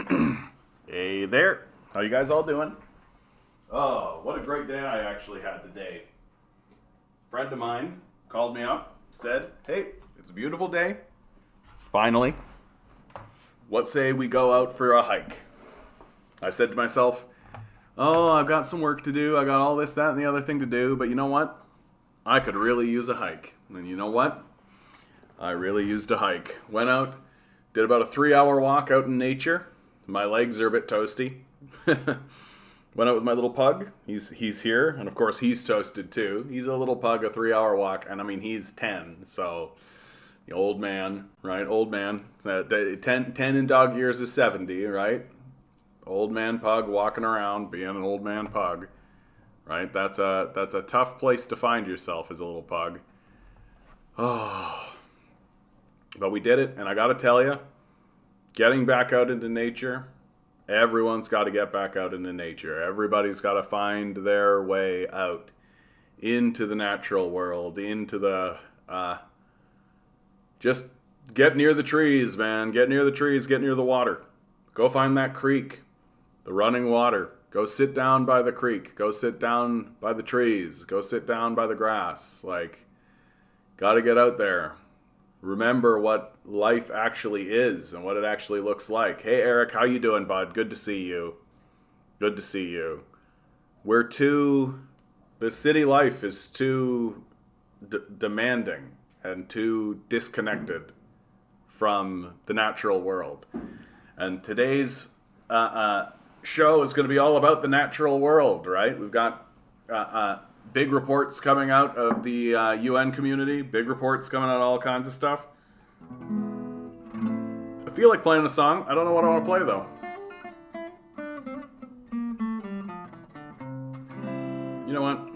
Hey there. How you guys all doing? Oh, what a great day I actually had today. A friend of mine called me up, said, hey, it's a beautiful day. Finally. What say we go out for a hike? I said to myself, oh, I've got some work to do. I got all this, that, and the other thing to do. But you know what? I could really use a hike. And you know what? I really used a hike. Went out, did about a 3-hour walk out in nature. My legs are a bit toasty. Went out with my little pug. He's here, and of course he's toasted too. He's a little pug, a 3-hour walk, and I mean he's 10, so the old man, right? Old man. 10 in dog years is 70, right? Old man pug walking around, being an old man pug, right? That's a tough place to find yourself as a little pug. Oh, but we did it, and I got to tell you. Getting back out into nature, everyone's got to get back out into nature. Everybody's got to find their way out into the natural world, into the, just get near the trees, man. Get near the trees, get near the water. Go find that creek, the running water. Go sit down by the creek. Go sit down by the trees. Go sit down by the grass. Got to get out there. Remember what life actually is and what it actually looks like. Hey, Eric, how you doing, bud? Good to see you. Good to see you. The city life is too demanding and too disconnected from the natural world. And today's show is going to be all about the natural world, right? We've got big reports coming out of the UN community. Big reports coming out of all kinds of stuff. I feel like playing a song. I don't know what I want to play, though. You know what?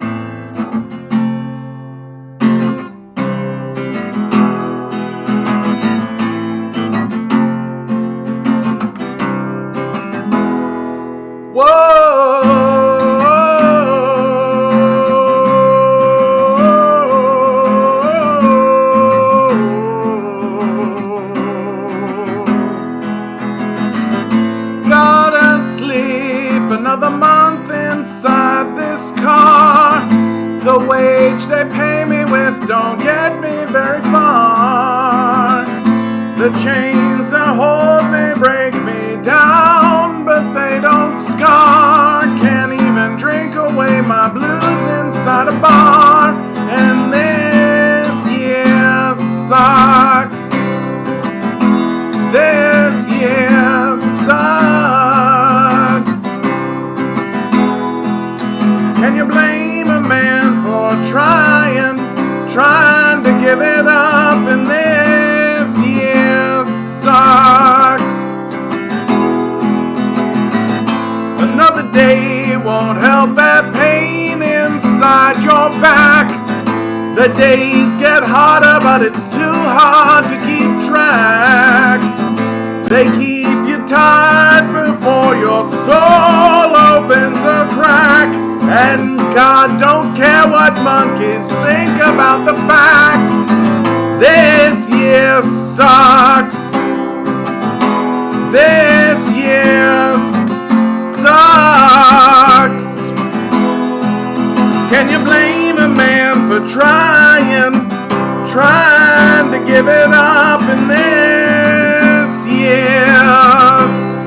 Another month inside this car. The wage they pay me with don't get me very far. The chains that hold me break me down, but they don't scar. Can't even drink away my blues inside a bar. And this year sucks. This year sucks. Can you blame a man for trying to give it up? And this year sucks. Another day won't help that pain inside your back. The days get harder, but it's too hard to keep track. They keep you tied before your soul opens a crack. And God don't care what monkeys think about the facts. This year sucks. This year sucks. Can you blame a man for trying to give it up? And this year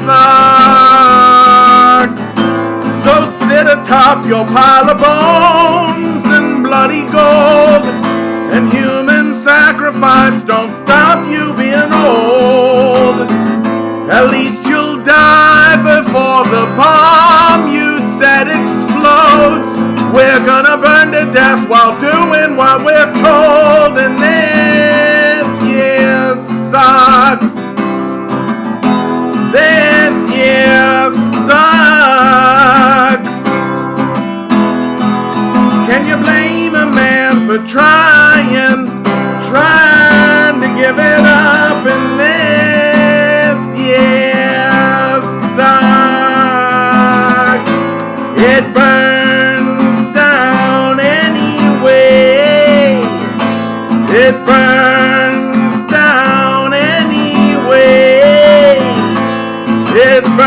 sucks. So sit atop your pile of bones and bloody gold, and human sacrifice don't stop you being old. At least you'll die before the bomb you said explodes. We're gonna burn to death while doing what we're told, and this year sucks. This year sucks. Can you blame a man for trying to give it up? And this year sucks. It burns down anyway. It burns down anyway. It burns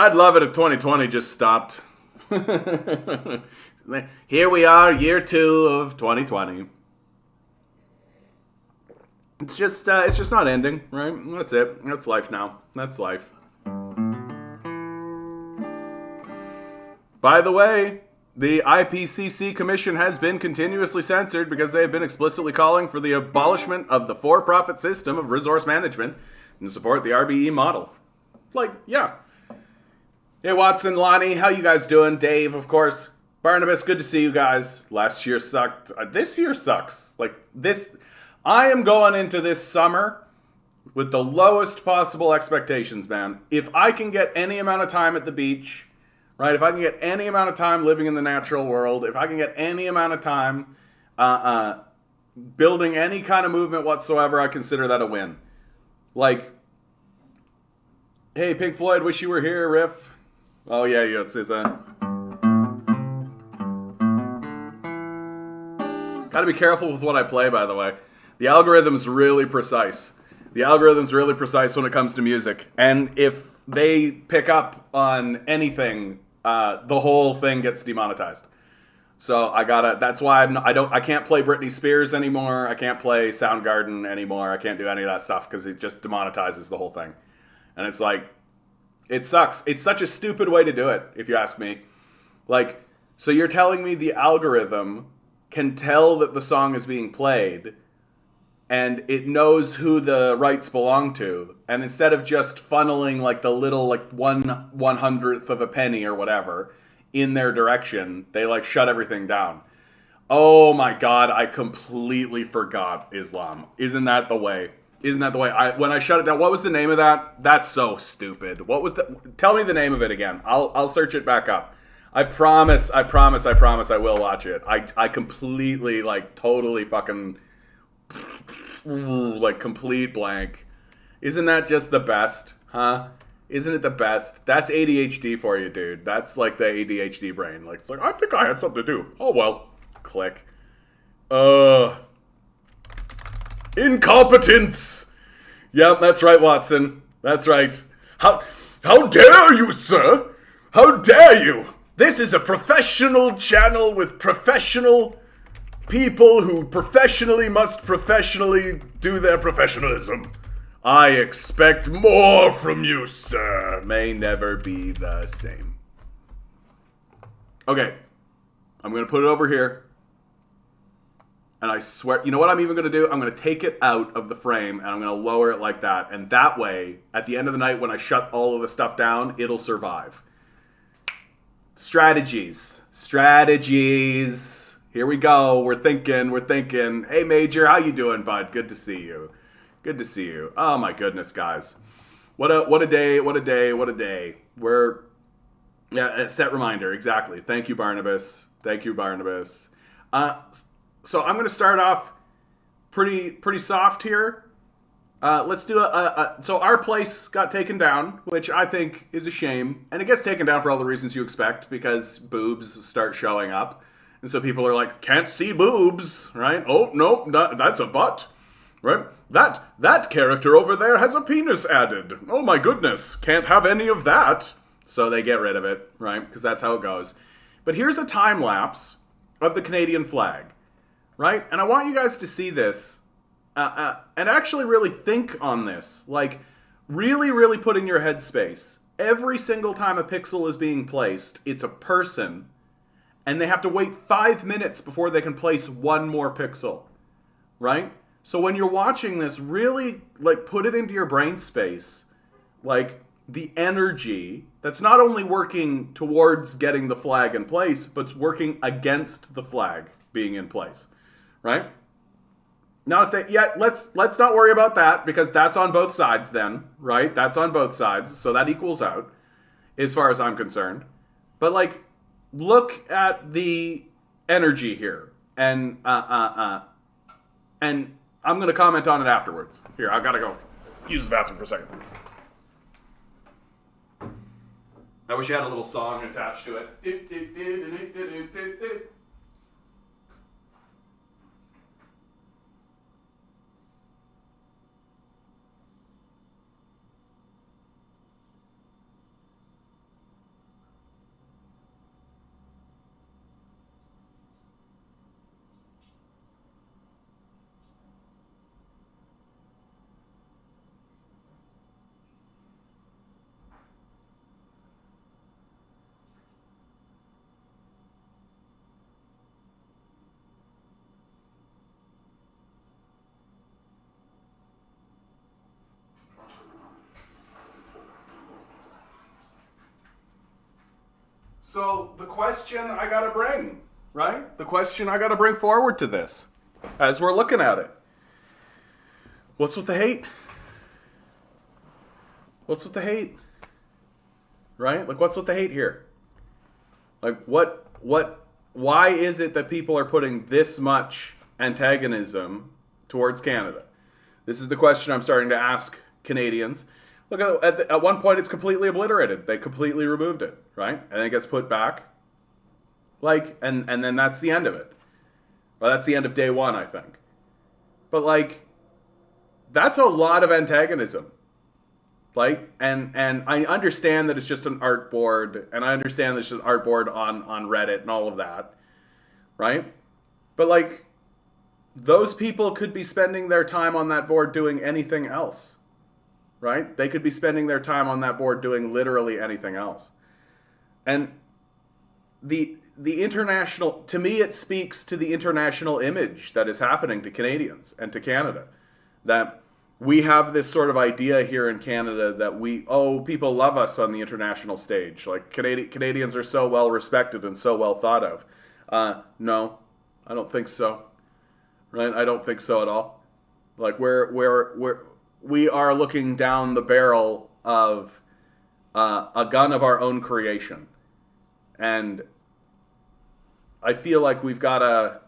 I'd love it if 2020 just stopped. Here we are, year 2 of 2020. It's just not ending, right? That's it. That's life now. That's life. By the way, the IPCC Commission has been continuously censored because they have been explicitly calling for the abolishment of the for-profit system of resource management and support the RBE model. Like, yeah. Hey, Watson, Lonnie, how you guys doing? Dave, of course. Barnabas, good to see you guys. Last year sucked. This year sucks. Like, this... I am going into this summer with the lowest possible expectations, man. If I can get any amount of time at the beach, right? If I can get any amount of time living in the natural world, if I can get any amount of time building any kind of movement whatsoever, I consider that a win. Like, hey, Pink Floyd, wish you were here, riff. Oh, yeah, let's see that. Gotta be careful with what I play, by the way. The algorithm's really precise. The algorithm's really precise when it comes to music. And if they pick up on anything, the whole thing gets demonetized. So that's why I can't play Britney Spears anymore. I can't play Soundgarden anymore. I can't do any of that stuff because it just demonetizes the whole thing. And it's like, it sucks. It's such a stupid way to do it, if you ask me. Like, so you're telling me the algorithm can tell that the song is being played and it knows who the rights belong to, and instead of just funneling like the little like 1/100th of a penny or whatever in their direction, they like shut everything down. Oh my God, I completely forgot Islam. Isn't that the way? When I shut it down, what was the name of that? That's so stupid. Tell me the name of it again. I'll search it back up. I promise I will watch it. I completely like totally fucking like complete blank. Isn't that just the best, huh? Isn't it the best? That's ADHD for you, dude. That's like the ADHD brain. Like, it's like, I think I had something to do. Oh well. Click. Incompetence. Yep, that's right, Watson. That's right. How dare you, sir? How dare you? This is a professional channel with professional people who must professionally do their professionalism. I expect more from you, sir. May never be the same. Okay. I'm going to put it over here. And I swear, you know what I'm even going to do? I'm going to take it out of the frame and I'm going to lower it like that. And that way, at the end of the night, when I shut all of the stuff down, it'll survive. Strategies. Here we go. We're thinking. Hey, Major, how you doing, bud? Good to see you. Oh, my goodness, guys. What a day. A set reminder. Exactly. Thank you, Barnabas. So I'm going to start off pretty soft here. Let's do so our place got taken down, which I think is a shame. And it gets taken down for all the reasons you expect, because boobs start showing up. And so people are like, can't see boobs, right? Oh, no, that's a butt, right? That character over there has a penis added. Oh my goodness, can't have any of that. So they get rid of it, right? Because that's how it goes. But here's a time lapse of the Canadian flag, right? And I want you guys to see this and actually really think on this. Like, really put in your headspace. Every single time a pixel is being placed, it's a person, and they have to wait 5 minutes before they can place one more pixel, right? So when you're watching this, really, like, put it into your brain space, like, the energy that's not only working towards getting the flag in place, but it's working against the flag being in place, right? Not that yet. Let's not worry about that, because that's on both sides then, right? That's on both sides, so that equals out as far as I'm concerned. But like, look at the energy here, and I'm gonna comment on it afterwards. Here, I've got to go use the bathroom for a second. I wish I had a little song attached to it. So the question I gotta bring, right? The question I gotta bring forward to this, as we're looking at it. What's with the hate? What's with the hate? Right? Like, what's with the hate here? Like, why is it that people are putting this much antagonism towards Canada? This is the question I'm starting to ask Canadians. Look, at one point it's completely obliterated. They completely removed it, right? And then it gets put back. Like, and then that's the end of it. Well, that's the end of day one, I think. But, like, that's a lot of antagonism. Like, and I understand that it's just an art board, and I understand that it's just an art board on Reddit and all of that, right? But, like, those people could be spending their time on that board doing anything else, right? They could be spending their time on that board doing literally anything else. And the international, to me, it speaks to the international image that is happening to Canadians and to Canada, that we have this sort of idea here in Canada that people love us on the international stage. Like, Canadians are so well respected and so well thought of. No, I don't think so. Right? I don't think so at all. Like, we are looking down the barrel of a gun of our own creation. And I feel like we've got to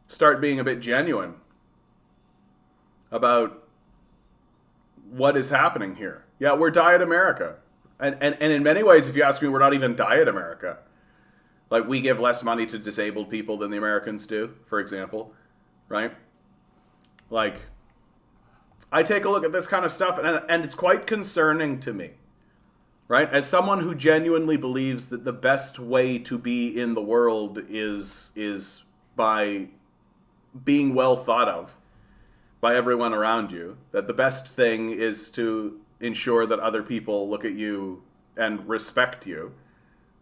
start being a bit genuine about what is happening here. Yeah, we're Diet America. And in many ways, if you ask me, we're not even Diet America. Like, we give less money to disabled people than the Americans do, for example, right? Like, I take a look at this kind of stuff, and it's quite concerning to me, right? As someone who genuinely believes that the best way to be in the world is by being well thought of by everyone around you, that the best thing is to ensure that other people look at you and respect you,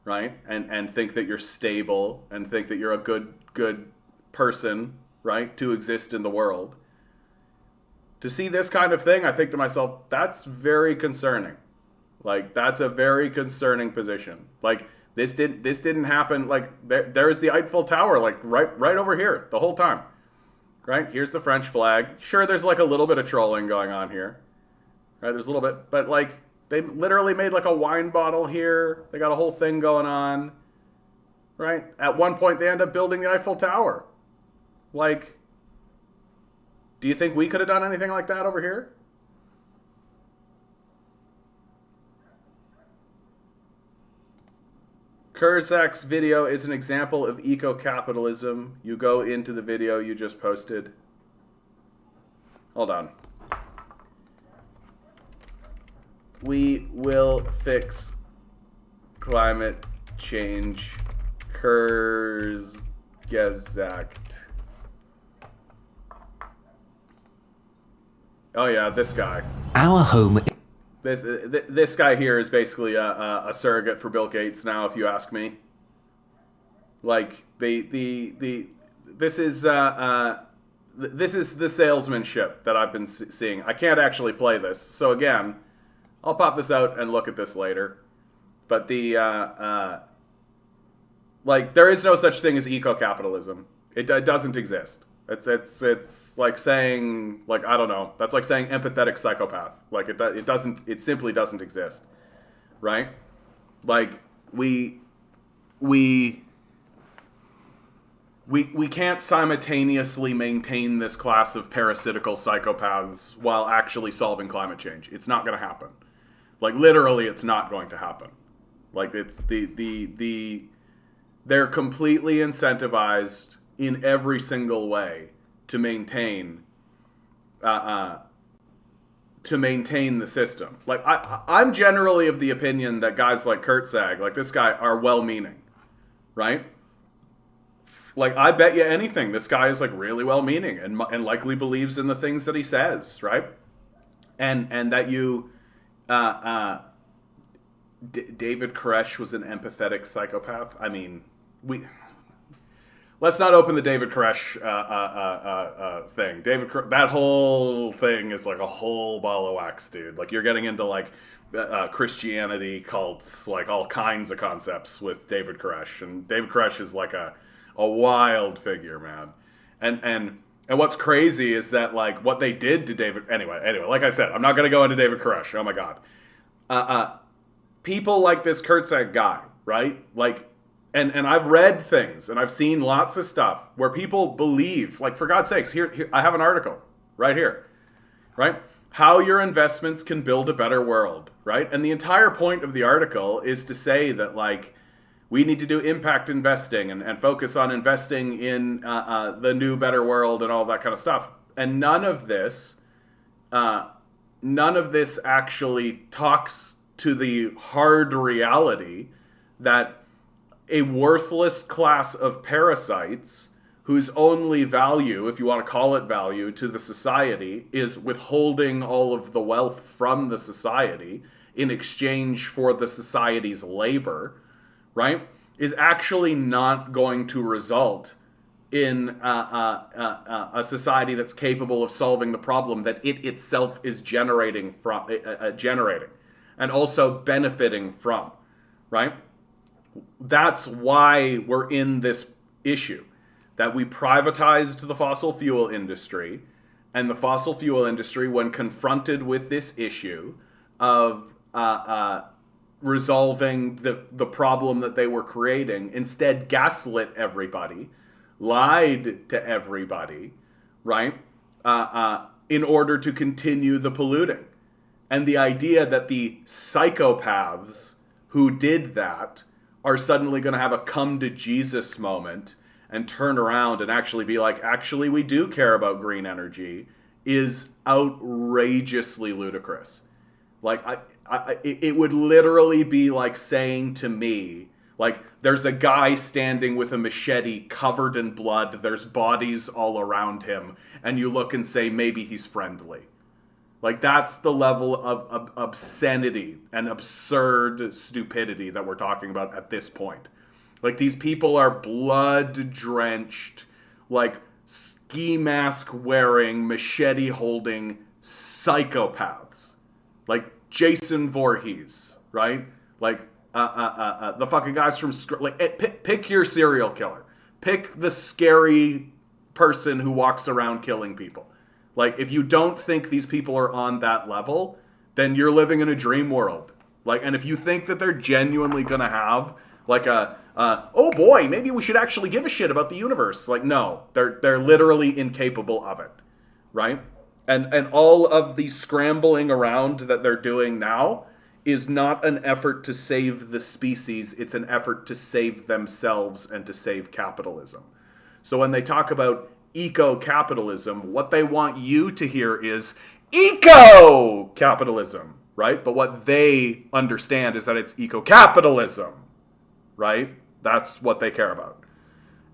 right? And think that you're stable and think that you're a good person, right, to exist in the world. To see this kind of thing, I think to myself, that's very concerning. Like, that's a very concerning position. Like, this didn't happen. Like, there's the Eiffel Tower, like right over here the whole time. Right? Here's the French flag. Sure, there's like a little bit of trolling going on here. Right? There's a little bit. But, like, they literally made like a wine bottle here. They got a whole thing going on. Right? At one point, they end up building the Eiffel Tower. Like, do you think we could have done anything like that over here? Kurzak's video is an example of eco-capitalism. You go into the video you just posted. Hold on. We will fix climate change. Kurzgesagt. Oh yeah, this guy. Our home. This guy here is basically a surrogate for Bill Gates now, if you ask me. Like, this is the salesmanship that I've been seeing. I can't actually play this, so again, I'll pop this out and look at this later. But like, there is no such thing as eco-capitalism. It doesn't exist. It's like saying, like, I don't know. That's like saying empathetic psychopath. Like, it simply doesn't exist, right? Like, we can't simultaneously maintain this class of parasitical psychopaths while actually solving climate change. It's not going to happen. Like, literally, it's not going to happen. Like, it's they're completely incentivized in every single way to maintain the system. Like, I'm generally of the opinion that guys like Kurtzag, like this guy, are well-meaning, right? Like, I bet you anything, this guy is like really well-meaning and likely believes in the things that he says, right? And that you, David Koresh was an empathetic psychopath. I mean, let's not open the David Koresh thing. That whole thing is like a whole ball of wax, dude. Like, you're getting into like Christianity, cults, like all kinds of concepts with David Koresh. And David Koresh is like a wild figure, man. And what's crazy is that like what they did to David. Anyway, like I said, I'm not gonna go into David Koresh. Oh my god. People like this Kurtzak guy, right? Like, and I've read things and I've seen lots of stuff where people believe, like, for God's sakes, here I have an article right here, right? How your investments can build a better world, right? And the entire point of the article is to say that, like, we need to do impact investing and focus on investing in the new, better world and all that kind of stuff. And none of this actually talks to the hard reality that a worthless class of parasites whose only value, if you want to call it value, to the society is withholding all of the wealth from the society in exchange for the society's labor, right, is actually not going to result in a society that's capable of solving the problem that it itself is generating and also benefiting from, right? That's why we're in this issue, that we privatized the fossil fuel industry, and the fossil fuel industry, when confronted with this issue of resolving the problem that they were creating, instead gaslit everybody, lied to everybody, right, in order to continue the polluting. And the idea that the psychopaths who did that are suddenly going to have a come to Jesus moment and turn around and actually be like, actually, we do care about green energy, is outrageously ludicrous. Like, it would literally be like saying to me, like, there's a guy standing with a machete covered in blood, there's bodies all around him, and you look and say, maybe he's friendly. Like, that's the level of obscenity and absurd stupidity that we're talking about at this point. Like, these people are blood-drenched, like, ski mask wearing, machete holding psychopaths. Like Jason Voorhees, right? Like the fucking guys from pick your serial killer. Pick the scary person who walks around killing people. Like, if you don't think these people are on that level, then you're living in a dream world. Like, and if you think that they're genuinely gonna have like oh boy, maybe we should actually give a shit about the universe. Like, no, they're literally incapable of it, right? And all of the scrambling around that they're doing now is not an effort to save the species. It's an effort to save themselves and to save capitalism. So when they talk about eco-capitalism, what they want you to hear is eco-capitalism, right? But what they understand is that it's eco-capitalism, right? That's what they care about.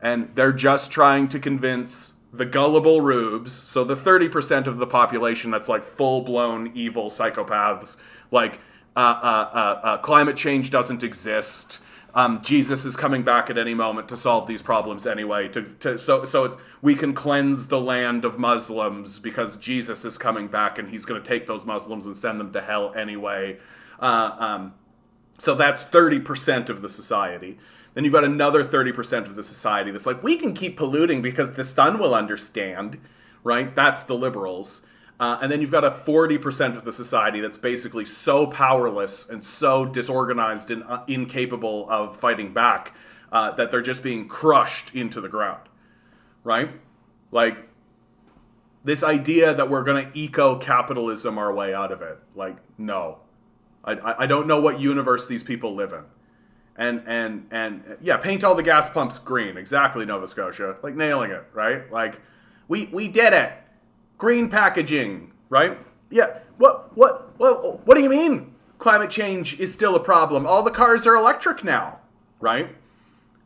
And they're just trying to convince the gullible rubes, so the 30% of the population that's like full-blown evil psychopaths, like climate change doesn't exist, Jesus is coming back at any moment to solve these problems anyway, so we can cleanse the land of Muslims because Jesus is coming back and he's going to take those Muslims and send them to hell anyway. So that's 30% of the society. Then you've got another 30% of the society that's like, we can keep polluting because the sun will understand, right? That's the liberals. And then you've got a 40% of the society that's basically so powerless and so disorganized and incapable of fighting back that they're just being crushed into the ground, right? Like, this idea that we're going to eco-capitalism our way out of it. Like, no. I don't know what universe these people live in. And yeah, paint all the gas pumps green. Exactly, Nova Scotia. Like, nailing it, right? Like, we did it. Green packaging, right? Yeah. What do you mean climate change is still a problem? All the cars are electric now, right?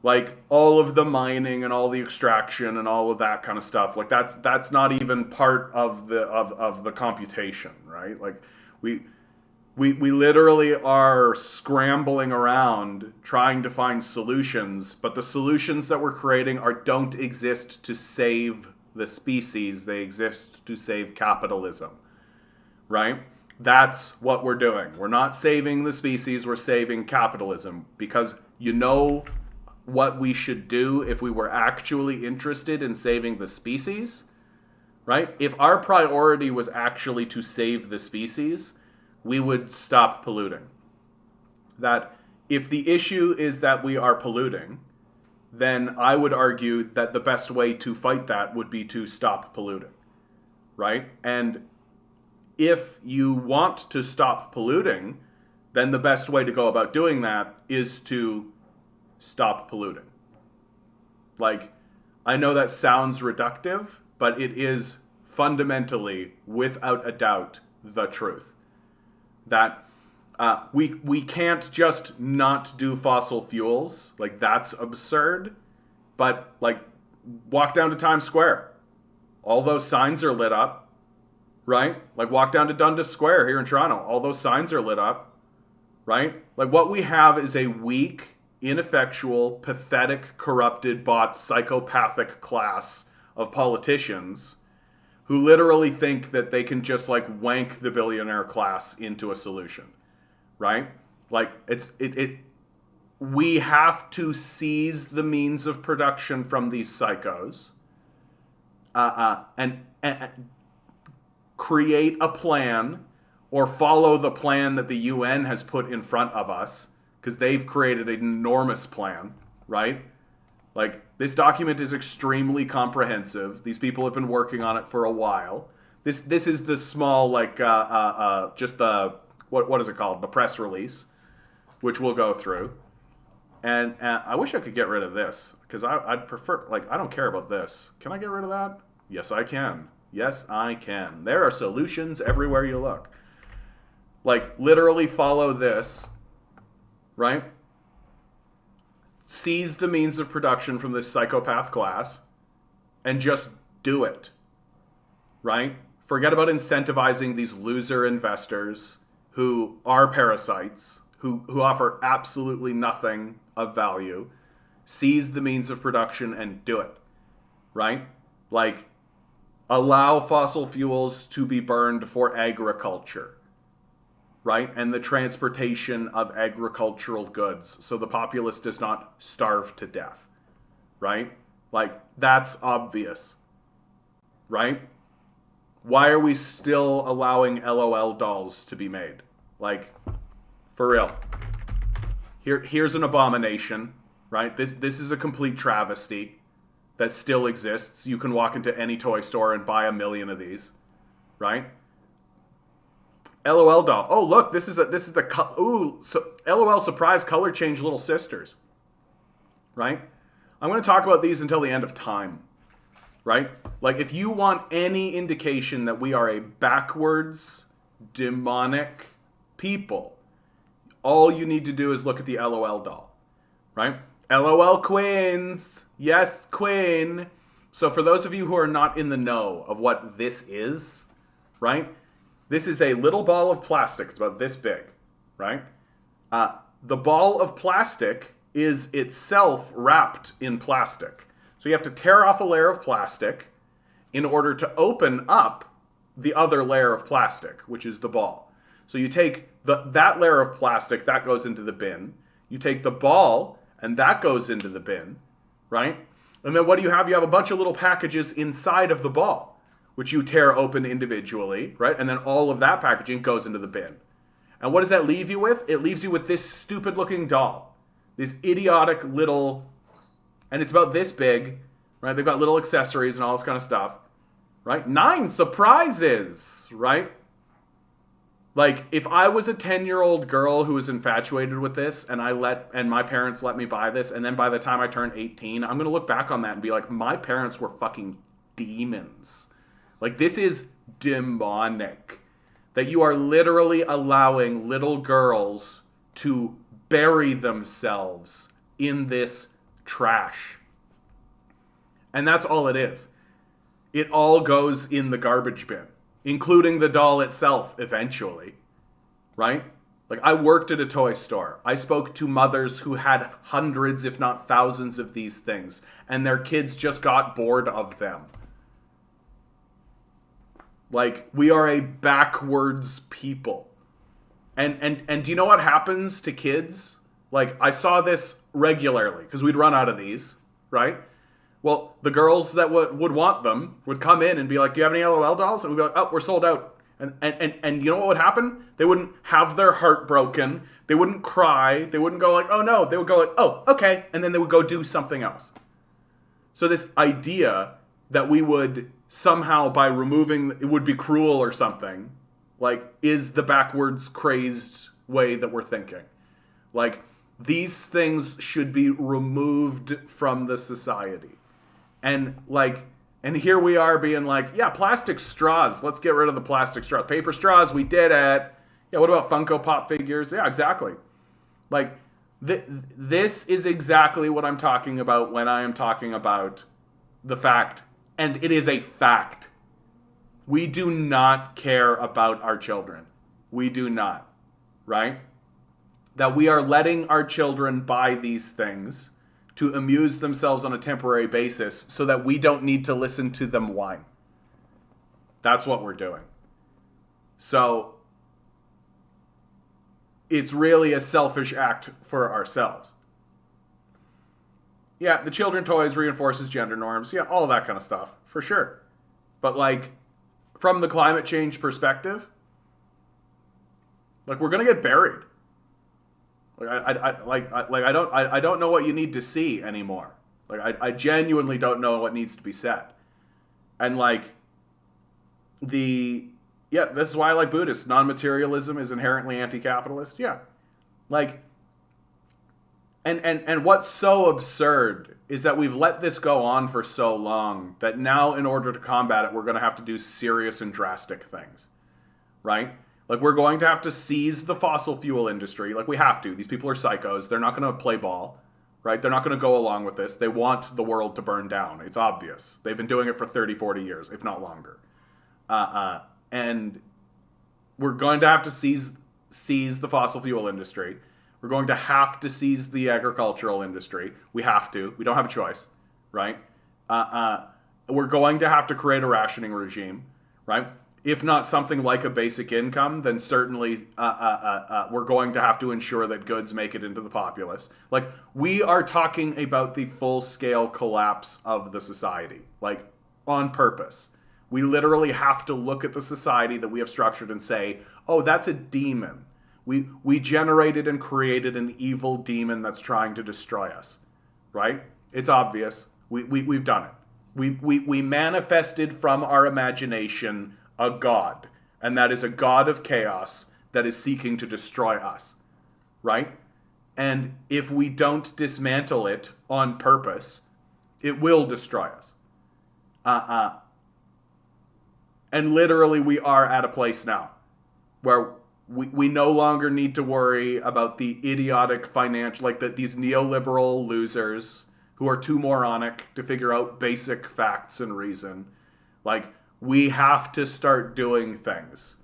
Like, all of the mining and all the extraction and all of that kind of stuff. Like, that's not even part of the computation, right? Like, we literally are scrambling around trying to find solutions, but the solutions that we're creating don't exist to save the species. They exist to save capitalism, right? That's what we're doing. We're not saving the species, we're saving capitalism. Because you know what we should do if we were actually interested in saving the species, right? If our priority was actually to save the species, we would stop polluting. That if the issue is that we are polluting, then I would argue that the best way to fight that would be to stop polluting, right? And if you want to stop polluting, then the best way to go about doing that is to stop polluting. Like, I know that sounds reductive, but it is fundamentally, without a doubt, the truth. That we can't just not do fossil fuels. Like, that's absurd. But, like, walk down to Times Square. All those signs are lit up, right? Like, walk down to Dundas Square here in Toronto. All those signs are lit up, right? Like, what we have is a weak, ineffectual, pathetic, corrupted, bought, psychopathic class of politicians who literally think that they can just, like, wank the billionaire class into a solution, right? Like, we have to seize the means of production from these psychos and create a plan or follow the plan that the UN has put in front of us, because they've created an enormous plan, right? Like, this document is extremely comprehensive. These people have been working on it for a while. This is the small, like, just the, what is it called? The press release, which we'll go through. And I wish I could get rid of this, because I'd prefer, like, I don't care about this. Can I get rid of that? Yes, I can. Yes, I can. There are solutions everywhere you look. Like, literally follow this, right? Seize the means of production from this psychopath class and just do it, right? Forget about incentivizing these loser investors who are parasites, who offer absolutely nothing of value. Seize the means of production and do it, right? Like, allow fossil fuels to be burned for agriculture, right? And the transportation of agricultural goods so the populace does not starve to death, right? Like, that's obvious, right? Why are we still allowing LOL dolls to be made? Like, for real. Here's an abomination, right? This is a complete travesty that still exists. You can walk into any toy store and buy 1 million of these, right? LOL doll. Oh, look, this is LOL surprise color change little sisters, right? I'm going to talk about these until the end of time, right? Like, if you want any indication that we are a backwards, demonic people, all you need to do is look at the LOL doll, right? LOL Queens. Yes, Queen. So for those of you who are not in the know of what this is, right? This is a little ball of plastic. It's about this big, right? The ball of plastic is itself wrapped in plastic. So you have to tear off a layer of plastic in order to open up the other layer of plastic, which is the ball. So you take that layer of plastic, that goes into the bin. You take the ball, and that goes into the bin, right? And then what do you have? You have a bunch of little packages inside of the ball, which you tear open individually, right? And then all of that packaging goes into the bin. And what does that leave you with? It leaves you with this stupid looking doll. This idiotic little, and it's about this big, right? They've got little accessories and all this kind of stuff, right? 9 surprises, right? Like, if I was a 10-year-old girl who was infatuated with this and my parents let me buy this, and then by the time I turn 18, I'm going to look back on that and be like, my parents were fucking demons. Like, this is demonic. That you are literally allowing little girls to bury themselves in this trash. And that's all it is. It all goes in the garbage bin, including the doll itself eventually, right? Like, I worked at a toy store. I spoke to mothers who had hundreds, if not thousands of these things, and their kids just got bored of them. Like, we are a backwards people. And do you know what happens to kids? Like, I saw this regularly because we'd run out of these, right? Well, the girls that would want them would come in and be like, do you have any LOL dolls? And we'd be like, oh, we're sold out. And you know what would happen? They wouldn't have their heart broken. They wouldn't cry. They wouldn't go like, oh no. They would go like, oh, okay. And then they would go do something else. So this idea that we would somehow, by removing, it would be cruel or something, like, is the backwards crazed way that we're thinking. Like, these things should be removed from the society. And like, and here we are being like, yeah, plastic straws. Let's get rid of the plastic straws. Paper straws, we did it. Yeah, what about Funko Pop figures? Yeah, exactly. Like, this is exactly what I'm talking about when I am talking about the fact, and it is a fact. We do not care about our children. We do not, right? That we are letting our children buy these things to amuse themselves on a temporary basis so that we don't need to listen to them whine. That's what we're doing. So it's really a selfish act for ourselves. Yeah, the children toys reinforces gender norms. Yeah, all of that kind of stuff, for sure. But like, from the climate change perspective, like, we're gonna get buried. Like, I don't know what you need to see anymore. Like, I genuinely don't know what needs to be said. And like, this is why I like Buddhists. Non-materialism is inherently anti-capitalist. Yeah. Like, and what's so absurd is that we've let this go on for so long that now, in order to combat it, we're going to have to do serious and drastic things. Right? Like, we're going to have to seize the fossil fuel industry. Like, we have to. These people are psychos. They're not going to play ball. Right? They're not going to go along with this. They want the world to burn down. It's obvious. They've been doing it for 30, 40 years, if not longer. And we're going to have to seize the fossil fuel industry. We're going to have to seize the agricultural industry. We have to. We don't have a choice, right? We're going to have to create a rationing regime, right? If not something like a basic income, then certainly we're going to have to ensure that goods make it into the populace. Like, we are talking about the full-scale collapse of the society, like, on purpose. We literally have to look at the society that we have structured and say, oh, that's a demon. We generated and created an evil demon that's trying to destroy us, right? It's obvious. We've done it. We manifested from our imagination a god, and that is a god of chaos that is seeking to destroy us, right? And if we don't dismantle it on purpose, it will destroy us. And literally, we are at a place now where we no longer need to worry about the idiotic financial, like these neoliberal losers who are too moronic to figure out basic facts and reason. Like, we have to start doing things.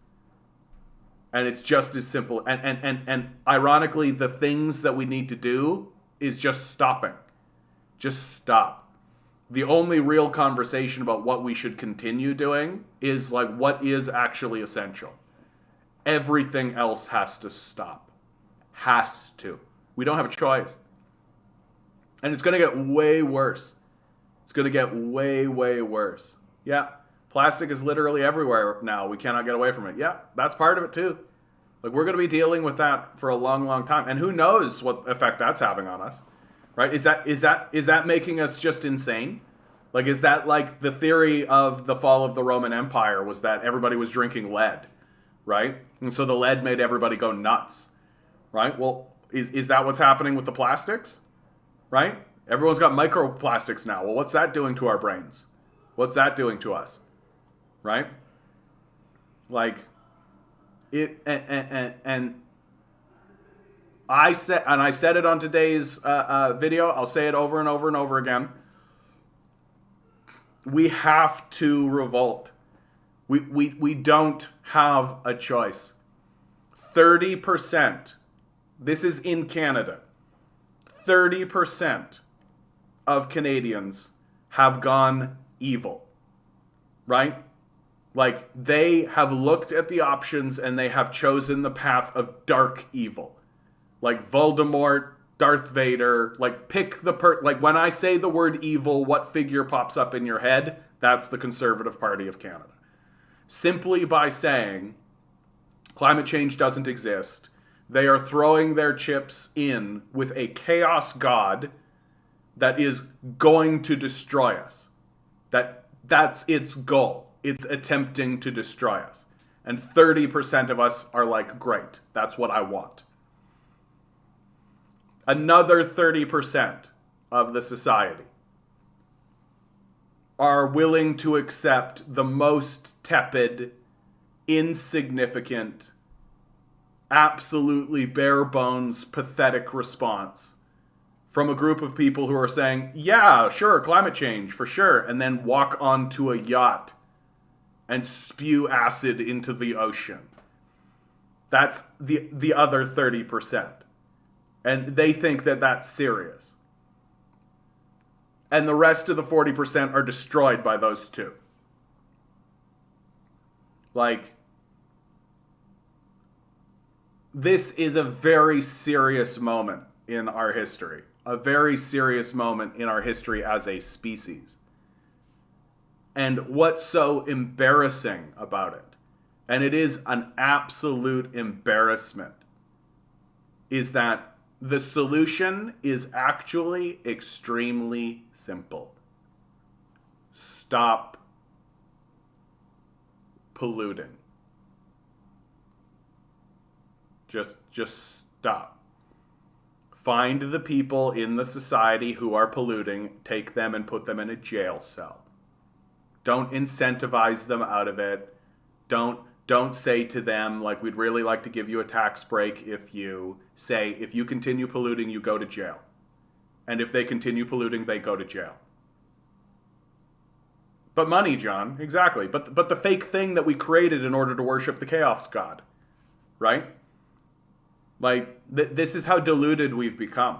And it's just as simple. And ironically, the things that we need to do is just stopping. Just stop. The only real conversation about what we should continue doing is like, what is actually essential. Everything else has to stop. Has to. We don't have a choice. And it's going to get way worse. It's going to get way, way worse. Yeah. Plastic is literally everywhere now. We cannot get away from it. Yeah, that's part of it too. Like, we're going to be dealing with that for a long, long time. And who knows what effect that's having on us. Right? Is that making us just insane? Like, is that like the theory of the fall of the Roman Empire was that everybody was drinking lead, right? And so the lead made everybody go nuts, right? Well, is that what's happening with the plastics, right? Everyone's got microplastics now. Well, what's that doing to our brains? What's that doing to us, right? Like, it, and I said it on today's video. I'll say it over and over and over again. We have to revolt. We don't have a choice. 30%, this is in Canada, 30% of Canadians have gone evil, right? Like, they have looked at the options and they have chosen the path of dark evil. Like Voldemort, Darth Vader, like pick the like when I say the word evil, what figure pops up in your head? That's the Conservative Party of Canada. Simply by saying climate change doesn't exist, they are throwing their chips in with a chaos god that is going to destroy us. That's its goal. It's attempting to destroy us. And 30% of us are like, great, that's what I want. Another 30% of the society are willing to accept the most tepid, insignificant, absolutely bare bones, pathetic response from a group of people who are saying, yeah, sure, climate change, for sure, and then walk onto a yacht and spew acid into the ocean. That's the other 30%. And they think that that's serious. And the rest of the 40% are destroyed by those two. Like, this is a very serious moment in our history. A very serious moment in our history as a species. And what's so embarrassing about it, and it is an absolute embarrassment, is that the solution is actually extremely simple. Stop polluting. Just stop. Find the people in the society who are polluting, take them and put them in a jail cell. Don't incentivize them out of it. Don't say to them, like, we'd really like to give you a tax break if you continue polluting, you go to jail. And if they continue polluting, they go to jail. But money, John, exactly. But the fake thing that we created in order to worship the chaos god, right? Like, this is how deluded we've become.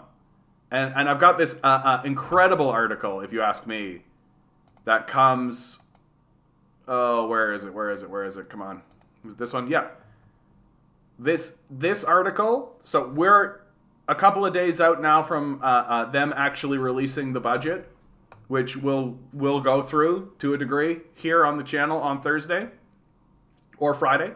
And I've got this incredible article, if you ask me, that comes... Oh, where is it? Come on. Was this one? Yeah. This article, so we're a couple of days out now from them actually releasing the budget, which we'll go through to a degree here on the channel on Thursday or Friday.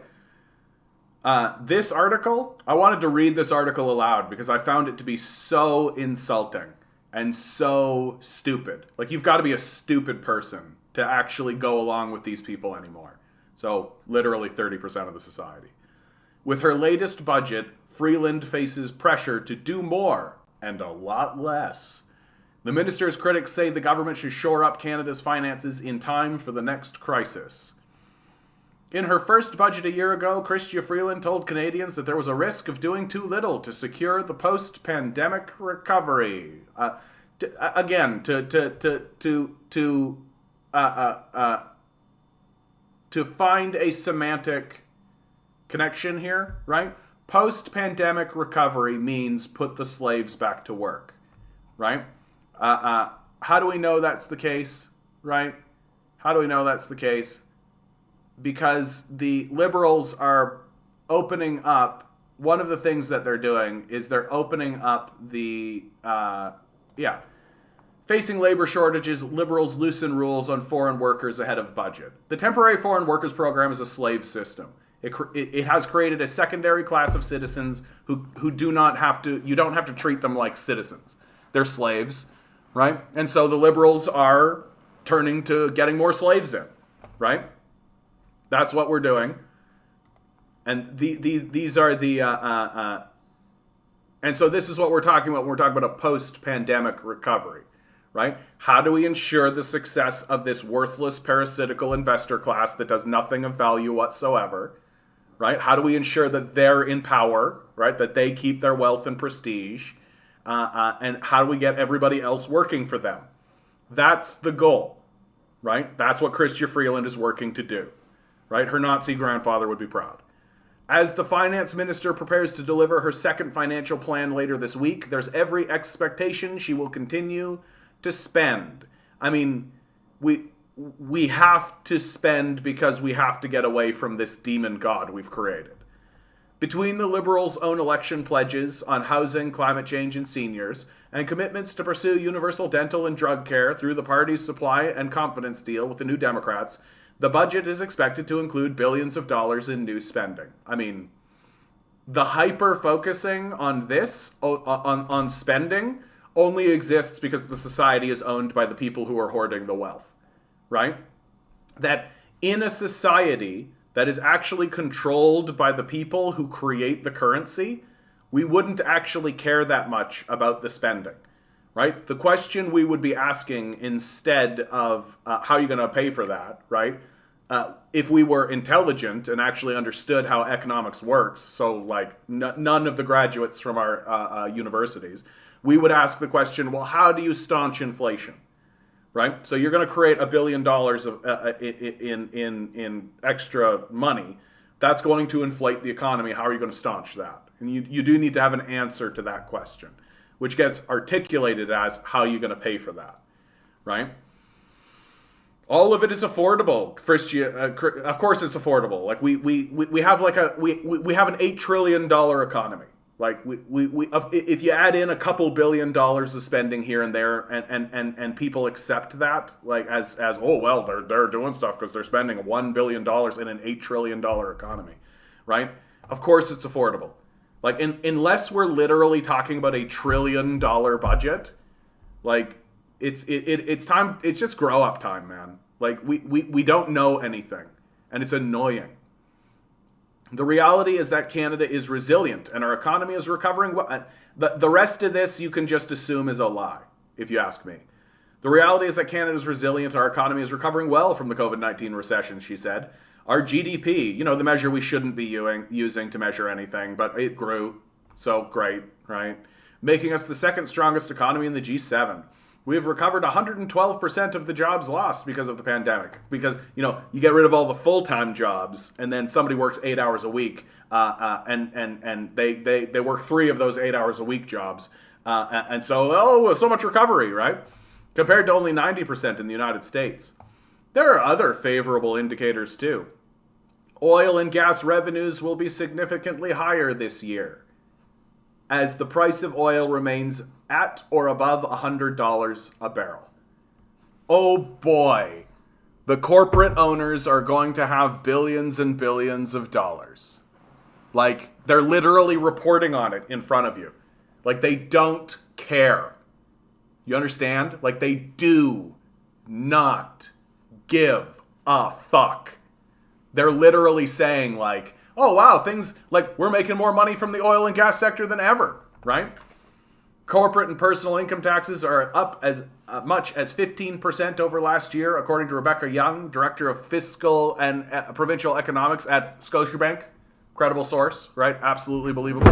This article, I wanted to read this article aloud because I found it to be so insulting and so stupid. Like, you've got to be a stupid person to actually go along with these people anymore. So, literally 30% of the society. With her latest budget, Freeland faces pressure to do more and a lot less. The minister's critics say the government should shore up Canada's finances in time for the next crisis. In her first budget a year ago, Chrystia Freeland told Canadians that there was a risk of doing too little to secure the post-pandemic recovery. To find a semantic connection here, right? Post-pandemic recovery means put the slaves back to work, right? How do we know that's the case, right? How do we know that's the case? Because the Liberals are opening up, one of the things that they're doing is they're opening up the, Facing labor shortages, Liberals loosen rules on foreign workers ahead of budget. The Temporary Foreign Workers Program is a slave system. It has created a secondary class of citizens who do not have to, you don't have to treat them like citizens. They're slaves, right? And so the Liberals are turning to getting more slaves in, right? That's what we're doing. And these are the, and so this is what we're talking about when we're talking about a post-pandemic recovery. Right? How do we ensure the success of this worthless parasitical investor class that does nothing of value whatsoever? Right? How do we ensure that they're in power, right? That they keep their wealth and prestige? And how do we get everybody else working for them? That's the goal, right? That's what Chrystia Freeland is working to do, right? Her Nazi grandfather would be proud. As the finance minister prepares to deliver her second financial plan later this week, there's every expectation she will continue to spend. I mean, we we have to spend because we have to get away from this demon god we've created. Between the Liberals' own election pledges on housing, climate change, and seniors, and commitments to pursue universal dental and drug care through the party's supply and confidence deal with the New Democrats, the budget is expected to include billions of dollars in new spending. I mean, the hyper-focusing on this, on spending, only exists because the society is owned by the people who are hoarding the wealth, right? That in a society that is actually controlled by the people who create the currency, we wouldn't actually care that much about the spending, right? The question we would be asking instead of how are you going to pay for that, right? If we were intelligent and actually understood how economics works, so like none of the graduates from our universities, we would ask the question, well, how do you staunch inflation? Right? So you're going to create $1 billion of, in extra money. That's going to inflate the economy. How are you going to staunch that? And you do need to have an answer to that question, which gets articulated as how you're going to pay for that, right? All of it is affordable. Of course, it's affordable. Like we have we have an $8 trillion economy. Like if you add in a couple $1 billion of spending here and there, and people accept that, like as oh well, they're doing stuff because they're spending $1 billion in an $8 trillion economy, right? Of course, it's affordable. Like unless we're literally talking about $1 trillion budget, like it's time. It's just grow up time, man. Like we don't know anything, and it's annoying. The reality is that Canada is resilient and our economy is recovering. The rest of this you can just assume is a lie, if you ask me. The reality is that Canada is resilient. Our economy is recovering well from the COVID-19 recession, she said. Our GDP, the measure we shouldn't be using to measure anything, but it grew. So great, right? Making us the second strongest economy in the G7. We have recovered 112% of the jobs lost because of the pandemic. Because, you get rid of all the full-time jobs, and then somebody works 8 hours a week, and they work 3 of those 8 hours a week jobs. And so much recovery, right? Compared to only 90% in the United States. There are other favorable indicators, too. Oil and gas revenues will be significantly higher this year, as the price of oil remains at or above $100 a barrel. Oh boy, the corporate owners are going to have billions and billions of dollars. Like, they're literally reporting on it in front of you. Like, they don't care. You understand? Like, they do not give a fuck. They're literally saying, like, oh wow, things, like, we're making more money from the oil and gas sector than ever, right? Corporate and personal income taxes are up as much as 15% over last year, according to Rebecca Young, Director of Fiscal and Provincial Economics at Scotiabank. Credible source, right? Absolutely believable.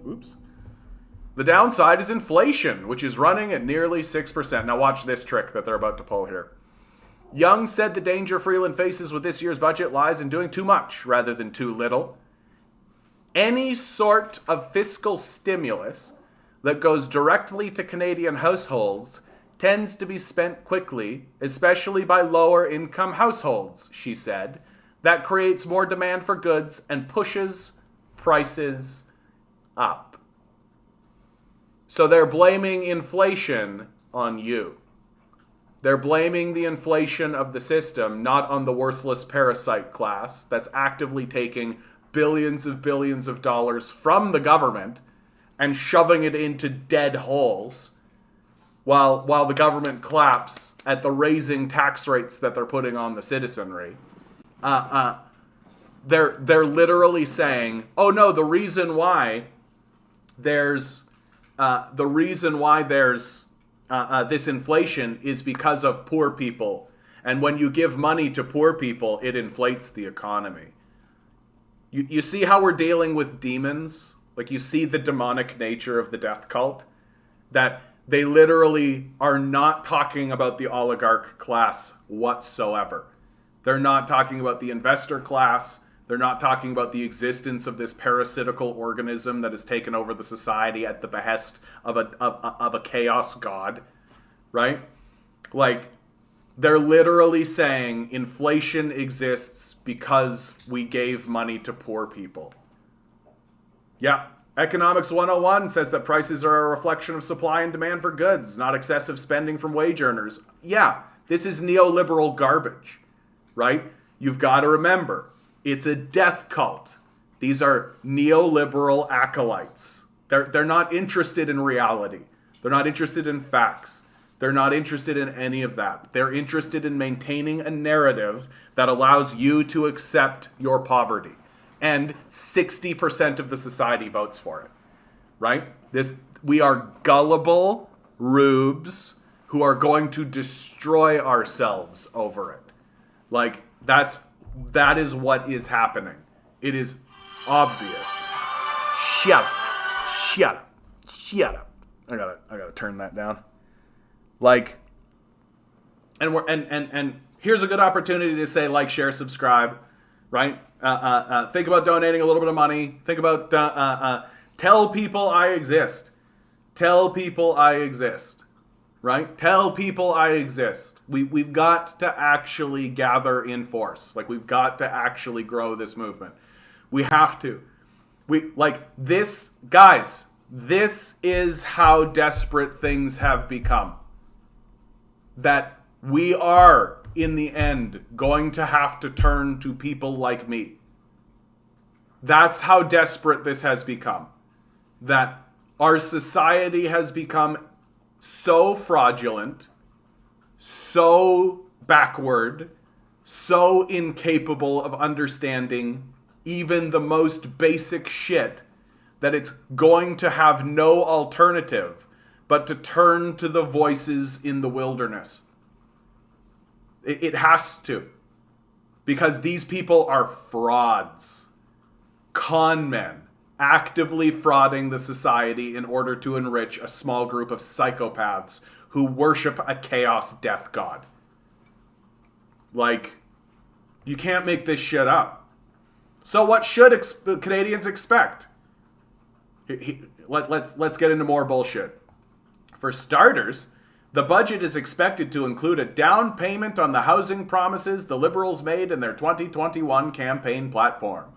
Oops. The downside is inflation, which is running at nearly 6%. Now watch this trick that they're about to pull here. Young said the danger Freeland faces with this year's budget lies in doing too much rather than too little. Any sort of fiscal stimulus that goes directly to Canadian households tends to be spent quickly, especially by lower income households, she said. That creates more demand for goods and pushes prices up. So they're blaming inflation on you. They're blaming the inflation of the system, not on the worthless parasite class that's actively taking billions of dollars from the government and shoving it into dead holes while the government claps at the raising tax rates that they're putting on the citizenry. They're literally saying, oh no, the reason why there's this inflation is because of poor people. And when you give money to poor people, it inflates the economy. You see how we're dealing with demons? Like, you see the demonic nature of the death cult? That they literally are not talking about the oligarch class whatsoever. They're not talking about the investor class. They're not talking about the existence of this parasitical organism that has taken over the society at the behest of a chaos god, right? Like, They're literally saying inflation exists because we gave money to poor people. Yeah. Economics 101 says that prices are a reflection of supply and demand for goods, not excessive spending from wage earners. Yeah, this is neoliberal garbage, right? You've got to remember, it's a death cult. These are neoliberal acolytes. They're not interested in reality. They're not interested in facts. They're not interested in any of that. They're interested in maintaining a narrative that allows you to accept your poverty. And 60% of the society votes for it, right? We are gullible rubes who are going to destroy ourselves over it. Like, that is what is happening. It is obvious. Shut up. I gotta turn that down. Like, and here's a good opportunity to say like, share, subscribe, right? Think about donating a little bit of money. Think about tell people I exist. Tell people I exist, right? Tell people I exist. We've got to actually gather in force. Like, we've got to actually grow this movement. We have to. Guys, this is how desperate things have become. That we are, in the end, going to have to turn to people like me. That's how desperate this has become. That our society has become so fraudulent, so backward, so incapable of understanding even the most basic shit, that it's going to have no alternative but to turn to the voices in the wilderness. It has to. Because these people are frauds. Con men. Actively frauding the society in order to enrich a small group of psychopaths who worship a chaos death god. Like, you can't make this shit up. So what should Canadians expect? Let's get into more bullshit. For starters, the budget is expected to include a down payment on the housing promises the Liberals made in their 2021 campaign platform.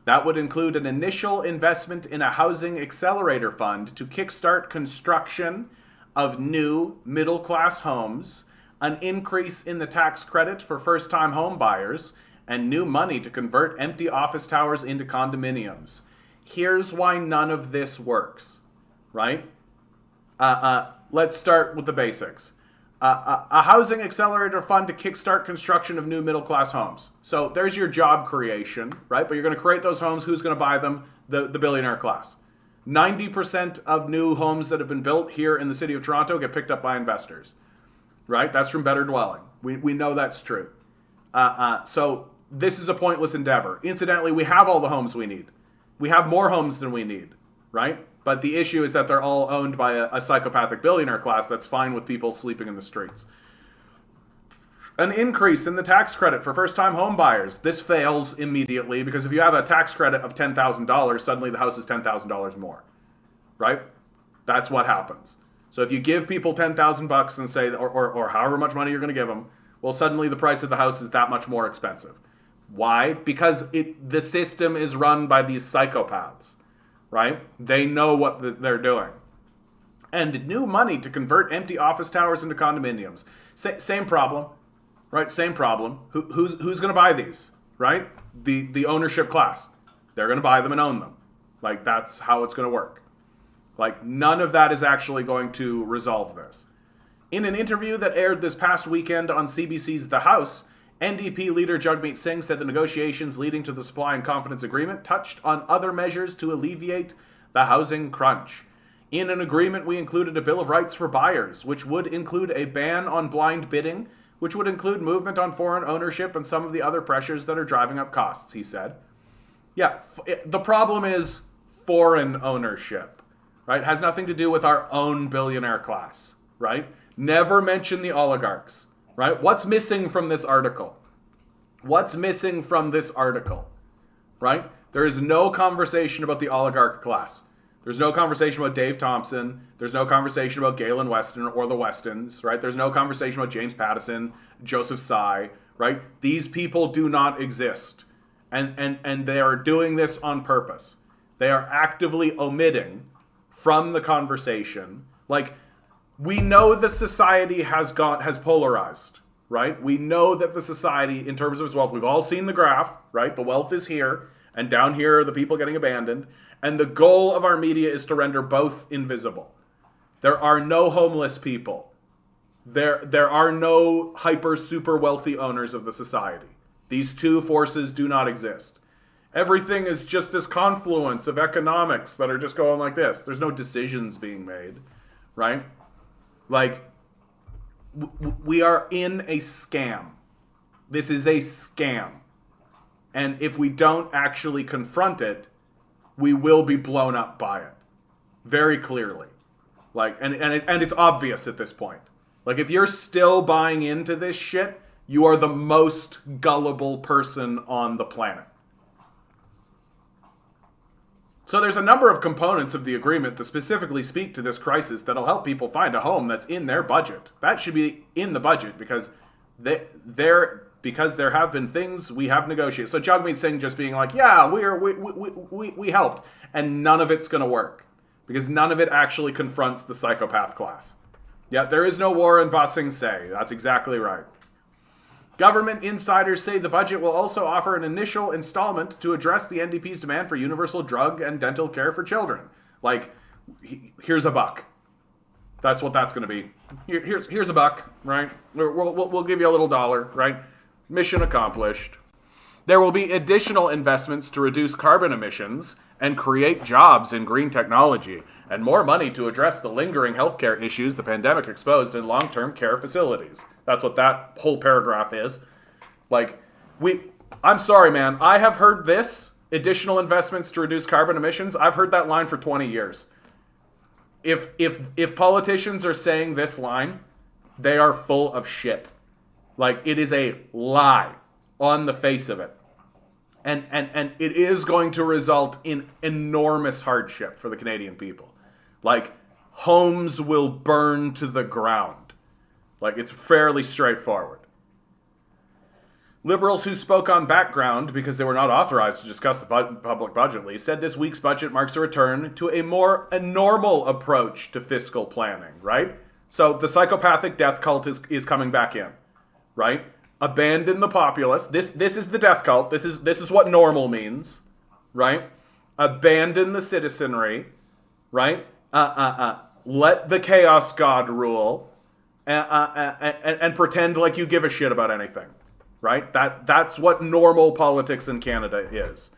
That would include an initial investment in a housing accelerator fund to kickstart construction of new middle-class homes, an increase in the tax credit for first-time home buyers, and new money to convert empty office towers into condominiums. Here's why none of this works, right? Let's start with the basics. A housing accelerator fund to kickstart construction of new middle-class homes. So there's your job creation, right? But you're going to create those homes. Who's going to buy them? The billionaire class. 90% of new homes that have been built here in the city of Toronto get picked up by investors, right? That's from Better Dwelling. We know that's true. So this is a pointless endeavor. Incidentally, we have all the homes we need. We have more homes than we need, right? But the issue is that they're all owned by a psychopathic billionaire class that's fine with people sleeping in the streets. An increase in the tax credit for first-time home buyers. This fails immediately because if you have a tax credit of $10,000, suddenly the house is $10,000 more, right? That's what happens. So if you give people $10,000 and say, or however much money you're going to give them, well, suddenly the price of the house is that much more expensive. Why? Because the system is run by these psychopaths. Right? They know what they're doing. And new money to convert empty office towers into condominiums. Same problem, right? Same problem. Who's going to buy these, right? The ownership class. They're going to buy them and own them. Like, that's how it's going to work. Like, none of that is actually going to resolve this. In an interview that aired this past weekend on CBC's The House, NDP leader Jagmeet Singh said the negotiations leading to the Supply and Confidence Agreement touched on other measures to alleviate the housing crunch. In an agreement, we included a Bill of Rights for buyers, which would include a ban on blind bidding, which would include movement on foreign ownership and some of the other pressures that are driving up costs, he said. Yeah, the problem is foreign ownership, right? It has nothing to do with our own billionaire class, right? Never mention the oligarchs. Right? What's missing from this article? What's missing from this article? Right? There is no conversation about the oligarch class. There's no conversation about Dave Thompson. There's no conversation about Galen Weston or the Westons, right? There's no conversation about James Pattison, Joseph Tsai, right? These people do not exist. And they are doing this on purpose. They are actively omitting from the conversation. Like, we know the society has polarized, right? We know that the society, in terms of its wealth, we've all seen the graph, right? The wealth is here, and down here are the people getting abandoned. And the goal of our media is to render both invisible. There are no homeless people. There are no hyper super wealthy owners of the society. These two forces do not exist. Everything is just this confluence of economics that are just going like this. There's no decisions being made, right? Like, we are in a scam. This is a scam. And if we don't actually confront it, we will be blown up by it. Very clearly. Like, and it's obvious at this point. Like, if you're still buying into this shit, you are the most gullible person on the planet. So there's a number of components of the agreement that specifically speak to this crisis that'll help people find a home that's in their budget. That should be in the budget because there have been things we have negotiated. So Jagmeet Singh just being like, yeah, we helped, and none of it's going to work because none of it actually confronts the psychopath class. Yeah, there is no war in Ba Sing Se. That's exactly right. Government insiders say the budget will also offer an initial installment to address the NDP's demand for universal drug and dental care for children. Like, here's a buck. That's what that's going to be. Here's a buck, right? We'll give you a little dollar, right? Mission accomplished. There will be additional investments to reduce carbon emissions and create jobs in green technology, and more money to address the lingering healthcare issues the pandemic exposed in long-term care facilities. That's what that whole paragraph is. Like, I'm sorry, man. I have heard this, additional investments to reduce carbon emissions. I've heard that line for 20 years. If politicians are saying this line, they are full of shit. Like, it is a lie on the face of it. And it is going to result in enormous hardship for the Canadian people. Like, homes will burn to the ground. Like, it's fairly straightforward. Liberals who spoke on background because they were not authorized to discuss the public budget lease said this week's budget marks a return to a normal approach to fiscal planning, right? So the psychopathic death cult is coming back in, right? Abandon the populace. This is the death cult. This is what normal means, right? Abandon the citizenry, right? Let the chaos god rule, and pretend like you give a shit about anything, right? That's what normal politics in Canada is.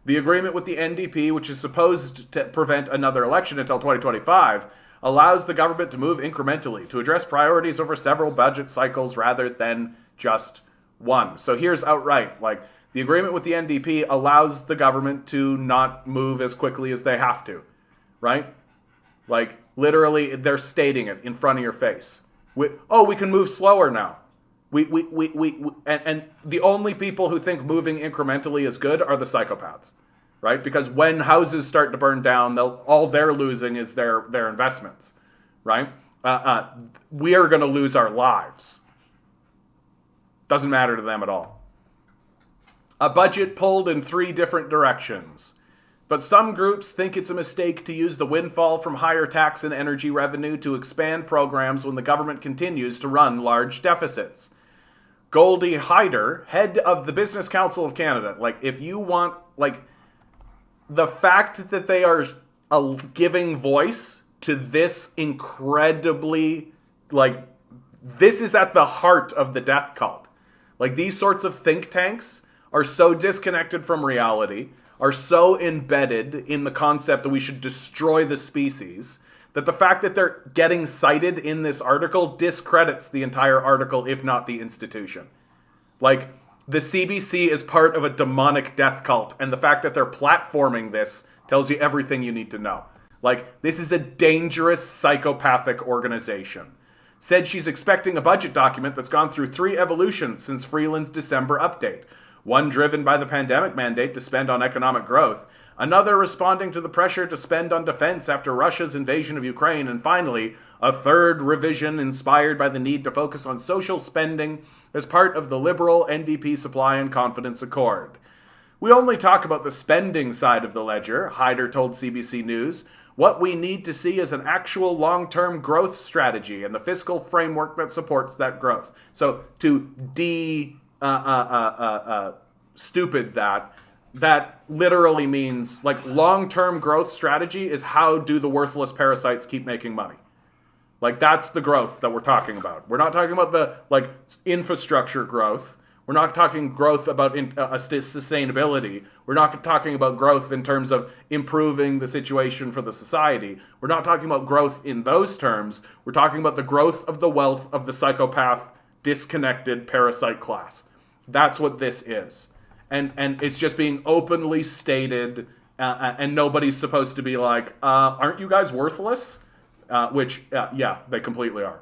The agreement with the NDP, which is supposed to prevent another election until 2025, allows the government to move incrementally to address priorities over several budget cycles rather than just one. So here's outright, like, the agreement with the NDP allows the government to not move as quickly as they have to, right? Like, literally, they're stating it in front of your face. We can move slower now. And the only people who think moving incrementally is good are the psychopaths, right? Because when houses start to burn down, all they're losing is their investments, right? We are going to lose our lives. Doesn't matter to them at all. A budget pulled in 3 different directions. But some groups think it's a mistake to use the windfall from higher tax and energy revenue to expand programs when the government continues to run large deficits. Goldie Hyder, head of the Business Council of Canada, like, if you want, like, the fact that they are giving voice to this incredibly, like, this is at the heart of the death cult. Like, these sorts of think tanks are so disconnected from reality, are so embedded in the concept that we should destroy the species, that the fact that they're getting cited in this article discredits the entire article, if not the institution. Like, the CBC is part of a demonic death cult, and the fact that they're platforming this tells you everything you need to know. Like, this is a dangerous psychopathic organization. Said she's expecting a budget document that's gone through 3 evolutions since Freeland's December update. One driven by the pandemic mandate to spend on economic growth, Another responding to the pressure to spend on defense after Russia's invasion of Ukraine. And finally, a third revision inspired by the need to focus on social spending as part of the Liberal NDP Supply and Confidence Accord. We only talk about the spending side of the ledger, Haider told CBC News. What we need to see is an actual long-term growth strategy and the fiscal framework that supports that growth. So to stupid that literally means like long-term growth strategy is how do the worthless parasites keep making money. Like that's the growth that we're talking about. We're not talking about the like infrastructure growth. We're not talking growth about sustainability. We're not talking about growth in terms of improving the situation for the society. We're not talking about growth in those terms. We're talking about the growth of the wealth of the psychopath, disconnected parasite class. That's what this is. And it's just being openly stated, and nobody's supposed to be like, aren't you guys worthless? Yeah, they completely are.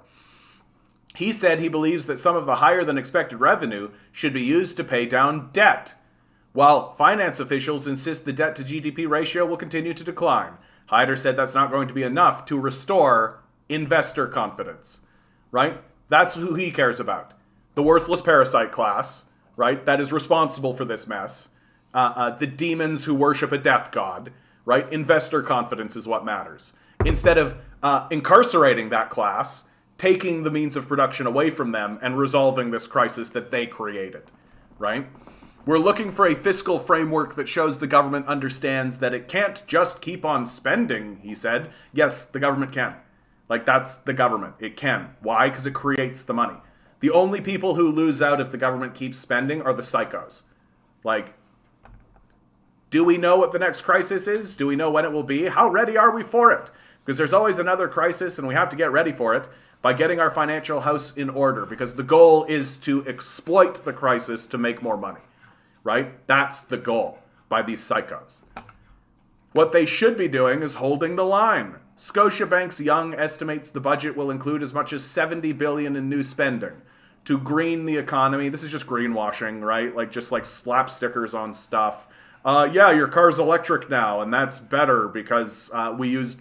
He said he believes that some of the higher than expected revenue should be used to pay down debt, while finance officials insist the debt to GDP ratio will continue to decline. Haider said that's not going to be enough to restore investor confidence, right? That's who he cares about. The worthless parasite class, right, that is responsible for this mess. The demons who worship a death god, right? Investor confidence is what matters. Instead of incarcerating that class, taking the means of production away from them and resolving this crisis that they created, right? We're looking for a fiscal framework that shows the government understands that it can't just keep on spending, he said. Yes, the government can. Like, that's the government. It can. Why? Because it creates the money. The only people who lose out if the government keeps spending are the psychos. Like, do we know what the next crisis is? Do we know when it will be? How ready are we for it? Because there's always another crisis and we have to get ready for it by getting our financial house in order, because the goal is to exploit the crisis to make more money, right? That's the goal by these psychos. What they should be doing is holding the line. Scotiabank's Young estimates the budget will include as much as $70 billion in new spending to green the economy. This is just greenwashing, right? Like just like slap stickers on stuff. Yeah, your car's electric now, and that's better because we used,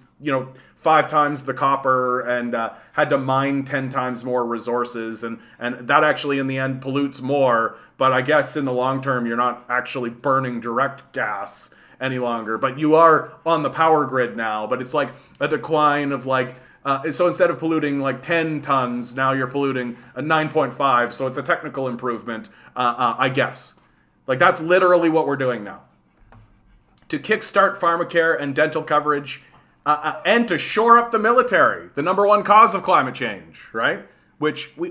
5 times the copper and had to mine 10 times more resources, and that actually in the end pollutes more, but I guess in the long term you're not actually burning direct gas any longer, but you are on the power grid now, but it's like a decline of like, so instead of polluting like 10 tons, now you're polluting 9.5, so it's a technical improvement, I guess. Like that's literally what we're doing now. To kickstart pharmacare and dental coverage, and to shore up the military, the number one cause of climate change, right? Which, we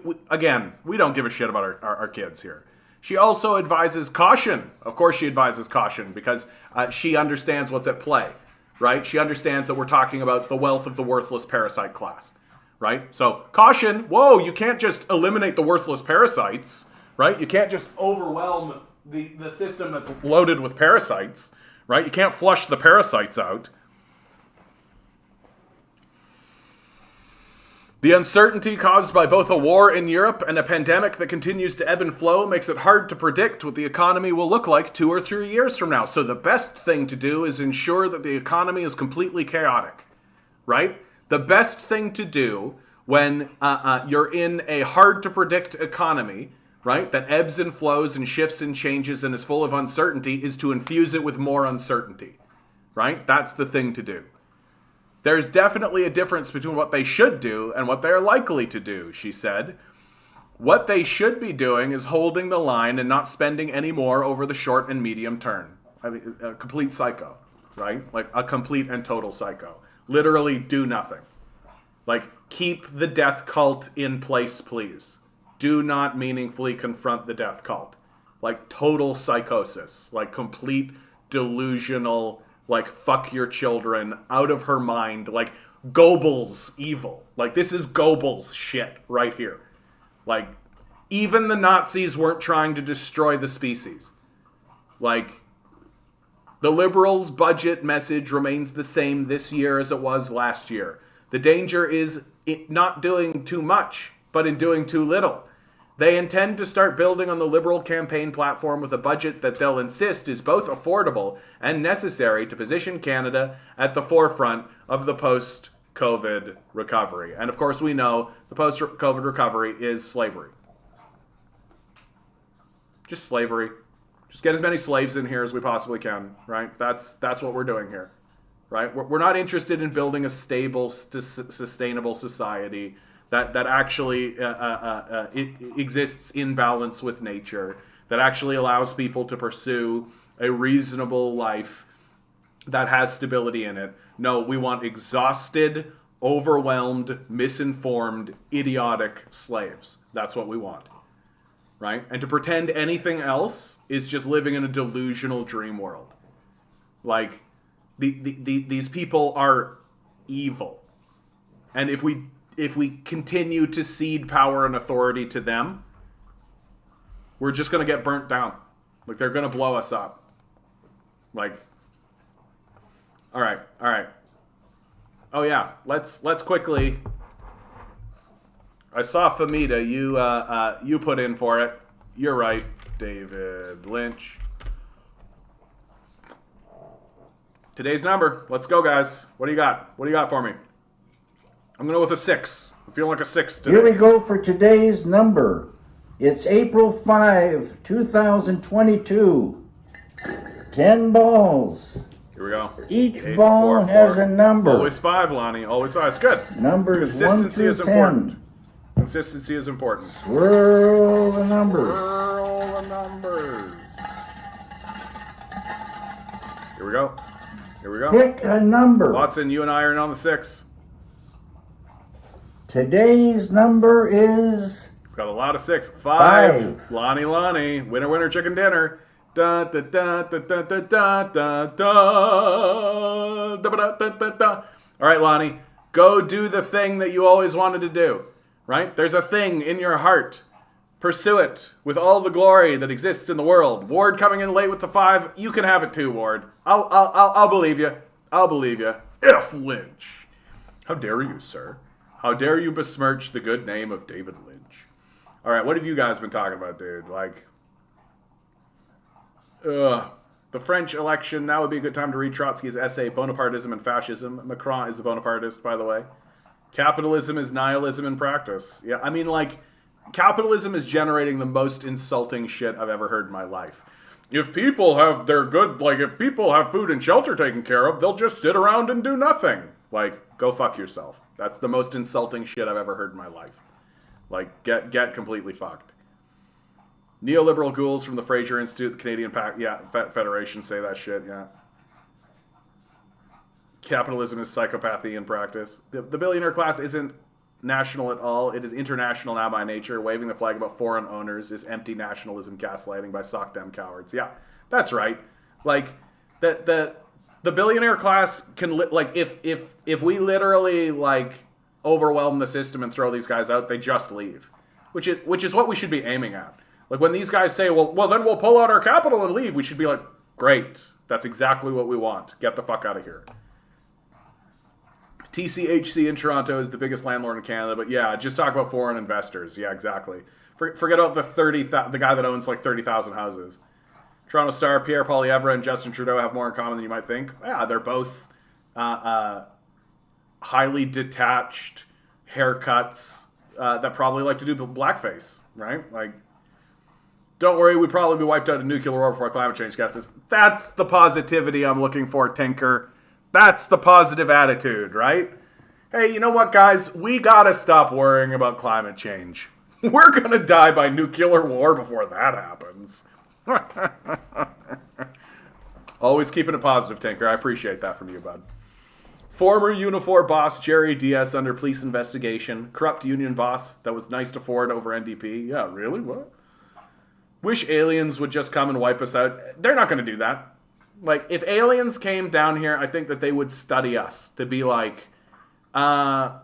don't give a shit about our kids here. She also advises caution. Of course she advises caution because she understands what's at play, right? She understands that we're talking about the wealth of the worthless parasite class, right? So caution, whoa, you can't just eliminate the worthless parasites, right? You can't just overwhelm the system that's loaded with parasites, right? You can't flush the parasites out. The uncertainty caused by both a war in Europe and a pandemic that continues to ebb and flow makes it hard to predict what the economy will look like 2 or 3 years from now. So the best thing to do is ensure that the economy is completely chaotic, right? The best thing to do when you're in a hard to predict economy, right, that ebbs and flows and shifts and changes and is full of uncertainty, is to infuse it with more uncertainty, right? That's the thing to do. There's definitely a difference between what they should do and what they are likely to do, she said. What they should be doing is holding the line and not spending any more over the short and medium term. I mean, a complete psycho, right? Like a complete and total psycho. Literally do nothing. Like, keep the death cult in place, please. Do not meaningfully confront the death cult. Like total psychosis, like complete delusional, like fuck your children, out of her mind, like Goebbels evil. Like this is Goebbels shit right here. Like even the Nazis weren't trying to destroy the species. Like the liberals' budget message remains the same this year as it was last year. The danger is not doing too much, but in doing too little. They intend to start building on the Liberal campaign platform with a budget that they'll insist is both affordable and necessary to position Canada at the forefront of the post-COVID recovery. And of course, we know the post-COVID recovery is slavery. Just slavery. Just get as many slaves in here as we possibly can, right? That's what we're doing here, right? We're not interested in building a stable, sustainable society that actually it exists in balance with nature, that actually allows people to pursue a reasonable life that has stability in it. No, we want exhausted, overwhelmed, misinformed, idiotic slaves. That's what we want, right? And to pretend anything else is just living in a delusional dream world. Like, these people are evil. And if we continue to cede power and authority to them, we're just going to get burnt down. Like, they're going to blow us up. Like, all right. Oh yeah, let's quickly. I saw Famita. You put in for it. You're right, David Lynch. Today's number. Let's go, guys. What do you got? What do you got for me? I'm going to go with a 6. I'm feeling like a 6 today. Here we go for today's number. It's April 5, 2022. 10 balls. Here we go. Each 8, ball 4, 4. has a number. Always 5, Lonnie. Always 5. It's good. Numbers Consistency 1 is through important. 10. Consistency is important. Swirl the numbers. Swirl the numbers. Here we go. Here we go. Pick a number. Watson, you and I are in on the 6. Today's number is... We've got a lot of 6. 5. 5. Lonnie. Winner, chicken dinner. Da da da da da da da da da. All right, Lonnie, go do the thing that you always wanted to do. Right? There's a thing in your heart. Pursue it with all the glory that exists in the world. Ward coming in late with the 5. You can have it too, Ward. I'll believe you. I'll believe you. F. Lynch. How dare you, sir? How dare you besmirch the good name of David Lynch? All right, what have you guys been talking about, dude? Like, the French election, now would be a good time to read Trotsky's essay, Bonapartism and Fascism. Macron is the Bonapartist, by the way. Capitalism is nihilism in practice. Yeah, I mean, like, capitalism is generating the most insulting shit I've ever heard in my life. If people have if people have food and shelter taken care of, they'll just sit around and do nothing. Like, go fuck yourself. That's the most insulting shit I've ever heard in my life. Like, get completely fucked. Neoliberal ghouls from the Fraser Institute, the Canadian Federation say that shit, yeah. Capitalism is psychopathy in practice. The billionaire class isn't national at all. It is international now by nature. Waving the flag about foreign owners is empty nationalism gaslighting by sock-dem cowards. Yeah, that's right. Like, the billionaire class can, if we literally, like, overwhelm the system and throw these guys out, they just leave. Which is what we should be aiming at. Like, when these guys say, well, then we'll pull out our capital and leave, we should be like, great. That's exactly what we want. Get the fuck out of here. TCHC in Toronto is the biggest landlord in Canada, but yeah, just talk about foreign investors. Yeah, exactly. Forget about the guy that owns like 30,000 houses. Toronto Star, Pierre Poilievre and Justin Trudeau have more in common than you might think. Yeah, they're both highly detached haircuts that probably like to do blackface, right? Like, don't worry, we'd probably be wiped out in nuclear war before climate change gets us. That's the positivity I'm looking for, Tinker. That's the positive attitude, right? Hey, you know what, guys? We gotta stop worrying about climate change. We're gonna die by nuclear war before that happens. Always keeping it positive, Tinker. I appreciate that from you, bud. Former Unifor boss Jerry Diaz under police investigation. Corrupt union boss that was nice to Ford over NDP. Yeah, really? What? Wish aliens would just come and wipe us out. They're not gonna do that. Like, if aliens came down here, I think that they would study us to be like, wow,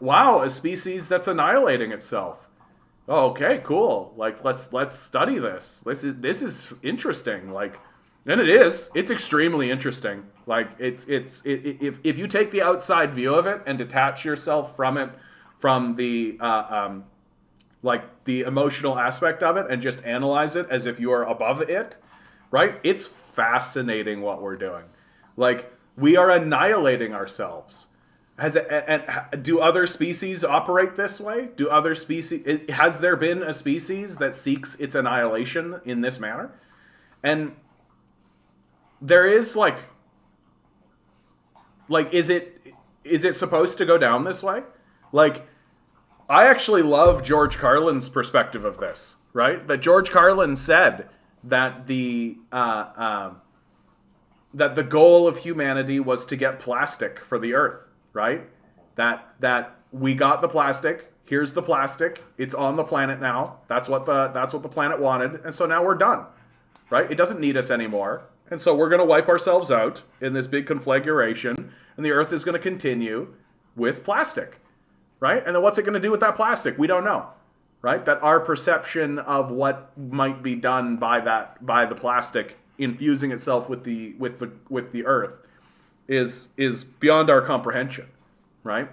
a species that's annihilating itself. Oh, okay, cool. Like, let's study this. This is interesting. Like, and it is. It's extremely interesting. Like, if you take the outside view of it and detach yourself from it, from the like the emotional aspect of it, and just analyze it as if you are above it, right? It's fascinating what we're doing. Like, we are annihilating ourselves. Do other species operate this way? Has there been a species that seeks its annihilation in this manner? And there is is it supposed to go down this way? Like, I actually love George Carlin's perspective of this, right? That George Carlin said that the goal of humanity was to get plastic for the earth, right? That we got the plastic. Here's the plastic. It's on the planet now. That's what the planet wanted, and so now we're done, right? It doesn't need us anymore, and so we're gonna wipe ourselves out in this big conflagration, and the earth is gonna continue with plastic, right? And then what's it gonna do with that plastic? We don't know, right? That our perception of what might be done by the plastic infusing itself with the earth is beyond our comprehension, right?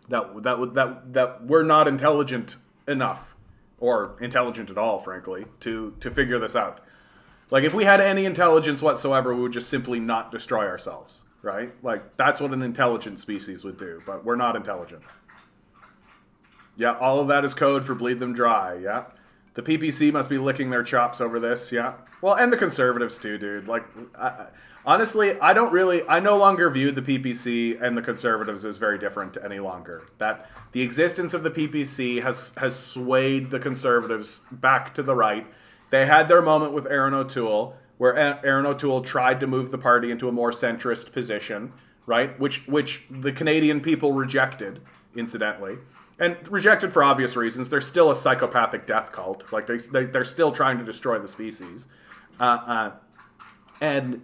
That we're not intelligent enough, or intelligent at all, frankly, to figure this out. Like, if we had any intelligence whatsoever, we would just simply not destroy ourselves, right? Like, that's what an intelligent species would do, but we're not intelligent. Yeah, all of that is code for bleed them dry, yeah? The PPC must be licking their chops over this, yeah? Well, and the conservatives too, dude. Like, honestly, I no longer view the PPC and the conservatives as very different any longer. That the existence of the PPC has swayed the conservatives back to the right. They had their moment with Aaron O'Toole, where Aaron O'Toole tried to move the party into a more centrist position, right? Which the Canadian people rejected, incidentally. And rejected for obvious reasons. They're still a psychopathic death cult. Like, they're still trying to destroy the species. And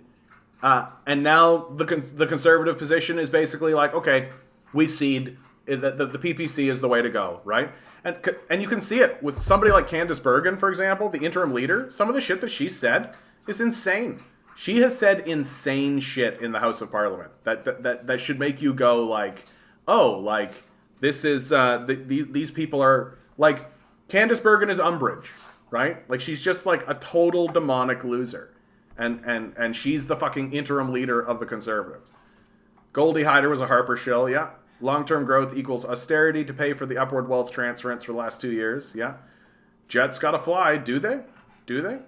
now the conservative position is basically like, okay, we cede. The PPC is the way to go, right? And you can see it with somebody like Candice Bergen, for example, the interim leader. Some of the shit that she said is insane. She has said insane shit in the House of Parliament that should make you go like, oh, like, this is these people are like, Candice Bergen is Umbridge, right? Like, she's just like a total demonic loser, and she's the fucking interim leader of the Conservatives. Goldie Hyder was a Harper shill, yeah. Long-term growth equals austerity to pay for the upward wealth transference for the last 2 years, yeah. Jets gotta fly, do they? Do they?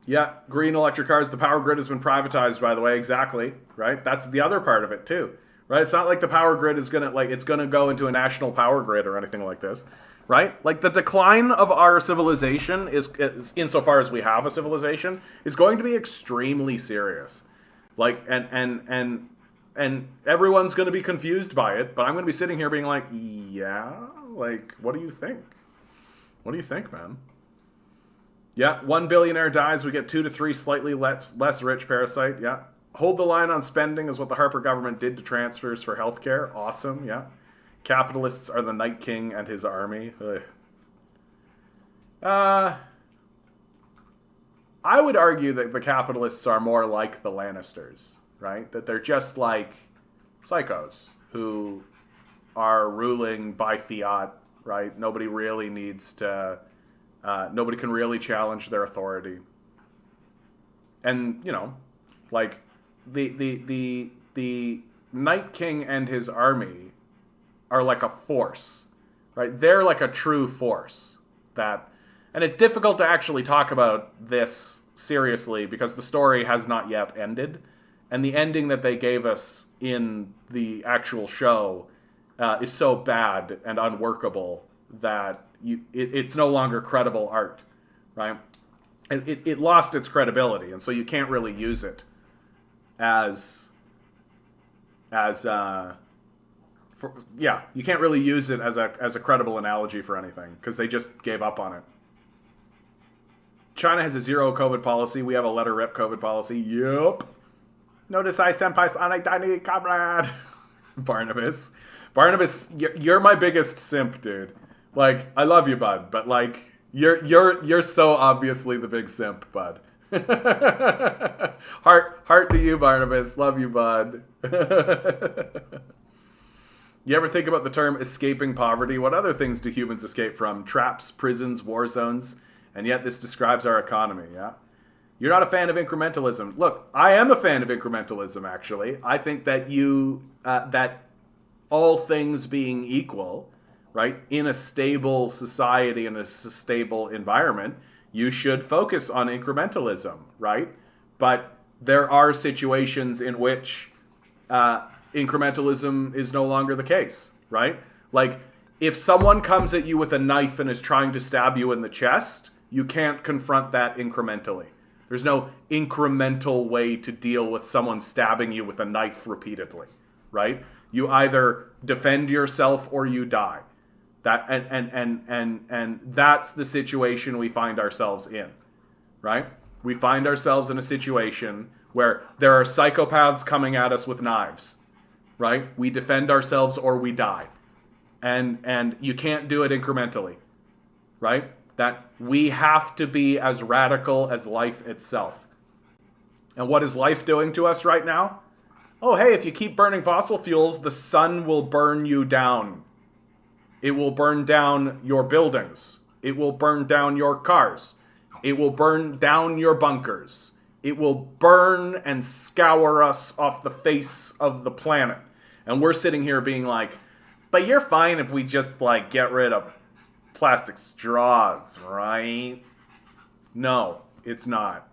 Yeah, green electric cars. The power grid has been privatized, by the way. Exactly, right? That's the other part of it too. Right? It's not like the power grid is it's gonna go into a national power grid or anything like this, right? Like, the decline of our civilization is insofar as we have a civilization, is going to be extremely serious. Like, and everyone's gonna be confused by it, but I'm gonna be sitting here being like, yeah, like, what do you think? What do you think, man? Yeah, 1 billionaire dies, we get 2 to 3 slightly less rich parasite, yeah. Hold the line on spending is what the Harper government did to transfers for healthcare. Awesome, yeah. Capitalists are the Night King and his army. I would argue that the capitalists are more like the Lannisters, right? That they're just like psychos who are ruling by fiat, right? Nobody really needs to... nobody can really challenge their authority. And, you know, like... The Night King and his army are like a force, right? They're like a true force. And it's difficult to actually talk about this seriously because the story has not yet ended, and the ending that they gave us in the actual show is so bad and unworkable that it's no longer credible art, right? It lost its credibility, and so you can't really use it you can't really use it as a credible analogy for anything because they just gave up on it. China has a zero COVID policy. We have a let her rip COVID policy. Yup. Notice I senpai sonic tiny comrade. Barnabas, you're my biggest simp, dude. Like, I love you, bud, but like, you're so obviously the big simp, bud. heart to you, Barnabas. Love you, bud. You ever think about the term escaping poverty? What other things do humans escape from? Traps, prisons, war zones, and yet this describes our economy, yeah? You're not a fan of incrementalism. Look, I am a fan of incrementalism, actually. I think that that all things being equal, right, in a stable society, in a stable environment, you should focus on incrementalism, right? But there are situations in which incrementalism is no longer the case, right? Like, if someone comes at you with a knife and is trying to stab you in the chest, you can't confront that incrementally. There's no incremental way to deal with someone stabbing you with a knife repeatedly, right? You either defend yourself or you die. That and that's the situation we find ourselves in, right? We find ourselves in a situation where there are psychopaths coming at us with knives, right? We defend ourselves or we die. And you can't do it incrementally, right? That we have to be as radical as life itself. And what is life doing to us right now? Oh, hey, if you keep burning fossil fuels, the sun will burn you down. It will burn down your buildings. It will burn down your cars. It will burn down your bunkers. It will burn and scour us off the face of the planet. And we're sitting here being like, but you're fine if we just like get rid of plastic straws, right? No, it's not.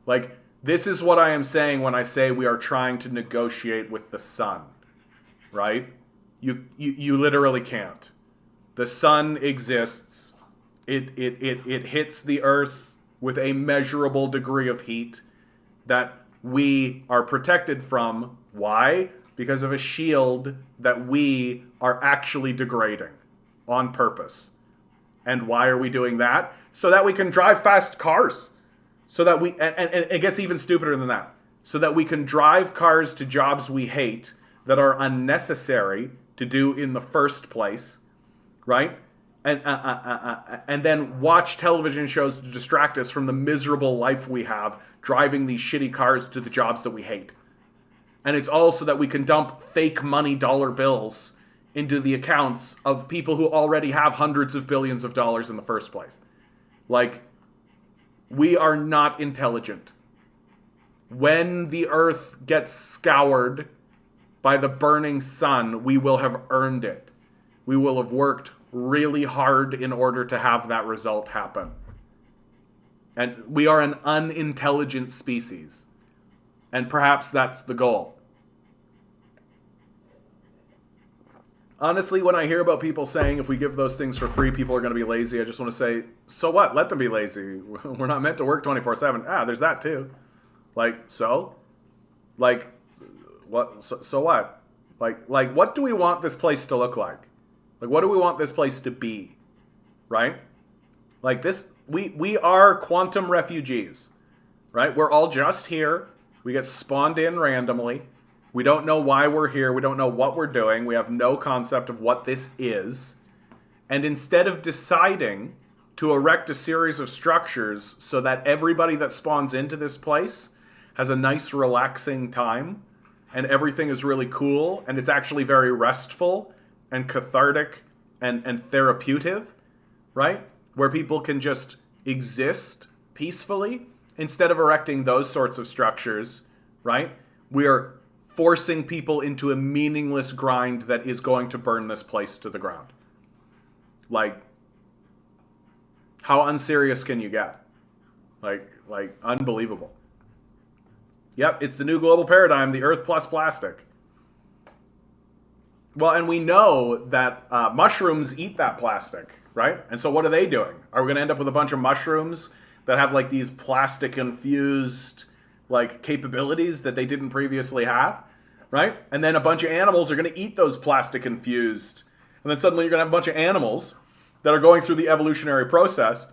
Like, this is what I am saying when I say we are trying to negotiate with the sun, right? You literally can't. The sun exists. It hits the earth with a measurable degree of heat that we are protected from. Why? Because of a shield that we are actually degrading on purpose. And why are we doing that? So that we can drive fast cars. So that we, and it gets even stupider than that. So that we can drive cars to jobs we hate that are unnecessary to do in the first place, right? And then watch television shows to distract us from the miserable life we have driving these shitty cars to the jobs that we hate. And it's also that we can dump fake money dollar bills into the accounts of people who already have hundreds of billions of dollars in the first place. Like, we are not intelligent. When the earth gets scoured by the burning sun, we will have earned it. We will have worked really hard in order to have that result happen. And we are an unintelligent species. And perhaps that's the goal. Honestly, when I hear about people saying if we give those things for free, people are going to be lazy, I just want to say, so what? Let them be lazy. We're not meant to work 24/7. There's that too. Like, so? Like, what? So what? Like, what do we want this place to look like? Like, what do we want this place to be? Right? Like this, we are quantum refugees. Right? We're all just here. We get spawned in randomly. We don't know why we're here. We don't know what we're doing. We have no concept of what this is. And instead of deciding to erect a series of structures so that everybody that spawns into this place has a nice, relaxing time, and everything is really cool, and it's actually very restful and cathartic and therapeutic, right? Where people can just exist peacefully, instead of erecting those sorts of structures, right? We are forcing people into a meaningless grind that is going to burn this place to the ground. Like, how unserious can you get? Like unbelievable. Yep, it's the new global paradigm, the earth plus plastic. Well, and we know that mushrooms eat that plastic, right? And so what are they doing? Are we going to end up with a bunch of mushrooms that have like these plastic infused like capabilities that they didn't previously have, right? And then a bunch of animals are going to eat those plastic infused. And then suddenly you're going to have a bunch of animals that are going through the evolutionary process,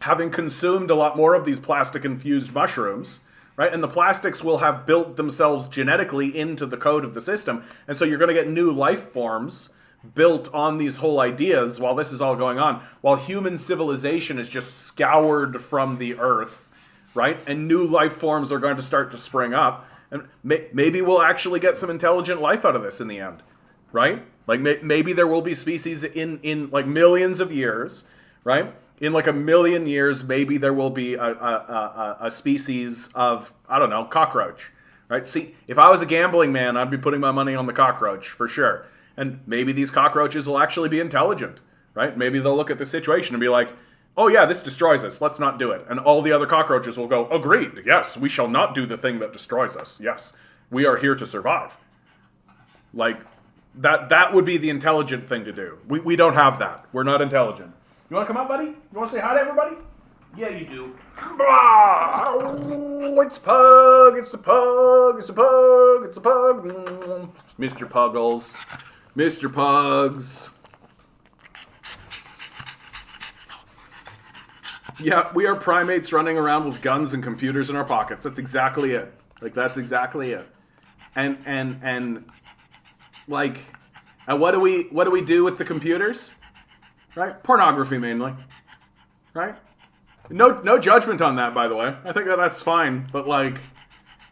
having consumed a lot more of these plastic infused mushrooms, right? And the plastics will have built themselves genetically into the code of the system. And so you're going to get new life forms built on these whole ideas while this is all going on, while human civilization is just scoured from the earth, right? And new life forms are going to start to spring up. And maybe we'll actually get some intelligent life out of this in the end. right? Like maybe there will be species in like millions of years, right? In like a million years, maybe there will be a species of, I don't know, cockroach, right? See, if I was a gambling man, I'd be putting my money on the cockroach for sure. And maybe these cockroaches will actually be intelligent, right? Maybe they'll look at the situation and be like, oh yeah, this destroys us, let's not do it. And all the other cockroaches will go, agreed, yes, we shall not do the thing that destroys us. Yes, we are here to survive. Like, that would be the intelligent thing to do. We don't have that. We're not intelligent. You want to come up, buddy? You want to say hi to everybody? Yeah, you do. It's Pug. It's the Pug. It's the Pug. It's the Pug. Mr. Puggles. Mr. Pugs. Yeah, we are primates running around with guns and computers in our pockets. That's exactly it. Like, that's exactly it. And like, what do we do with the computers? Right? Pornography mainly. Right? No judgment on that, by the way. I think that's fine. But like,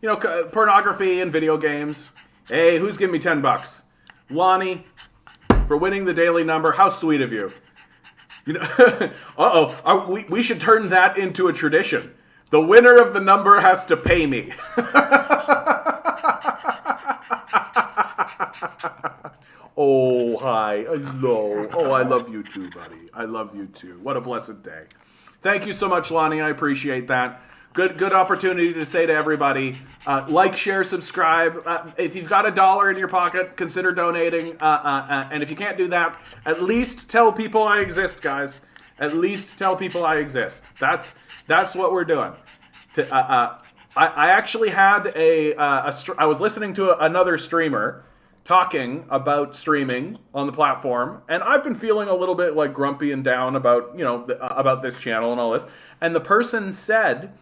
you know, pornography and video games. Hey, who's giving me $10? Lonnie, for winning the daily number. How sweet of you. You know, we should turn that into a tradition. The winner of the number has to pay me. Oh, hi. Hello. Oh, I love you too, buddy. I love you too. What a blessed day. Thank you so much, Lonnie. I appreciate that. Good opportunity to say to everybody, like, share, subscribe. If you've got $1 in your pocket, consider donating. And if you can't do that, at least tell people I exist, guys. At least tell people I exist. That's what we're doing. I actually had I was listening to another streamer talking about streaming on the platform, and I've been feeling a little bit like grumpy and down about, you know, about this channel and all this. And the person said,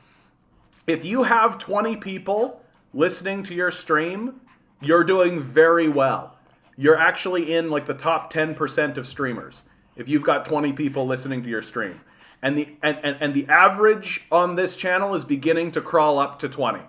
if you have 20 people listening to your stream, you're doing very well. You're actually in like the top 10% of streamers if you've got 20 people listening to your stream. And the average on this channel is beginning to crawl up to 20.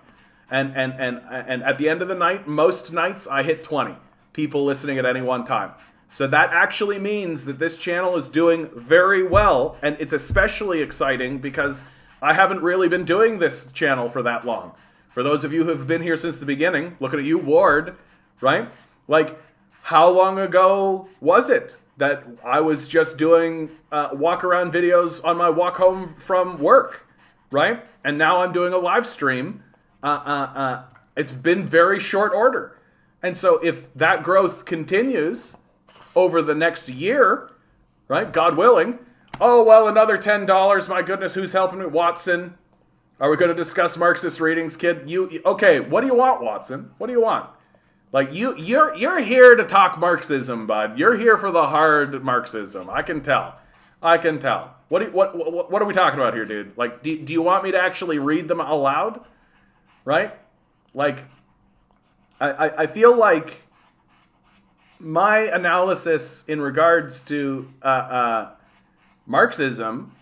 And at the end of the night, most nights I hit 20 people listening at any one time. So that actually means that this channel is doing very well, and it's especially exciting because I haven't really been doing this channel for that long. For those of you who have been here since the beginning, looking at you, Ward, right? Like, how long ago was it that I was just doing walk-around videos on my walk home from work, right? And now I'm doing a live stream. It's been very short order. And so if that growth continues over the next year, right, God willing, oh, well, another $10, my goodness, who's helping me? Watson. Are we going to discuss Marxist readings, kid? Okay, what do you want, Watson? What do you want? Like, you're here to talk Marxism, bud. You're here for the hard Marxism. I can tell. What are we talking about here, dude? Like, do you want me to actually read them aloud? Right? Like, I feel like my analysis in regards to Marxism,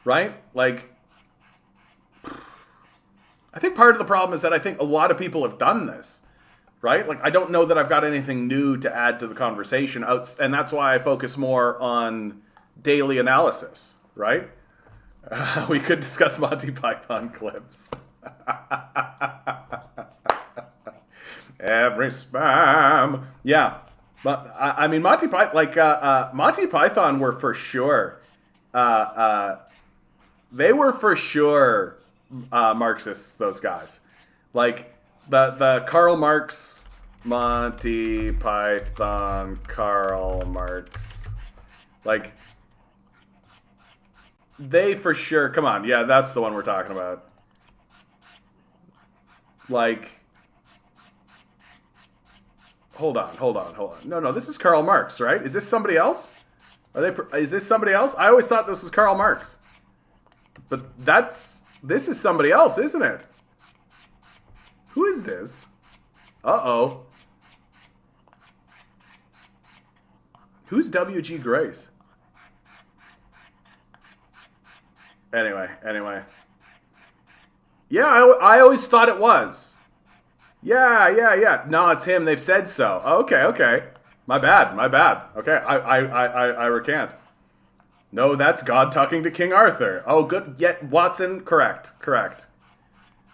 right? Like, I think part of the problem is that I think a lot of people have done this, right? Like, I don't know that I've got anything new to add to the conversation, and that's why I focus more on daily analysis, right? We could discuss Monty Python clips. Every spam. Yeah. But I mean, Monty Python were for sure, they were for sure Marxists, those guys. Like, the Karl Marx, Monty Python, Karl Marx. Like, they for sure, come on, yeah, that's the one we're talking about. Like, hold on. No, this is Karl Marx, right? Is this somebody else? Is this somebody else? I always thought this was Karl Marx. But this is somebody else, isn't it? Who is this? Uh-oh. Who's W.G. Grace? Anyway. Yeah, I always thought it was. Yeah. No, it's him. They've said so. Okay. My bad. Okay, I recant. No, that's God talking to King Arthur. Oh, good. Yeah, Watson, correct.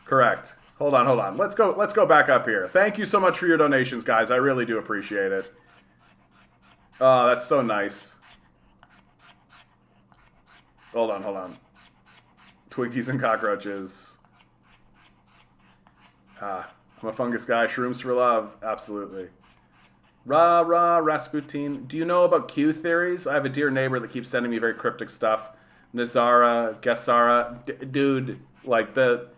Hold on. Let's go back up here. Thank you so much for your donations, guys. I really do appreciate it. Oh, that's so nice. Hold on. Twinkies and cockroaches. I'm a fungus guy. Shrooms for love. Absolutely. Rah, Rasputin. Do you know about Q theories? I have a dear neighbor that keeps sending me very cryptic stuff. Nazara, Gessara. Dude, like, the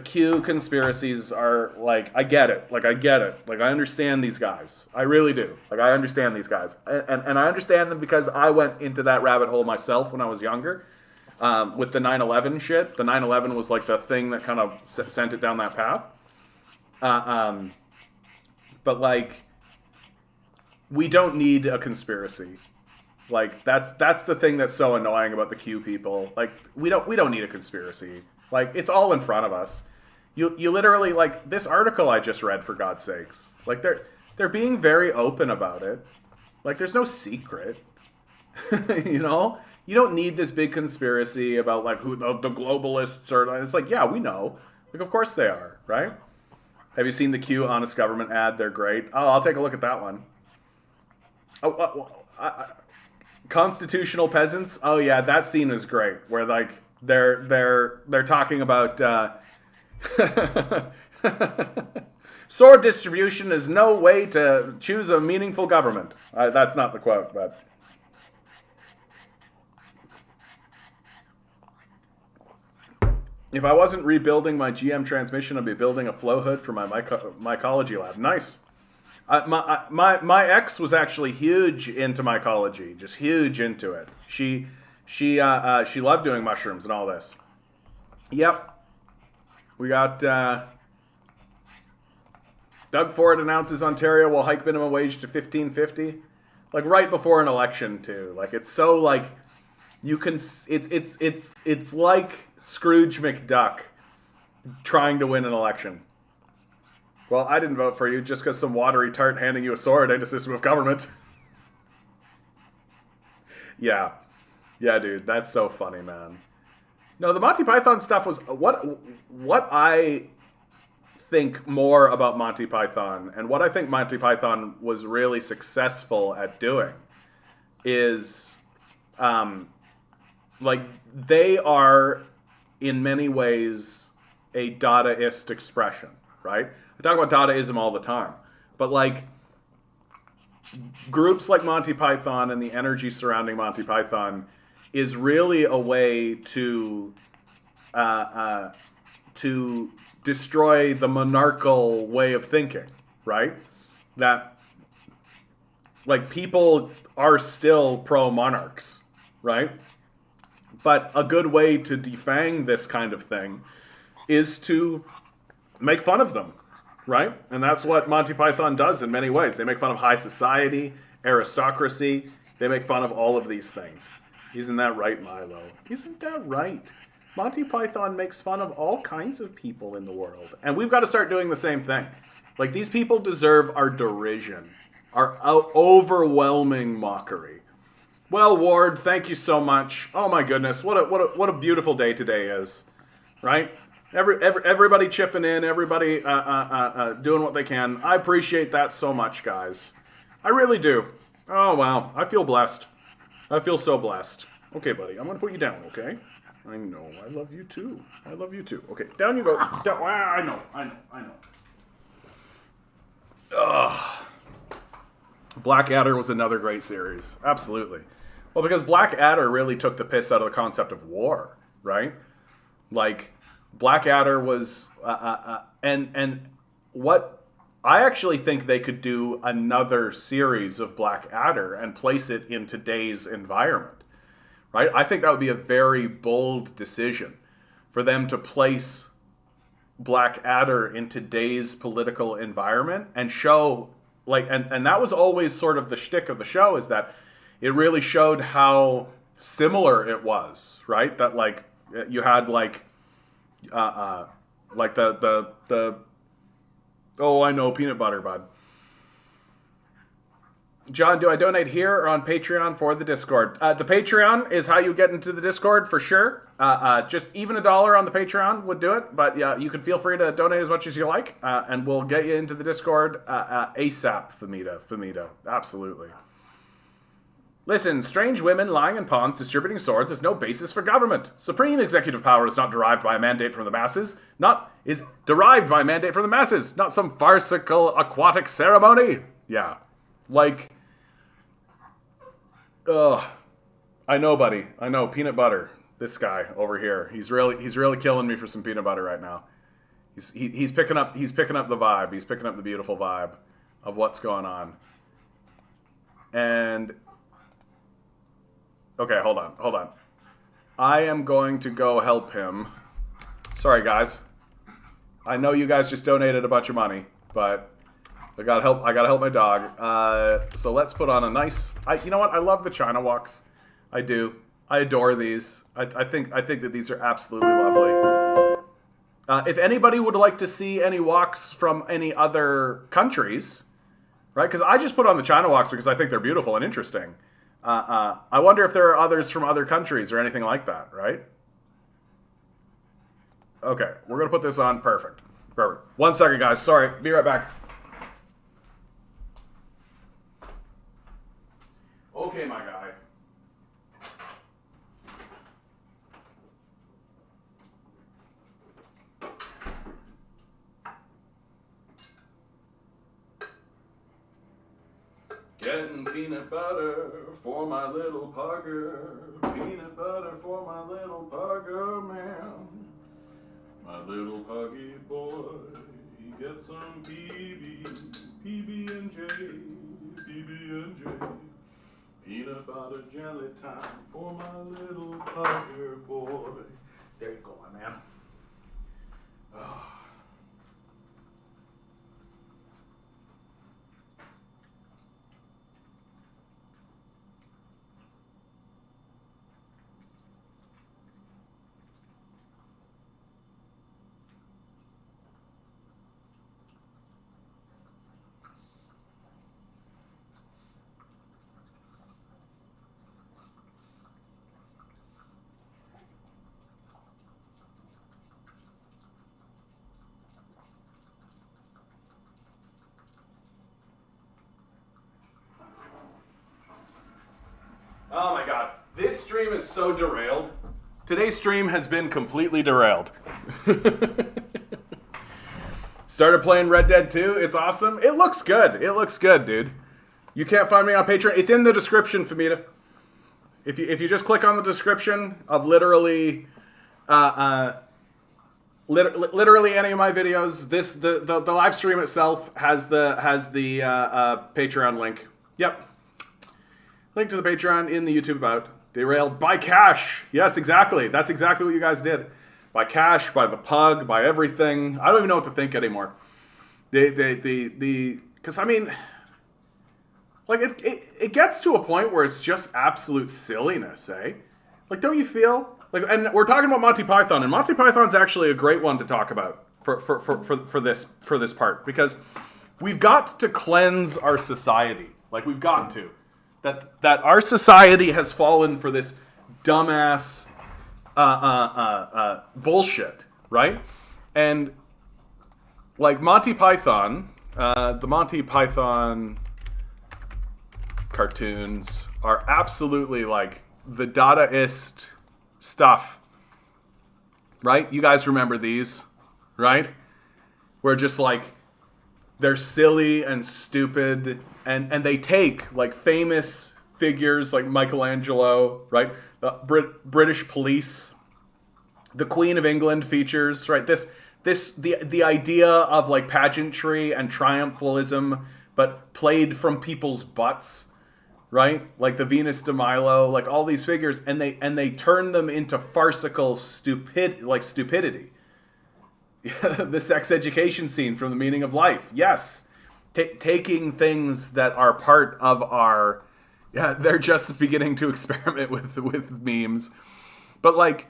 Q conspiracies are, like, I get it. Like, I understand these guys. I really do. Like, I understand these guys. And I understand them because I went into that rabbit hole myself when I was younger. With the 9/11 shit. The 9/11 was, like, the thing that kind of sent it down that path. But, like, we don't need a conspiracy. Like, that's the thing that's so annoying about the Q people. Like, we don't need a conspiracy. Like, it's all in front of us. You literally, like, this article I just read, for God's sakes. Like, they're being very open about it. Like, there's no secret. You know? You don't need this big conspiracy about, like, who the globalists are. It's like, yeah, we know. Like, of course they are, right? Have you seen the Q Honest Government ad? They're great. Oh, I'll take a look at that one. Constitutional peasants. Oh yeah, that scene is great. Where, like, they're talking about sword distribution is no way to choose a meaningful government. That's not the quote, but if I wasn't rebuilding my GM transmission, I'd be building a flow hood for my mycology lab. Nice. My ex was actually huge into mycology, just huge into it. She loved doing mushrooms and all this. Yep. We got Doug Ford announces Ontario will hike minimum wage to $15.50, like right before an election too. Like, it's so, like, you can it's like Scrooge McDuck trying to win an election. Well, I didn't vote for you just because some watery tart handing you a sword ain't a system of government. Yeah, dude, that's so funny, man. No, the Monty Python stuff was what I think more about Monty Python, and what I think Monty Python was really successful at doing is, like, they are in many ways a Dadaist expression, right? I talk about Dadaism all the time, but, like, groups like Monty Python and the energy surrounding Monty Python is really a way to destroy the monarchical way of thinking, right? That, like, people are still pro-monarchs, right? But a good way to defang this kind of thing is to make fun of them, right? And that's what Monty Python does in many ways. They make fun of high society, aristocracy. They make fun of all of these things. Isn't that right, Milo? Isn't that right? Monty Python makes fun of all kinds of people in the world. And we've got to start doing the same thing. Like, these people deserve our derision, our overwhelming mockery. Well, Ward, thank you so much. Oh my goodness, what a beautiful day today is, right? Everybody chipping in, everybody doing what they can. I appreciate that so much, guys. I really do. Oh wow, I feel blessed. I feel so blessed. Okay, buddy, I'm gonna put you down. Okay. I know. I love you too. Okay, down you go. Down. I know. Ugh. Blackadder was another great series. Absolutely. Well, because Blackadder really took the piss out of the concept of war, right? Like, Blackadder was, and what I actually think they could do another series of Blackadder and place it in today's environment. Right? I think that would be a very bold decision for them to place Blackadder in today's political environment and show, like, and that was always sort of the shtick of the show, is that it really showed how similar it was, right? That, like, you had, like the oh, I know, peanut butter, bud. John, do I donate here or on Patreon for the Discord? The Patreon is how you get into the Discord for sure. Just even $1 on the Patreon would do it. But yeah, you can feel free to donate as much as you like, and we'll get you into the Discord ASAP. Famita, absolutely. Listen, strange women lying in ponds distributing swords is no basis for government. Supreme executive power is not derived by a mandate from the masses. Is derived by a mandate from the masses, not some farcical aquatic ceremony. Yeah, like. Ugh. I know, buddy. I know. Peanut butter. This guy over here. He's really killing me for some peanut butter right now. He's picking up the vibe. He's picking up the beautiful vibe of what's going on. And okay, hold on. I am going to go help him. Sorry, guys. I know you guys just donated a bunch of money, but I gotta help my dog. So let's put on a nice. You know what? I love the China walks. I do. I adore these. I think that these are absolutely lovely. If anybody would like to see any walks from any other countries, right? Because I just put on the China walks because I think they're beautiful and interesting. I wonder if there are others from other countries or anything like that, right? Okay, we're gonna put this on. Perfect. 1 second, guys. Sorry. Be right back. Okay, my guy. Getting peanut butter for my little pugger. Peanut butter for my little pugger, man. My little puggy boy. He gets some PB&J. Peanut butter jelly time for my little pugger boy. There you go, my man. Oh. Oh my god, this stream is so derailed. Today's stream has been completely derailed. Started playing Red Dead 2, it's awesome. It looks good, dude. You can't find me on Patreon. It's in the description, Famita. If you just click on the description of literally any of my videos, the live stream itself has the Patreon link. Yep. Link to the Patreon in the YouTube about. Derailed by cash. Yes, exactly. That's exactly what you guys did. By cash, by the pug, by everything. I don't even know what to think anymore. Because I mean, like it gets to a point where it's just absolute silliness, eh? Like, don't you feel like? And we're talking about Monty Python, and Monty Python's actually a great one to talk about for this part, because we've got to cleanse our society. Like, we've got to. That our society has fallen for this dumbass bullshit, right? And like Monty Python, the Monty Python cartoons are absolutely like the Dadaist stuff, right? You guys remember these, right? Where just like they're silly and stupid. And they take like famous figures like Michelangelo, right? British police, the Queen of England features, right? The idea of like pageantry and triumphalism, but played from people's butts, right? Like the Venus de Milo, like all these figures, and they turn them into farcical stupidity. The sex education scene from The Meaning of Life, yes. Taking things that are part of our, they're just beginning to experiment with memes, but like,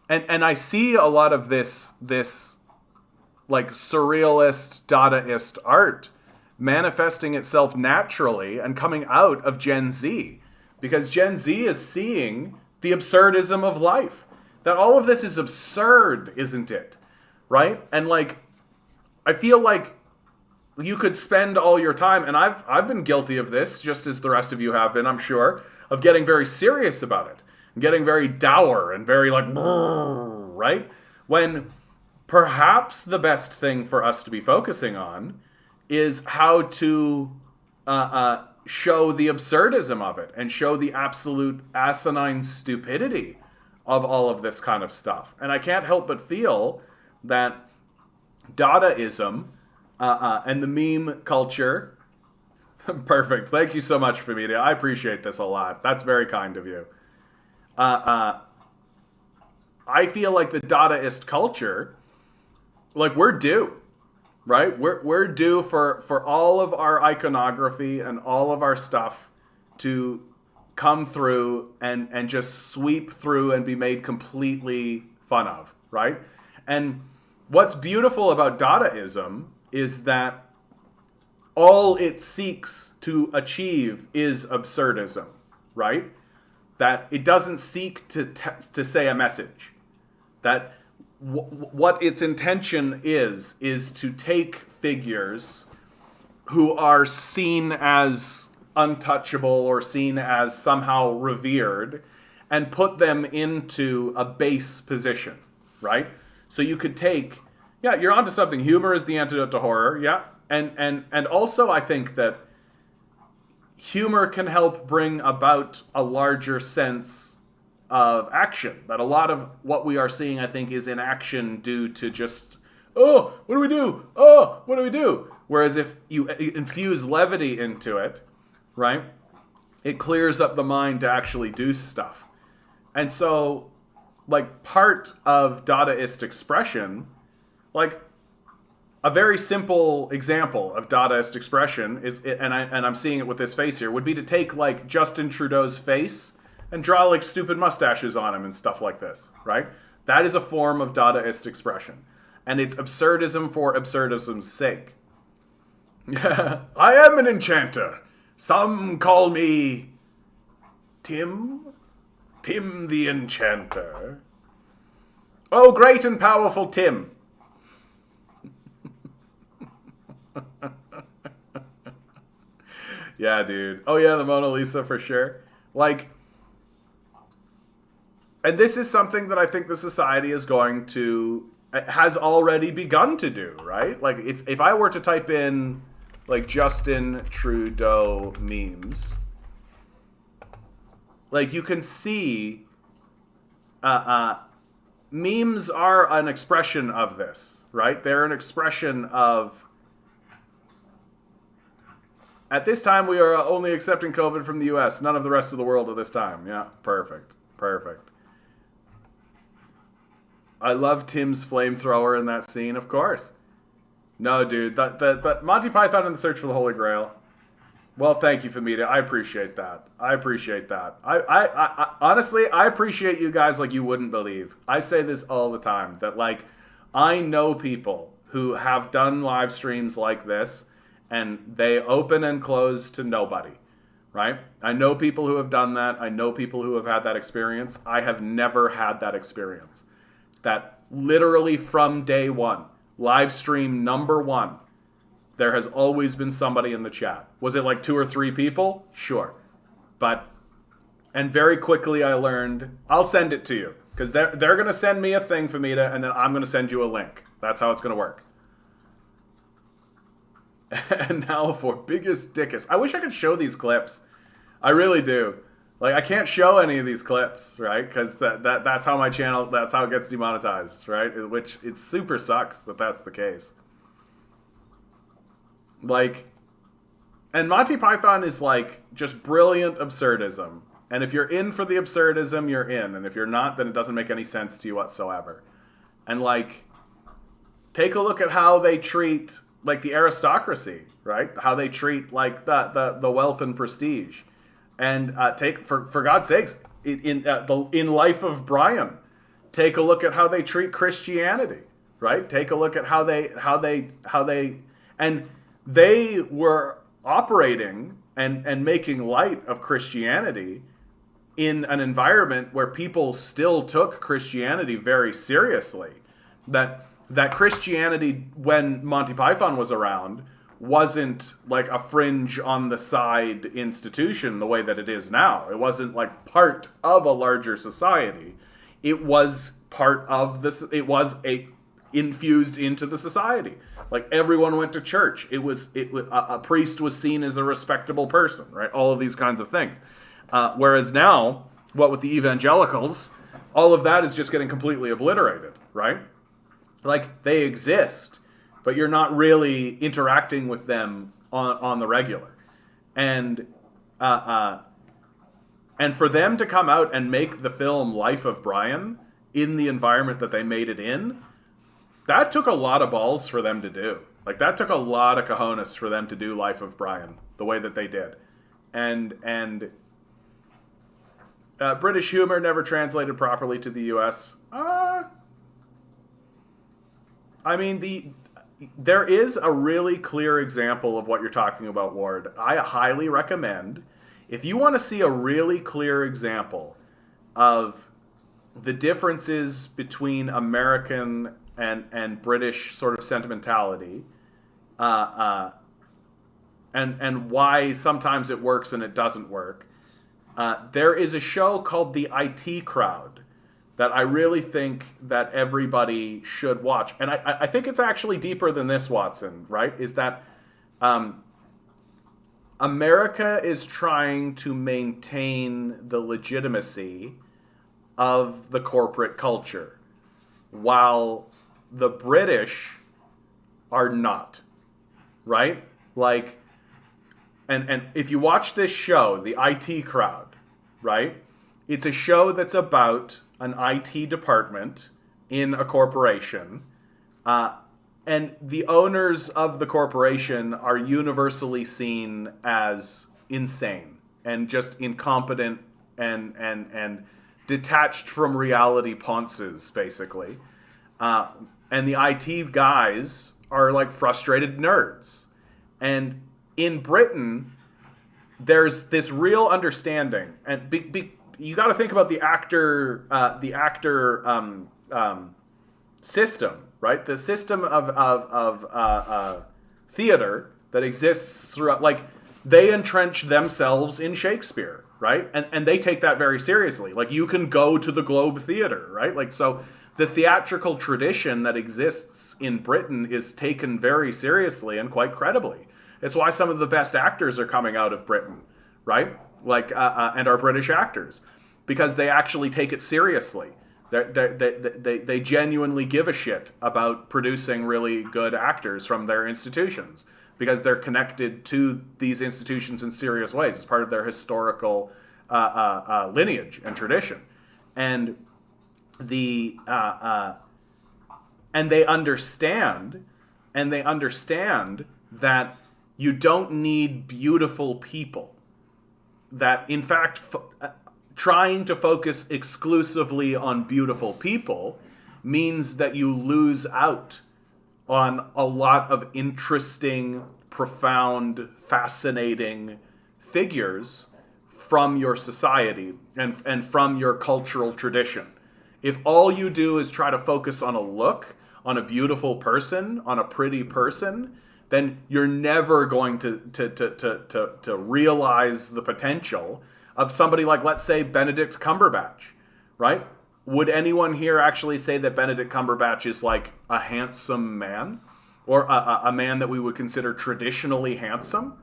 and I see a lot of this like surrealist Dadaist art manifesting itself naturally and coming out of Gen Z. Because Gen Z is seeing the absurdism of life. That all of this is absurd, isn't it? Right? And like, I feel like you could spend all your time, and I've been guilty of this, just as the rest of you have been, I'm sure, of getting very serious about it. Getting very dour and very like, right? When perhaps the best thing for us to be focusing on is how to show the absurdism of it and show the absolute asinine stupidity of all of this kind of stuff. And I can't help but feel that Dadaism and the meme culture, perfect. Thank you so much, Famita. I appreciate this a lot. That's very kind of you. I feel like the Dadaist culture, like we're due. Right? We're due for all of our iconography and all of our stuff to come through and just sweep through and be made completely fun of, right? And what's beautiful about Dadaism is that all it seeks to achieve is absurdism, right? That it doesn't seek to say a message. That what its intention is to take figures who are seen as untouchable or seen as somehow revered and put them into a base position, right? So you could take, yeah, you're onto something. Humor is the antidote to horror, yeah. And also I think that humor can help bring about a larger sense of action. That a lot of what we are seeing, I think, is inaction due to just, oh, what do we do? Oh, what do we do? Whereas if you infuse levity into it, right, it clears up the mind to actually do stuff. And so, like, part of Dadaist expression, like, a very simple example of Dadaist expression is, and I'm seeing it with this face here, would be to take, like, Justin Trudeau's face and draw like stupid mustaches on him and stuff like this, right? That is a form of Dadaist expression. And it's absurdism for absurdism's sake. I am an enchanter. Some call me Tim the Enchanter. Oh, great and powerful Tim. Yeah, dude. Oh yeah, the Mona Lisa for sure. Like, and this is something that I think the society is going to, has already begun to do, right? Like, if I were to type in, like, Justin Trudeau memes, like, you can see, memes are an expression of this, right? They're an expression of, at this time, we are only accepting COVID from the US, none of the rest of the world at this time. Yeah, perfect. I love Tim's flamethrower in that scene, of course. No, dude, that Monty Python and the Search for the Holy Grail. Well, thank you, Famita. I appreciate that. I honestly, I appreciate you guys like you wouldn't believe. I say this all the time, that like, I know people who have done live streams like this, and they open and close to nobody, right? I know people who have done that. I know people who have had that experience. I have never had that experience. That literally from day one, live stream number one, there has always been somebody in the chat. Was it like 2 or 3 people? Sure. And very quickly I learned, I'll send it to you. Because they're going to send me a thing, Famita, and then I'm going to send you a link. That's how it's going to work. And now for biggest dickus. I wish I could show these clips. I really do. Like, I can't show any of these clips, right? Because that's how my channel, that's how it gets demonetized, right? Which, it super sucks that that's the case. Like, and Monty Python is like just brilliant absurdism. And if you're in for the absurdism, you're in. And if you're not, then it doesn't make any sense to you whatsoever. And like, take a look at how they treat like the aristocracy, right? How they treat like the wealth and prestige. And take for God's sakes, in Life of Brian, take a look at how they treat Christianity, right? Take a look at how they and they were operating and making light of Christianity in an environment where people still took Christianity very seriously. That Christianity, when Monty Python was around, wasn't like a fringe on the side institution the way that it is now. It wasn't like part of a larger society. It was part of this. It was infused into the society. Like everyone went to church. A priest was seen as a respectable person, right? All of these kinds of things. Whereas now, what with the evangelicals, all of that is just getting completely obliterated, right? Like they exist, but you're not really interacting with them on the regular. And for them to come out and make the film Life of Brian in the environment that they made it in, that took a lot of balls for them to do. Like that took a lot of cojones for them to do Life of Brian the way that they did. And British humor never translated properly to the U.S. I mean, there is a really clear example of what you're talking about, Ward. I highly recommend, if you want to see a really clear example of the differences between American and British sort of sentimentality, and why sometimes it works and it doesn't work, there is a show called The IT Crowd that I really think that everybody should watch. And I think it's actually deeper than this, Watson, right? Is that America is trying to maintain the legitimacy of the corporate culture, while the British are not, right? Like, and if you watch this show, The IT Crowd, right? It's a show that's about an IT department in a corporation, and the owners of the corporation are universally seen as insane and just incompetent and detached from reality ponces, basically. And the IT guys are like frustrated nerds. And in Britain, there's this real understanding, and you got to think about the actor system, right? The system of theater that exists throughout. Like they entrench themselves in Shakespeare, right? And they take that very seriously. Like you can go to the Globe Theater, right? Like so. The theatrical tradition that exists in Britain is taken very seriously and quite credibly. It's why some of the best actors are coming out of Britain, right? Like, and are British actors, because they actually take it seriously. They genuinely give a shit about producing really good actors from their institutions, because they're connected to these institutions in serious ways. It's part of their historical lineage and tradition. And they understand that you don't need beautiful people. That in fact, trying to focus exclusively on beautiful people means that you lose out on a lot of interesting, profound, fascinating figures from your society and from your cultural tradition. If all you do is try to focus on a look, on a beautiful person, on a pretty person, then you're never going to realize the potential of somebody like, let's say, Benedict Cumberbatch, right? Would anyone here actually say that Benedict Cumberbatch is like a handsome man, or a man that we would consider traditionally handsome,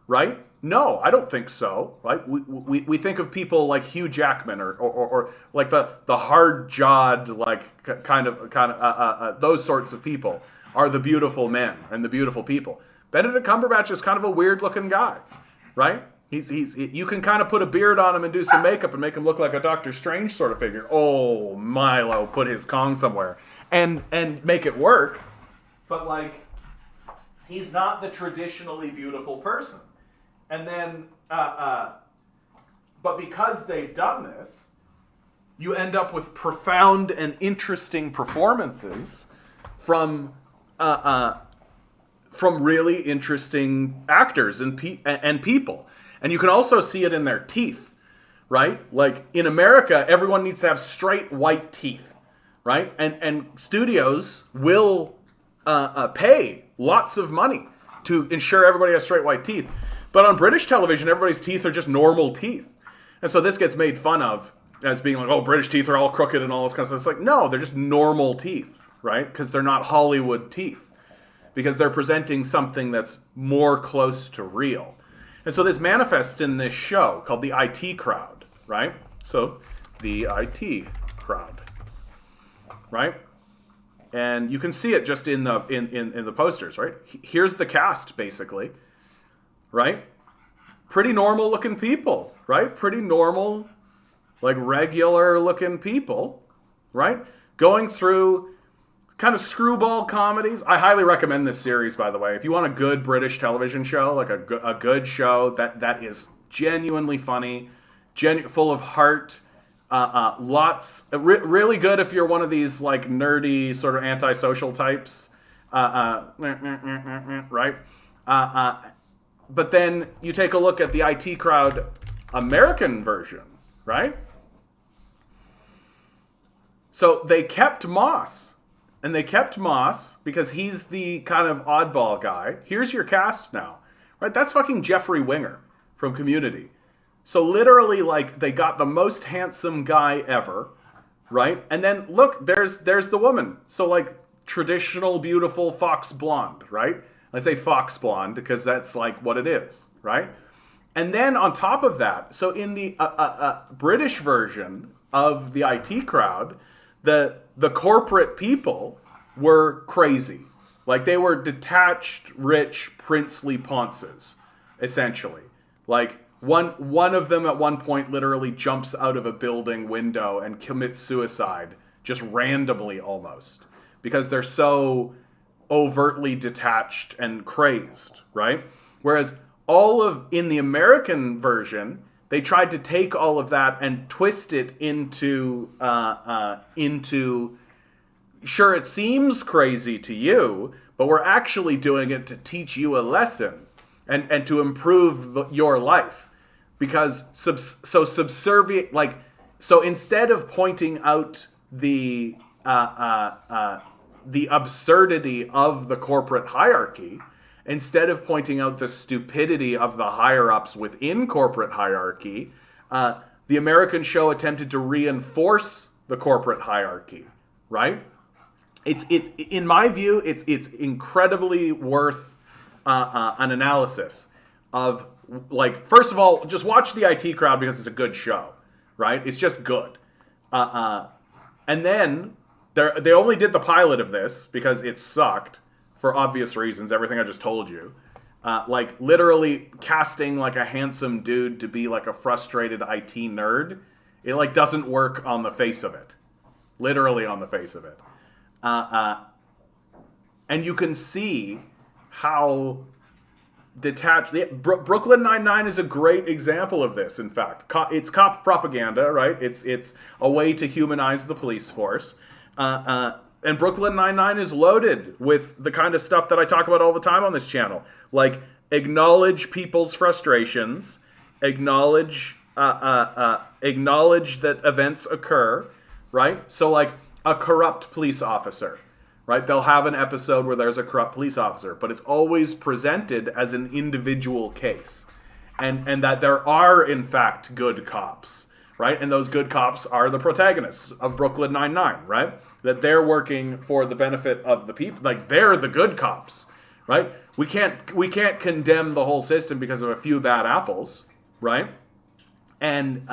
right? No, I don't think so. Right? We think of people like Hugh Jackman or like the hard-jawed, like kind of those sorts of people are the beautiful men and the beautiful people. Benedict Cumberbatch is kind of a weird-looking guy, right? You can kind of put a beard on him and do some makeup and make him look like a Doctor Strange sort of figure. Oh, Milo, put his Kong somewhere and make it work. But like, he's not the traditionally beautiful person. And then, but because they've done this, you end up with profound and interesting performances from from really interesting actors and people. And you can also see it in their teeth, right? Like in America, everyone needs to have straight white teeth, right? And studios will pay lots of money to ensure everybody has straight white teeth. But on British television, everybody's teeth are just normal teeth. And so this gets made fun of as being like, oh, British teeth are all crooked and all this kind of stuff. It's like, no, they're just normal teeth, right? Because they're not Hollywood teeth. Because they're presenting something that's more close to real. And so this manifests in this show called the IT crowd, right? So the IT crowd, right? And you can see it just in the posters, right? Here's the cast, basically, right? Pretty normal looking people, right? Pretty normal, like regular looking people, right? Going through kind of screwball comedies. I highly recommend this series, by the way. If you want a good British television show, like a good show that is genuinely funny, full of heart, really good if you're one of these like nerdy sort of antisocial types, right? But then you take a look at the IT crowd American version, right? So they kept Moss. And they kept Moss because he's the kind of oddball guy. Here's your cast now, right? That's fucking Jeffrey Winger from Community. So literally, like, they got the most handsome guy ever, right? And then look, there's the woman. So like traditional, beautiful fox blonde, right? I say fox blonde because that's like what it is, right? And then on top of that, so in the British version of the IT crowd, the corporate people were crazy. Like they were detached, rich, princely ponces, essentially. Like one of them at one point literally jumps out of a building window and commits suicide, just randomly almost, because they're so overtly detached and crazed, right? Whereas in the American version, they tried to take all of that and twist it into sure, it seems crazy to you, but we're actually doing it to teach you a lesson and to improve your life. Because subservient, like, so instead of pointing out the absurdity of the corporate hierarchy, instead of pointing out the stupidity of the higher-ups within corporate hierarchy, the American show attempted to reinforce the corporate hierarchy, right? In my view, it's incredibly worth an analysis of, like, first of all, just watch the IT crowd because it's a good show, right? It's just good. And then they only did the pilot of this because it sucked. For obvious reasons, everything I just told you. Like, literally casting, like, a handsome dude to be, like, a frustrated IT nerd, it, like, doesn't work on the face of it. Literally on the face of it. And you can see how detached... Brooklyn Nine-Nine is a great example of this, in fact. It's cop propaganda, right? It's a way to humanize the police force. And Brooklyn Nine-Nine is loaded with the kind of stuff that I talk about all the time on this channel. Like, acknowledge people's frustrations, acknowledge that events occur, right? So, like, a corrupt police officer, right? They'll have an episode where there's a corrupt police officer, but it's always presented as an individual case. And that there are, in fact, good cops, right? And those good cops are the protagonists of Brooklyn Nine-Nine, right? That they're working for the benefit of the people. Like, they're the good cops, right? We can't condemn the whole system because of a few bad apples, right? And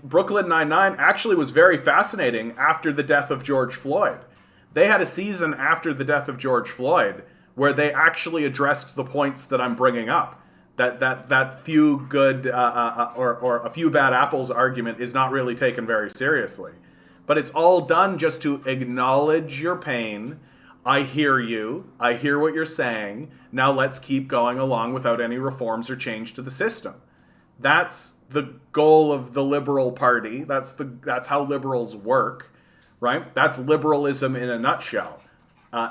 Brooklyn Nine-Nine actually was very fascinating after the death of George Floyd. They had a season after the death of George Floyd where they actually addressed the points that I'm bringing up. That few good or a few bad apples argument is not really taken very seriously. But it's all done just to acknowledge your pain. I hear you. I hear what you're saying. Now let's keep going along without any reforms or change to the system. That's the goal of the Liberal Party. That's how liberals work, right? That's liberalism in a nutshell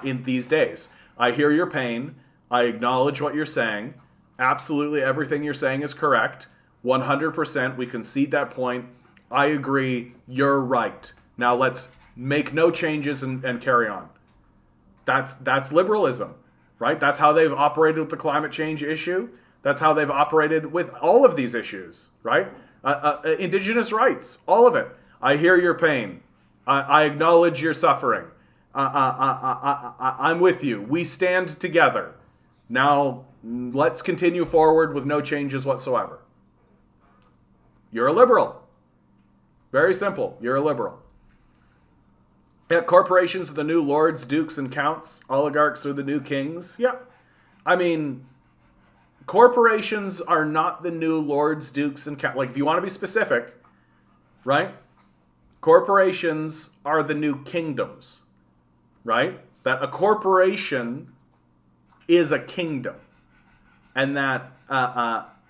in these days. I hear your pain. I acknowledge what you're saying. Absolutely everything you're saying is correct. 100%. We concede that point. I agree. You're right. Now let's make no changes and carry on. That's liberalism, right? That's how they've operated with the climate change issue. That's how they've operated with all of these issues, right? Indigenous rights, all of it. I hear your pain. I acknowledge your suffering. I'm with you. We stand together. Now, let's continue forward with no changes whatsoever. You're a liberal. Very simple. You're a liberal. Yeah, corporations are the new lords, dukes, and counts. Oligarchs are the new kings. Yeah. I mean, corporations are not the new lords, dukes, and counts. Like, if you want to be specific, right? Corporations are the new kingdoms, right? That a corporation is a kingdom. And that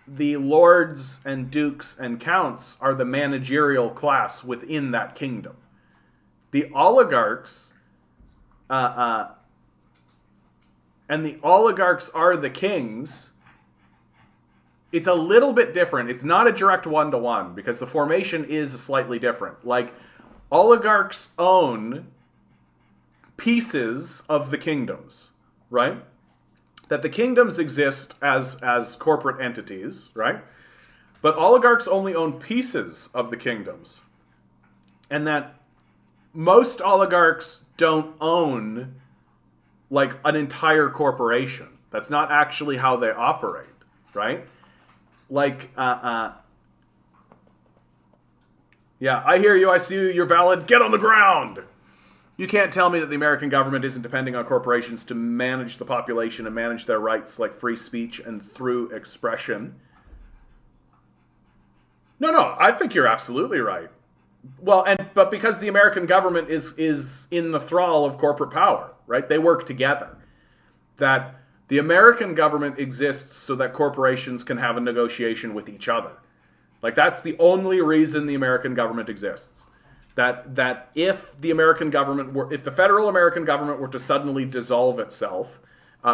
the lords and dukes and counts are the managerial class within that kingdom. The oligarchs, and the oligarchs are the kings. It's a little bit different. It's not a direct one-to-one because the formation is slightly different. Like, oligarchs own pieces of the kingdoms, right? That the kingdoms exist as corporate entities, right? But oligarchs only own pieces of the kingdoms. And that most oligarchs don't own like an entire corporation. That's not actually how they operate, right? Like, yeah, I hear you, I see you, you're valid, get on the ground! You can't tell me that the American government isn't depending on corporations to manage the population and manage their rights like free speech and through expression. No, I think you're absolutely right. Well, but because the American government is in the thrall of corporate power, right? They work together. That the American government exists so that corporations can have a negotiation with each other. Like, that's the only reason the American government exists. That if the federal American government were to suddenly dissolve itself,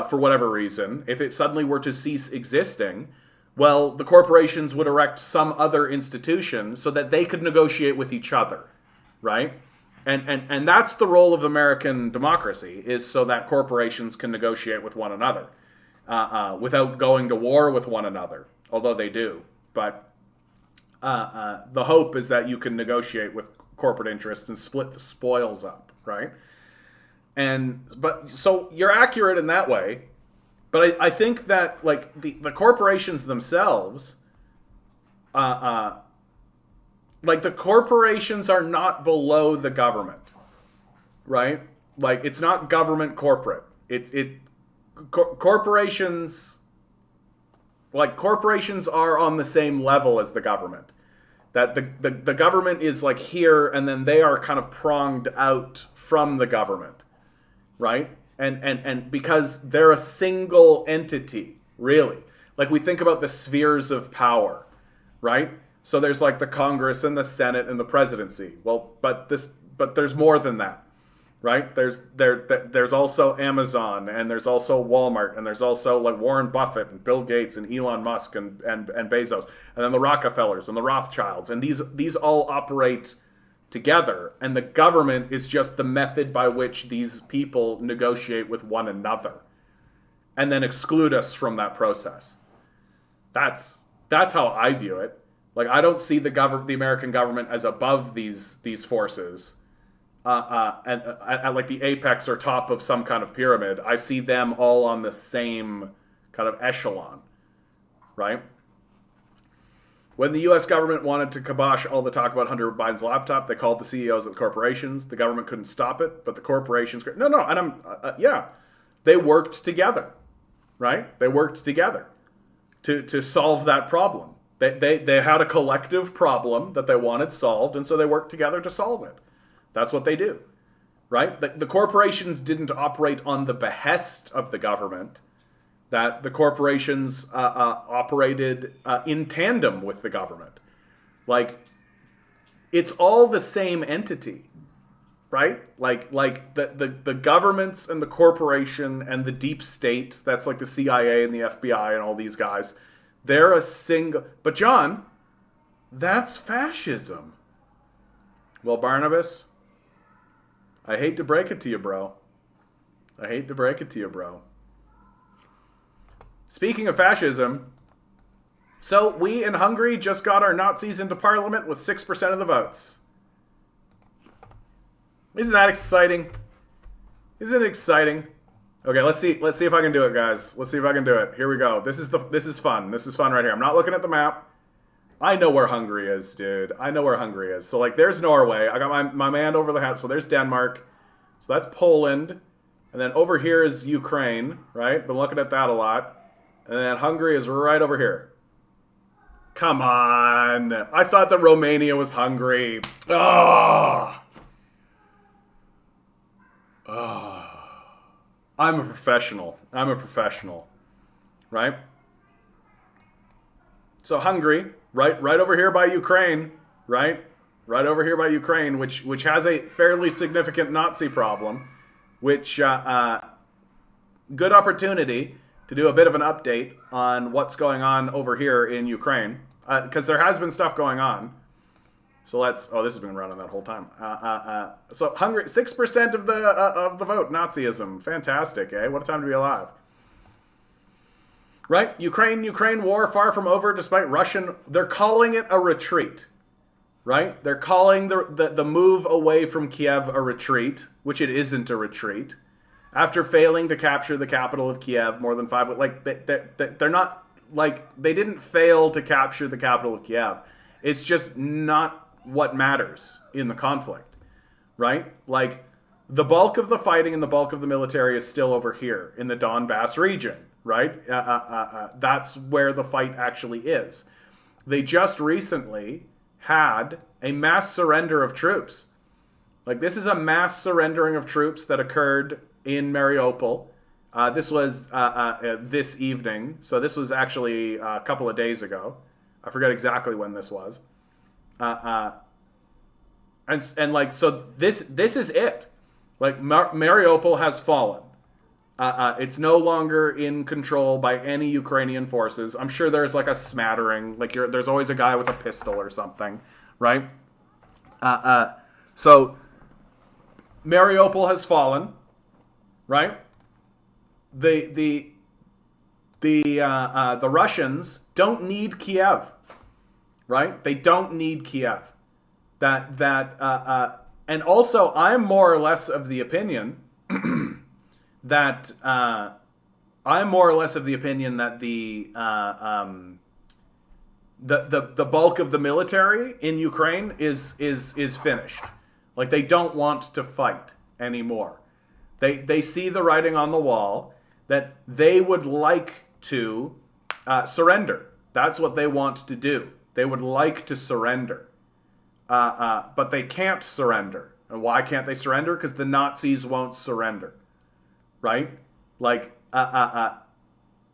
for whatever reason, if it suddenly were to cease existing, well, the corporations would erect some other institution so that they could negotiate with each other, right? And that's the role of American democracy, is so that corporations can negotiate with one another without going to war with one another, although they do. But the hope is that you can negotiate with corporate interests and split the spoils up, right? But so you're accurate in that way. But I think that, like, the corporations themselves, like, the corporations are not below the government, right? Like, it's not government corporate. Corporations are on the same level as the government. That the government is, like, here, and then they are kind of pronged out from the government, right? And because they're a single entity, really. Like, we think about the spheres of power, right? So there's, like, the Congress and the Senate and the presidency. Well, but there's more than that, right? There's also Amazon, and there's also Walmart, and there's also, like, Warren Buffett and Bill Gates and Elon Musk and Bezos, and then the Rockefellers and the Rothschilds, and these all operate together, and the government is just the method by which these people negotiate with one another and then exclude us from that process. That's how I view it. Like, I don't see the American government as above these forces and at like the apex or top of some kind of pyramid. I see them all on the same kind of echelon, right? When the U.S. government wanted to kibosh all the talk about Hunter Biden's laptop, they called the CEOs of the corporations. The government couldn't stop it, but the corporations... No, and they worked together, right? They worked together to solve that problem. They had a collective problem that they wanted solved, and so they worked together to solve it. That's what they do, right? The corporations didn't operate on the behest of the government. That the corporations operated in tandem with the government. Like, it's all the same entity. right? Like the governments and the corporation and the deep state, that's like the CIA and the FBI and all these guys, they're a single... But John, that's fascism. Well, Barnabas, I hate to break it to you, bro. I hate to break it to you, bro. Speaking of fascism, so we in Hungary just got our Nazis into parliament with 6% of the votes. Isn't that exciting? Isn't it exciting? Okay, let's see if I can do it, guys. Let's see if I can do it. Here we go. This is fun. This is fun right here. I'm not looking at the map. I know where Hungary is, dude. I know where Hungary is. So like there's Norway. I got my man over the hat. So there's Denmark. So that's Poland. And then over here is Ukraine, right? Been looking at that a lot. And then Hungary is right over here. Come on. I thought that Romania was Hungary. Oh. Oh. I'm a professional. Right? So Hungary, right over here by Ukraine, right? Right over here by Ukraine, which has a fairly significant Nazi problem, which good opportunity to do a bit of an update on what's going on over here in Ukraine, because there has been stuff going on. So let's. Oh, this has been running that whole time. So Hungary, 6% of the vote, Nazism. Fantastic, eh? What a time to be alive. Right? Ukraine war far from over, despite Russian. They're calling it a retreat. Right? They're calling the move away from Kiev a retreat, which it isn't a retreat. After failing to capture the capital of Kiev more than 5, like they're not, like, they didn't fail to capture the capital of Kiev. It's just not what matters in the conflict, right? Like, the bulk of the fighting and the bulk of the military is still over here in the Donbass region, right? That's where the fight actually is. They just recently had a mass surrender of troops. Like, this is a mass surrendering of troops that occurred in Mariupol. This was this evening. So this was actually a couple of days ago. I forget exactly when this was. And like, so this is it. Like, Mariupol has fallen. It's no longer in control by any Ukrainian forces. I'm sure there's like a smattering. Like, there's always a guy with a pistol or something, right? So Mariupol has fallen, right? The Russians don't need Kiev, right? They don't need Kiev. And also, I'm more or less of the opinion that the bulk of the military in Ukraine is finished. Like, they don't want to fight anymore. They see the writing on the wall that they would like to surrender. That's what they want to do. They would like to surrender. But they can't surrender. And why can't they surrender? Because the Nazis won't surrender. Right? Like, that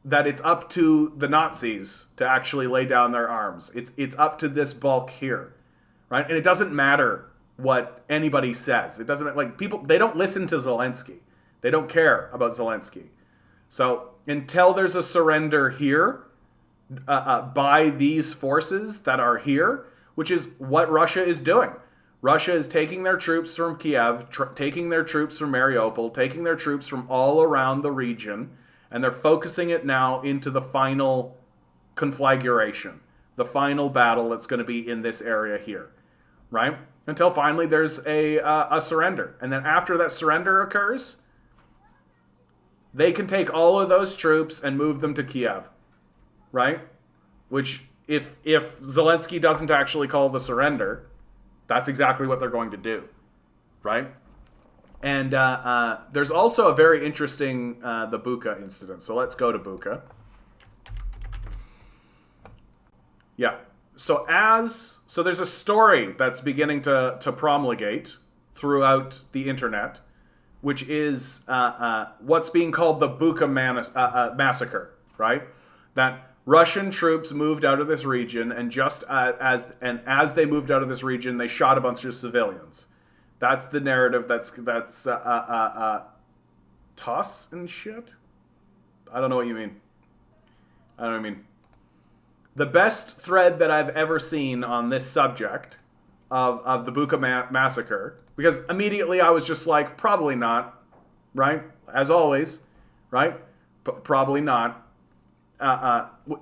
it's up to the Nazis to actually lay down their arms. It's up to this bulk here. Right? And it doesn't matter what anybody says. It doesn't, like, people, they don't listen to Zelensky. They don't care about Zelensky. So until there's a surrender here by these forces that are here, which is what Russia is doing. Russia is taking their troops from Kiev, taking their troops from Mariupol, taking their troops from all around the region, and they're focusing it now into the final conflagration, the final battle that's going to be in this area here, right? Until finally there's a surrender. And then after that surrender occurs, they can take all of those troops and move them to Kiev, right? Which, if Zelensky doesn't actually call the surrender, that's exactly what they're going to do, right? And there's also a very interesting the Bucha incident. So let's go to Bucha. Yeah. So there's a story that's beginning to promulgate throughout the internet, which is what's being called the Bucha massacre, right? That Russian troops moved out of this region, and as they moved out of this region, they shot a bunch of civilians. That's the narrative. That's toss and shit. I don't know what you mean. I don't know what you mean. The best thread that I've ever seen on this subject of the Bucha massacre, because immediately I was just like, probably not, right? As always, right? Probably not.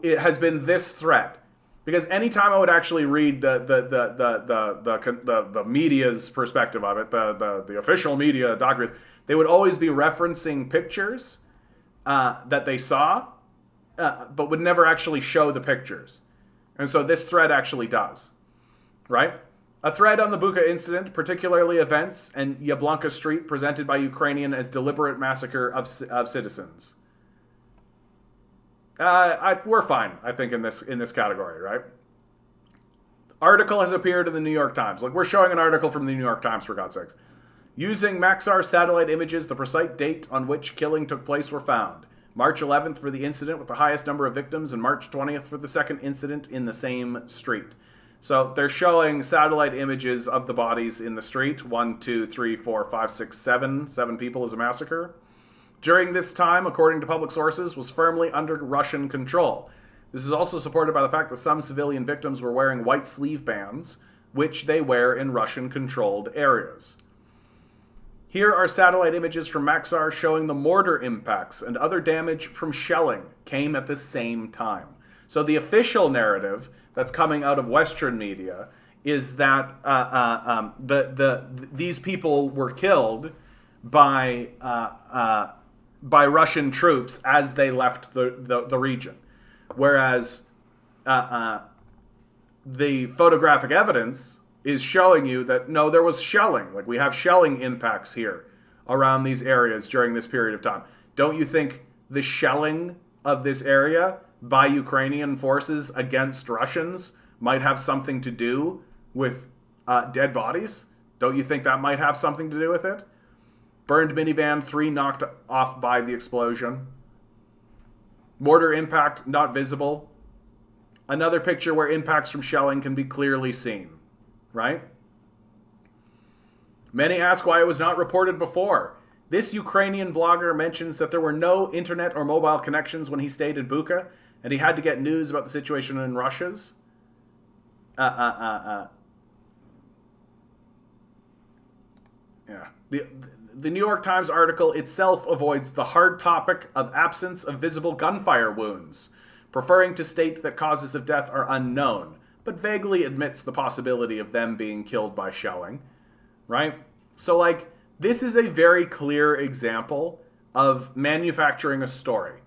It has been this thread, because anytime I would actually read the media's perspective of it, the official media documents, they would always be referencing pictures that they saw, but would never actually show the pictures. And so this thread actually does, right? A thread on the Bucha incident, particularly events and Yablonka Street, presented by Ukrainian as deliberate massacre of citizens. We're fine, I think, in this category, right? Article has appeared in the New York Times. Like, we're showing an article from the New York Times, for God's sakes. Using Maxar satellite images, the precise date on which killing took place were found. March 11th for the incident with the highest number of victims, and March 20th for the second incident in the same street. So they're showing satellite images of the bodies in the street. 1, 2, 3, 4, 5, 6, 7. 7 people is a massacre. During this time, according to public sources, was firmly under Russian control. This is also supported by the fact that some civilian victims were wearing white sleeve bands, which they wear in Russian-controlled areas. Here are satellite images from Maxar showing the mortar impacts and other damage from shelling came at the same time. So the official narrative that's coming out of Western media is that these people were killed by Russian troops as they left the region, whereas the photographic evidence is showing you that no, there was shelling. Like, we have shelling impacts here around these areas during this period of time. Don't you think the shelling of this area by Ukrainian forces against Russians might have something to do with dead bodies? Don't you think that might have something to do with it? Burned minivan, 3 knocked off by the explosion. Mortar impact not visible. Another picture where impacts from shelling can be clearly seen, right? Many ask why it was not reported before. This Ukrainian blogger mentions that there were no internet or mobile connections when he stayed in Bucha, and he had to get news about the situation in Russia's. Yeah. The New York Times article itself avoids the hard topic of absence of visible gunfire wounds, preferring to state that causes of death are unknown, but vaguely admits the possibility of them being killed by shelling, right? So, like, this is a very clear example of manufacturing a story,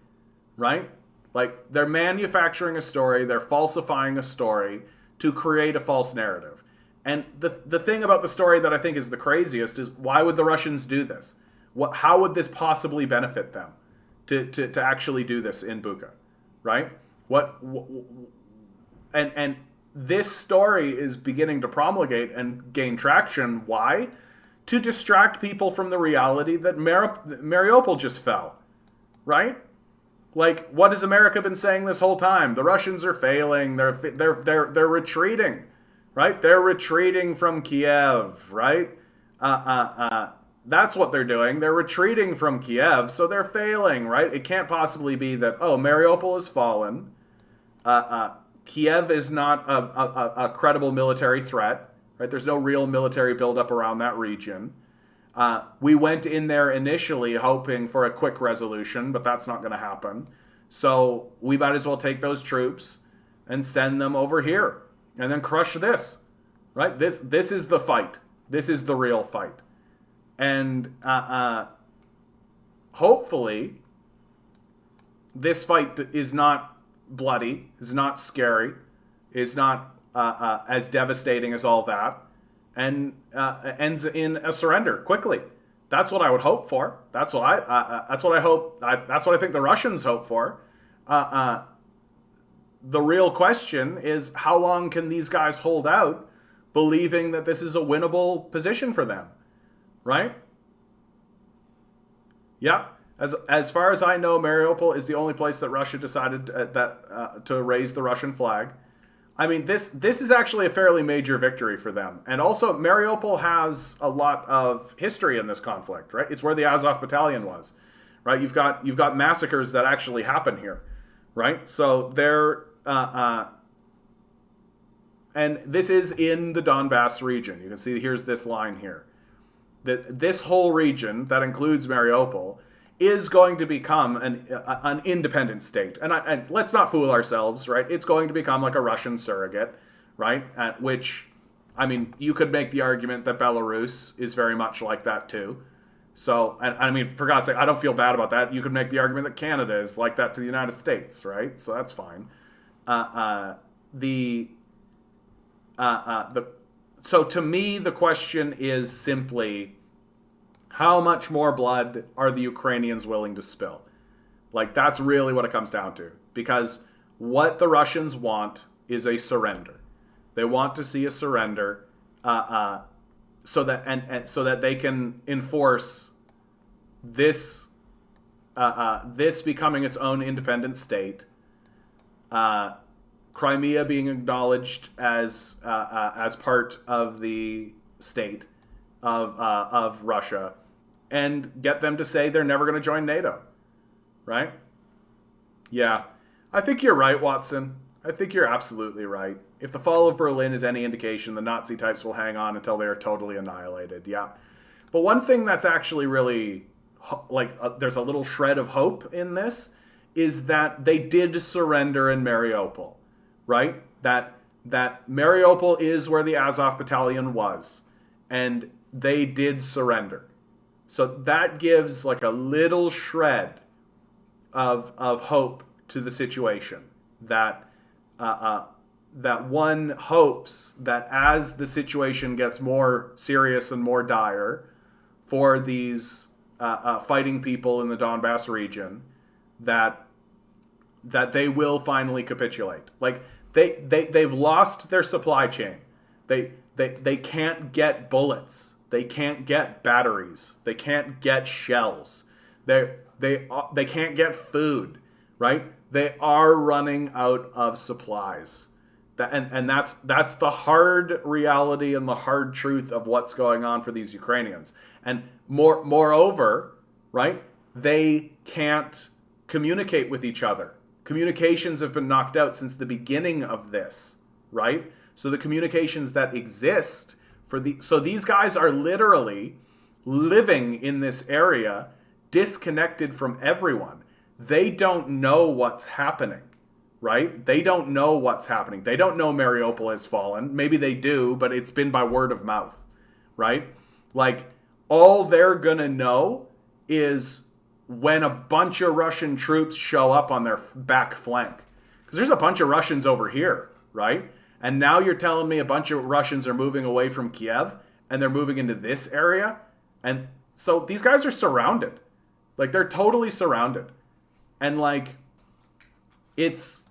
right? Like, they're manufacturing a story, they're falsifying a story to create a false narrative. And the thing about the story that I think is the craziest is, why would the Russians do this? How would this possibly benefit them to actually do this in Bucha, right? And this story is beginning to promulgate and gain traction. Why? To distract people from the reality that Mariupol just fell, right? Like, what has America been saying this whole time? The Russians are failing. They're retreating, right? They're retreating from Kiev, right? That's what they're doing. They're retreating from Kiev, so they're failing, right? It can't possibly be that, oh, Mariupol has fallen. Kiev is not a credible military threat, right? There's no real military buildup around that region. We went in there initially hoping for a quick resolution, but that's not going to happen. So we might as well take those troops and send them over here and then crush this, right? This is the fight. This is the real fight. And hopefully this fight is not bloody, is not scary, is not as devastating as all that, and ends in a surrender quickly. That's what I would hope for. That's what I hope. That's what I think the Russians hope for. The real question is, how long can these guys hold out, believing that this is a winnable position for them, right? Yeah. As far as I know, Mariupol is the only place that Russia decided to raise the Russian flag. I mean, this is actually a fairly major victory for them. And also, Mariupol has a lot of history in this conflict, right? It's where the Azov Battalion was, right? You've got massacres that actually happen here, right? So they're and this is in the Donbass region. You can see here's this line here. That this whole region that includes Mariupol is going to become an independent state. And let's not fool ourselves, right? It's going to become like a Russian surrogate, right? Which, I mean, you could make the argument that Belarus is very much like that too. So, and I mean, for God's sake, I don't feel bad about that. You could make the argument that Canada is like that to the United States, right? So that's fine. So to me, the question is simply, how much more blood are the Ukrainians willing to spill? Like, that's really what it comes down to. Because what the Russians want is a surrender. They want to see a surrender so that they can enforce this this becoming its own independent state. Crimea being acknowledged as part of the state of Russia, and get them to say they're never going to join NATO, right? Yeah, I think you're right, Watson. I think you're absolutely right. If the fall of Berlin is any indication, the Nazi types will hang on until they are totally annihilated. Yeah, but one thing that's actually really there's a little shred of hope in this is that they did surrender in Mariupol, right? That Mariupol is where the Azov Battalion was, and they did surrender. So that gives like a little shred of hope to the situation. That one hopes that as the situation gets more serious and more dire for these fighting people in the Donbass region, that they will finally capitulate. Like they've lost their supply chain. They can't get bullets. They can't get batteries. They can't get shells. They can't get food, right? They are running out of supplies. That's the hard reality and the hard truth of what's going on for these Ukrainians. And moreover, right? They can't communicate with each other. Communications have been knocked out since the beginning of this, right? So the communications that exist so these guys are literally living in this area disconnected from everyone. They don't know what's happening, right? They don't know what's happening. They don't know Mariupol has fallen. Maybe they do, but it's been by word of mouth, right? Like, all they're gonna know is when a bunch of Russian troops show up on their back flank. Because there's a bunch of Russians over here, right? And now you're telling me a bunch of Russians are moving away from Kiev and they're moving into this area? And so these guys are surrounded. Like, they're totally surrounded. And like, it's,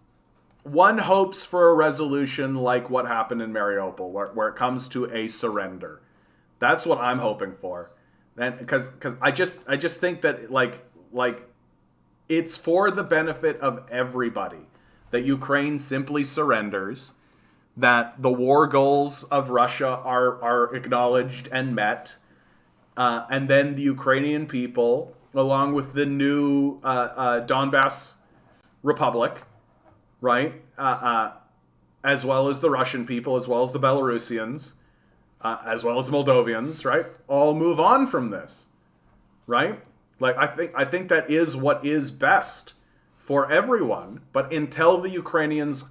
one hopes for a resolution like what happened in Mariupol, where it comes to a surrender. That's what I'm hoping for. And because I just think that like it's for the benefit of everybody that Ukraine simply surrenders, that the war goals of Russia are acknowledged and met, and then the Ukrainian people, along with the new Donbass Republic, right, as well as the Russian people, as well as the Belarusians, as well as the Moldovians, right, all move on from this, right? Like, I think that is what is best for everyone. But until the Ukrainians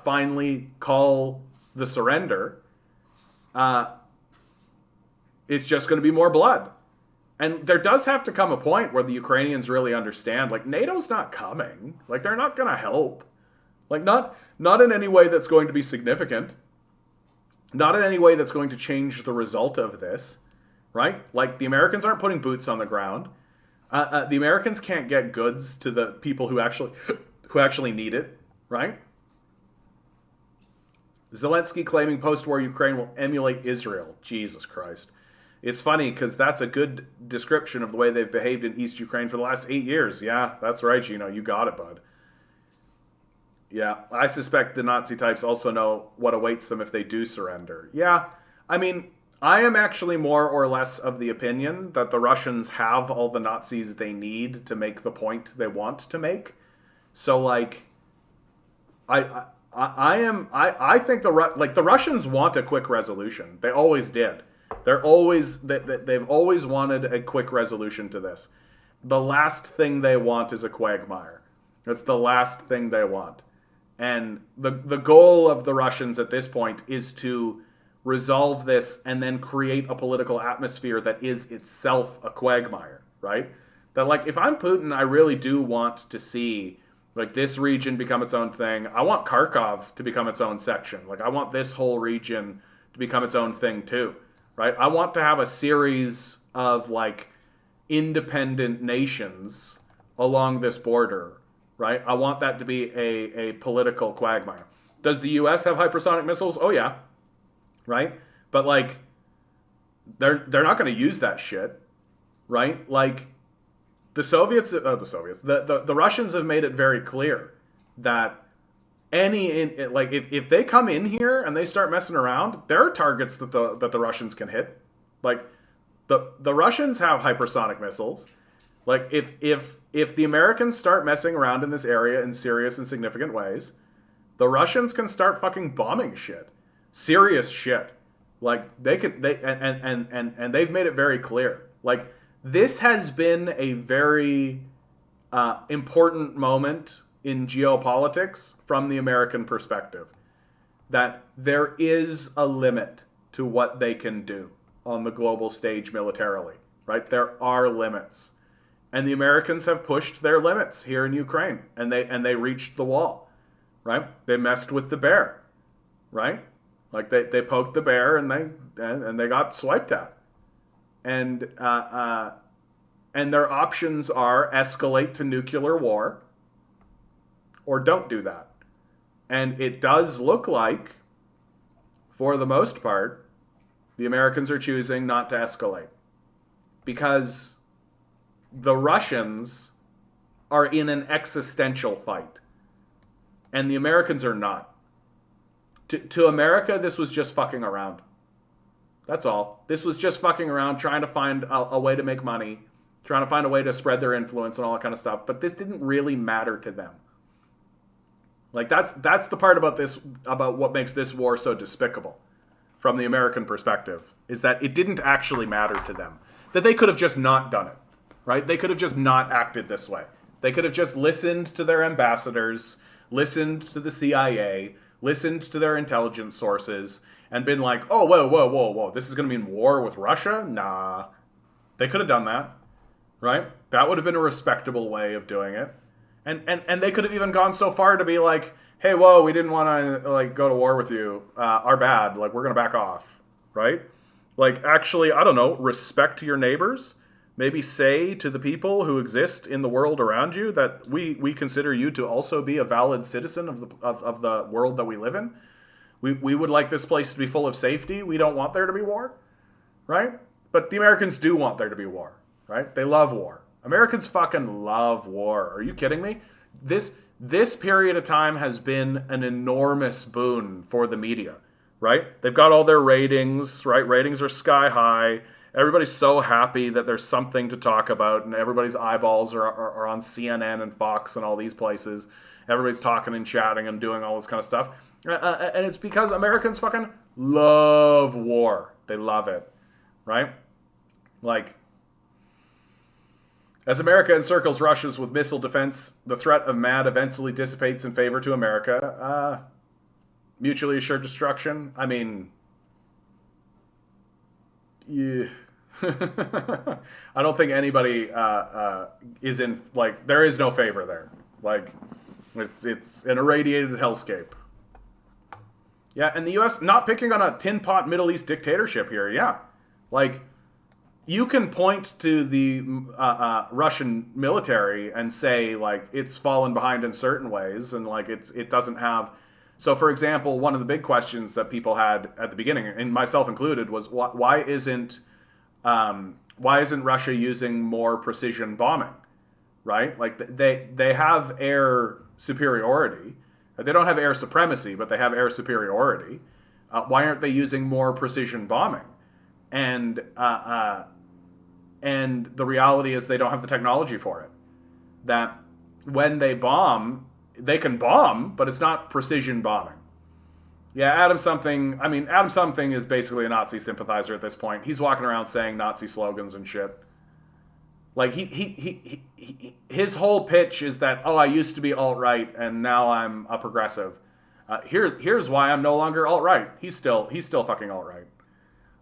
finally call the surrender, it's just going to be more blood. And there does have to come a point where the Ukrainians really understand, like, NATO's not coming. Like, they're not going to help. Like, not in any way that's going to be significant. Not in any way that's going to change the result of this, right? Like, the Americans aren't putting boots on the ground. The Americans can't get goods to the people who actually need it, right? Zelensky claiming post-war Ukraine will emulate Israel. Jesus Christ. It's funny because that's a good description of the way they've behaved in East Ukraine for the last 8 years. Yeah, that's right, Gino. You got it, bud. Yeah, I suspect the Nazi types also know what awaits them if they do surrender. Yeah, I mean, I am actually more or less of the opinion that the Russians have all the Nazis they need to make the point they want to make. So, like, I think the Russians want a quick resolution. They always did. They've always wanted a quick resolution to this. The last thing they want is a quagmire. That's the last thing they want. And the goal of the Russians at this point is to resolve this and then create a political atmosphere that is itself a quagmire, right? That, like, if I'm Putin, I really do want to see, like, this region become its own thing. I want Kharkov to become its own section. Like, I want this whole region to become its own thing too, right? I want to have a series of, like, independent nations along this border, right? I want that to be a political quagmire. Does the U.S. have hypersonic missiles? Oh, yeah. Right? But, like, they're not going to use that shit, right? Like, the Russians have made it very clear that if they come in here and they start messing around, there are targets that the Russians can hit. Like, the Russians have hypersonic missiles. Like, if the Americans start messing around in this area in serious and significant ways, the Russians can start fucking bombing shit. Serious shit. Like, they've made it very clear. Like, this has been a very important moment in geopolitics from the American perspective. That there is a limit to what they can do on the global stage militarily, right? There are limits. And the Americans have pushed their limits here in Ukraine, and they reached the wall, right? They messed with the bear, right? Like, they poked the bear and they got swiped at. And their options are escalate to nuclear war or don't do that. And it does look like, for the most part, the Americans are choosing not to escalate. Because the Russians are in an existential fight. And the Americans are not. To America, this was just fucking around. That's all. This was just fucking around, trying to find a way to make money, trying to find a way to spread their influence and all that kind of stuff. But this didn't really matter to them. Like, that's the part about what makes this war so despicable from the American perspective, is that it didn't actually matter to them. That they could have just not done it, right? They could have just not acted this way. They could have just listened to their ambassadors, listened to the CIA, listened to their intelligence sources, and been like, oh, whoa, this is going to mean war with Russia? Nah. They could have done that, right? That would have been a respectable way of doing it. And they could have even gone so far to be like, hey, whoa, we didn't want to, like, go to war with you. Our bad. Like, we're going to back off, right? Like, actually, I don't know, respect your neighbors. Maybe say to the people who exist in the world around you that we consider you to also be a valid citizen of the world that we live in. We would like this place to be full of safety. We don't want there to be war, right? But the Americans do want there to be war, right? They love war. Americans fucking love war. Are you kidding me? This period of time has been an enormous boon for the media, right? They've got all their ratings, right? Ratings are sky high. Everybody's so happy that there's something to talk about, and everybody's eyeballs are on CNN and Fox and all these places. Everybody's talking and chatting and doing all this kind of stuff. And it's because Americans fucking love war. They love it, right? Like, as America encircles Russia with missile defense, the threat of MAD eventually dissipates in favor to America. Mutually assured destruction. I mean, yeah. I don't think anybody is in, like, there is no favor there. Like, it's an irradiated hellscape. Yeah, and the U.S. not picking on a tin pot Middle East dictatorship here. Yeah, like, you can point to the Russian military and say, like, it's fallen behind in certain ways, and, like, it doesn't have. So, for example, one of the big questions that people had at the beginning, and myself included, was why isn't Russia using more precision bombing, right? Like, they have air superiority, They don't have air supremacy, but they have air superiority. Why aren't they using more precision bombing? And the reality is they don't have the technology for it. That when they bomb, they can bomb, but it's not precision bombing. Yeah, Adam Something is basically a Nazi sympathizer at this point. He's walking around saying Nazi slogans and shit. Like, his whole pitch is that, oh, I used to be alt-right and now I'm a progressive. Here's why I'm no longer alt-right. He's still fucking alt-right.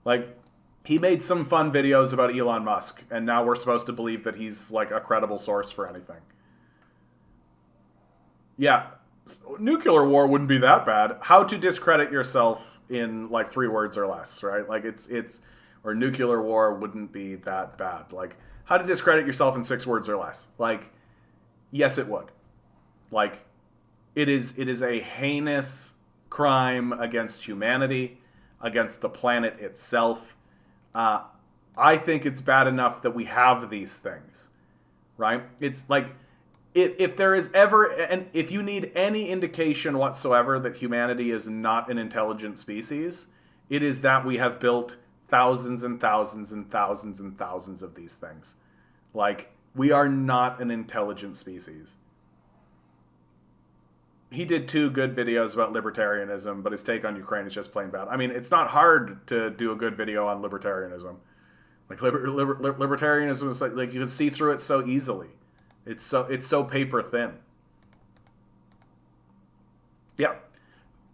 Like, he made some fun videos about Elon Musk, and now we're supposed to believe that he's like a credible source for anything. Yeah, nuclear war wouldn't be that bad. How to discredit yourself in like 3 words or less, right? Like or nuclear war wouldn't be that bad. Like, how to discredit yourself in 6 words or less. Like, yes, it would. Like, it is a heinous crime against humanity, against the planet itself. I think it's bad enough that we have these things, right? It's like, if there is ever, and if you need any indication whatsoever that humanity is not an intelligent species, it is that we have built thousands and thousands and thousands and thousands of these things. Like, we are not an intelligent species. He did 2 good videos about libertarianism, but his take on Ukraine is just plain bad. I mean, it's not hard to do a good video on libertarianism. Like, libertarianism is like you can see through it so easily. It's so paper thin. Yeah.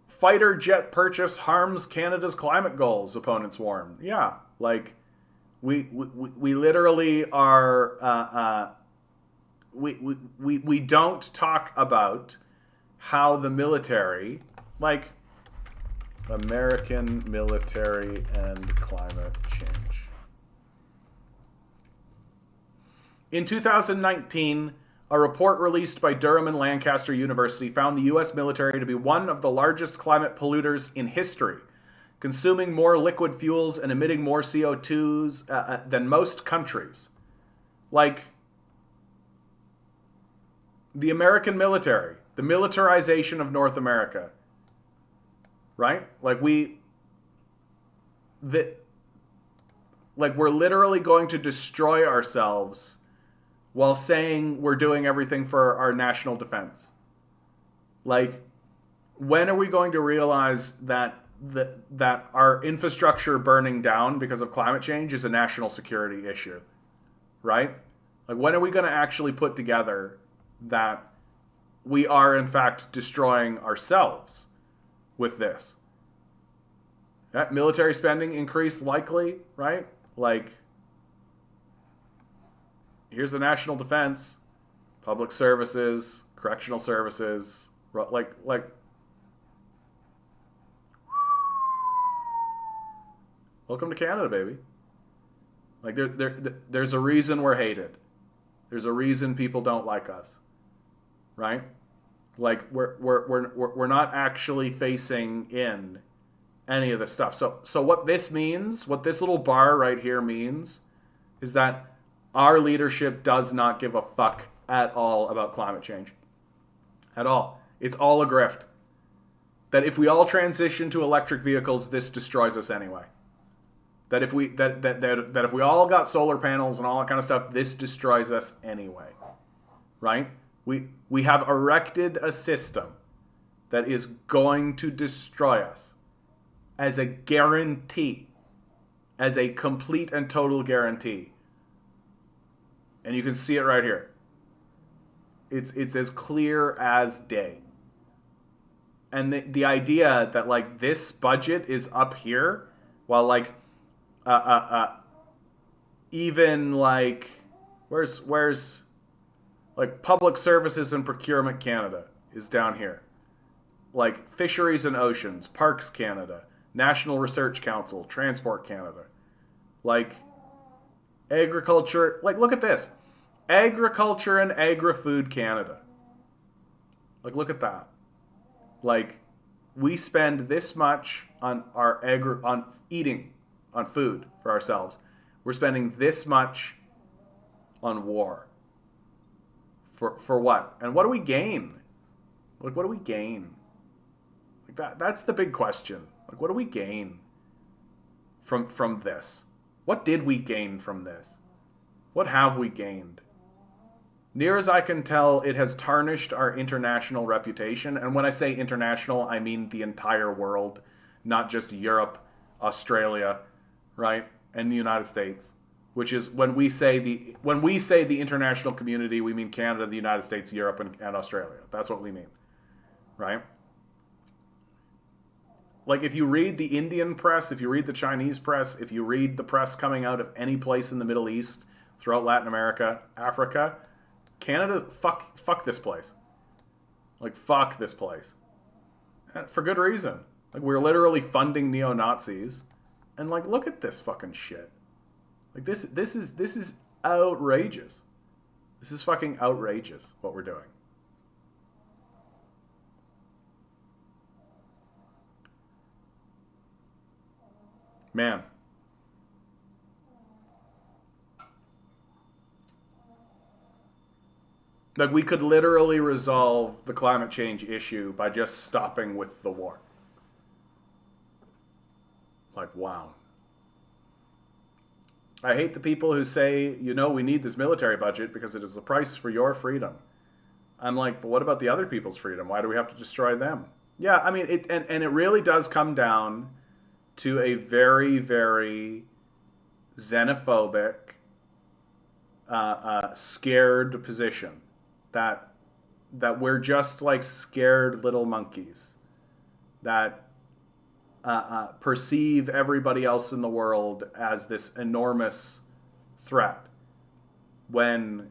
Fighter jet purchase harms Canada's climate goals, opponents warn. Yeah, like we literally are we don't talk about how the military, like American military and climate change. In 2019, a report released by Durham and Lancaster University found the U.S. military to be one of the largest climate polluters in history, consuming more liquid fuels and emitting more CO2s than most countries. Like, the American military, the militarization of North America, right? Like, we're literally going to destroy ourselves while saying we're doing everything for our national defense. Like, when are we going to realize that our infrastructure burning down because of climate change is a national security issue, right? Like, when are we going to actually put together that we are, in fact, destroying ourselves with this? That military spending increase likely, right? Like, here's the national defense, public services, correctional services, like. Welcome to Canada, baby. Like, there's a reason we're hated. There's a reason people don't like us, right? Like, we're not actually facing in any of this stuff. So what this means, what this little bar right here means, is that our leadership does not give a fuck at all about climate change. At all. It's all a grift. That if we all transition to electric vehicles, this destroys us anyway. That if we if we all got solar panels and all that kind of stuff, this destroys us anyway. Right? We have erected a system that is going to destroy us as a guarantee, as a complete and total guarantee. And you can see it right here. It's as clear as day. And the idea that, like, this budget is up here, while, like, even, like, where's like Public Services and Procurement Canada is down here. Like, Fisheries and Oceans, Parks Canada, National Research Council, Transport Canada. Like, Agriculture, like, look at this. Agriculture and Agri-Food Canada. Like, look at that. Like, we spend this much on on eating, on food for ourselves. We're spending this much on war. For what? And what do we gain? Like, what do we gain? Like that's the big question. Like, what do we gain from this? What did we gain from this? What have we gained? Near as I can tell, it has tarnished our international reputation. And when I say international, I mean the entire world, not just Europe, Australia, right? And the United States. Which is when we say the international community, we mean Canada, the United States, Europe, and Australia. That's what we mean. Right? Like, if you read the Indian press, if you read the Chinese press, if you read the press coming out of any place in the Middle East, throughout Latin America, Africa, Canada, fuck this place. Like, fuck this place. And for good reason. Like, we're literally funding neo-Nazis. And, like, look at this fucking shit. Like, this is outrageous. This is fucking outrageous, what we're doing. Man. Like, we could literally resolve the climate change issue by just stopping with the war. Like, wow. I hate the people who say, we need this military budget because it is the price for your freedom. I'm like, but what about the other people's freedom? Why do we have to destroy them? Yeah, I mean, it really does come down to a very, very xenophobic, scared position that we're just like scared little monkeys that perceive everybody else in the world as this enormous threat when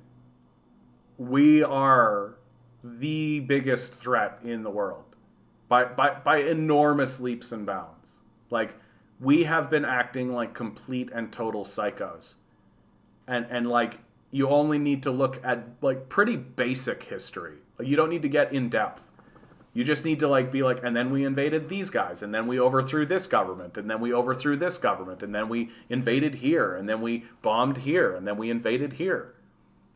we are the biggest threat in the world by enormous leaps and bounds. Like, we have been acting like complete and total psychos. And like, you only need to look at like pretty basic history. Like, you don't need to get in depth. You just need to like be like, and then we invaded these guys, and then we overthrew this government, and then we overthrew this government, and then we invaded here, and then we bombed here, and then we invaded here.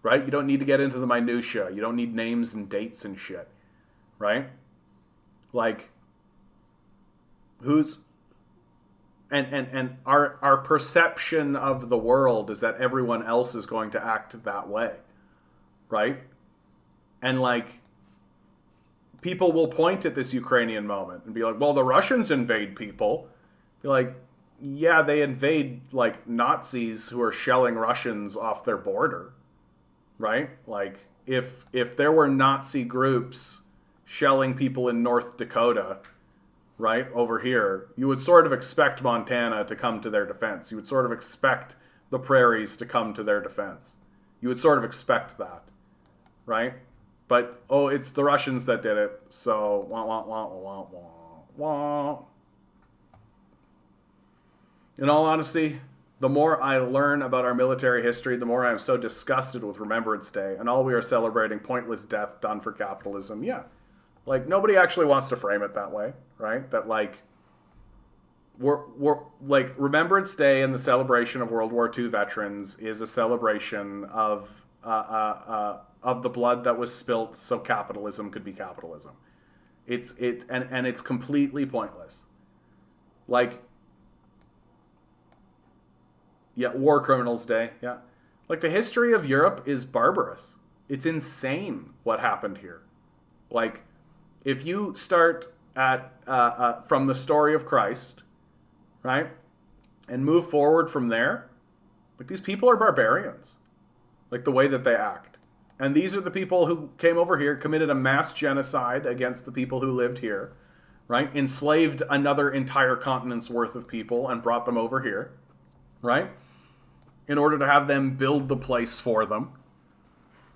Right? You don't need to get into the minutia. You don't need names and dates and shit. Right? Like, and our perception of the world is that everyone else is going to act that way. Right? And like, people will point at this Ukrainian moment and be like, well, the Russians invade people. Be like, yeah, they invade like Nazis who are shelling Russians off their border. Right? Like, if there were Nazi groups shelling people in North Dakota, right, over here, you would sort of expect Montana to come to their defense. You would sort of expect the prairies to come to their defense. You would sort of expect that, right? But, oh, it's the Russians that did it, so wah, wah, wah, wah, wah, wah. In all honesty, the more I learn about our military history, the more I am so disgusted with Remembrance Day, and all we are celebrating pointless death done for capitalism. Yeah. Like, nobody actually wants to frame it that way, right? That, like, we're like, Remembrance Day and the celebration of World War II veterans is a celebration of the blood that was spilt so capitalism could be capitalism. And it's completely pointless. Like, yeah, War Criminals Day, yeah. Like, the history of Europe is barbarous. It's insane what happened here. Like, if you start at from the story of Christ, right, and move forward from there, like, these people are barbarians, like, the way that they act. And these are the people who came over here, committed a mass genocide against the people who lived here, right, enslaved another entire continent's worth of people and brought them over here, right, in order to have them build the place for them.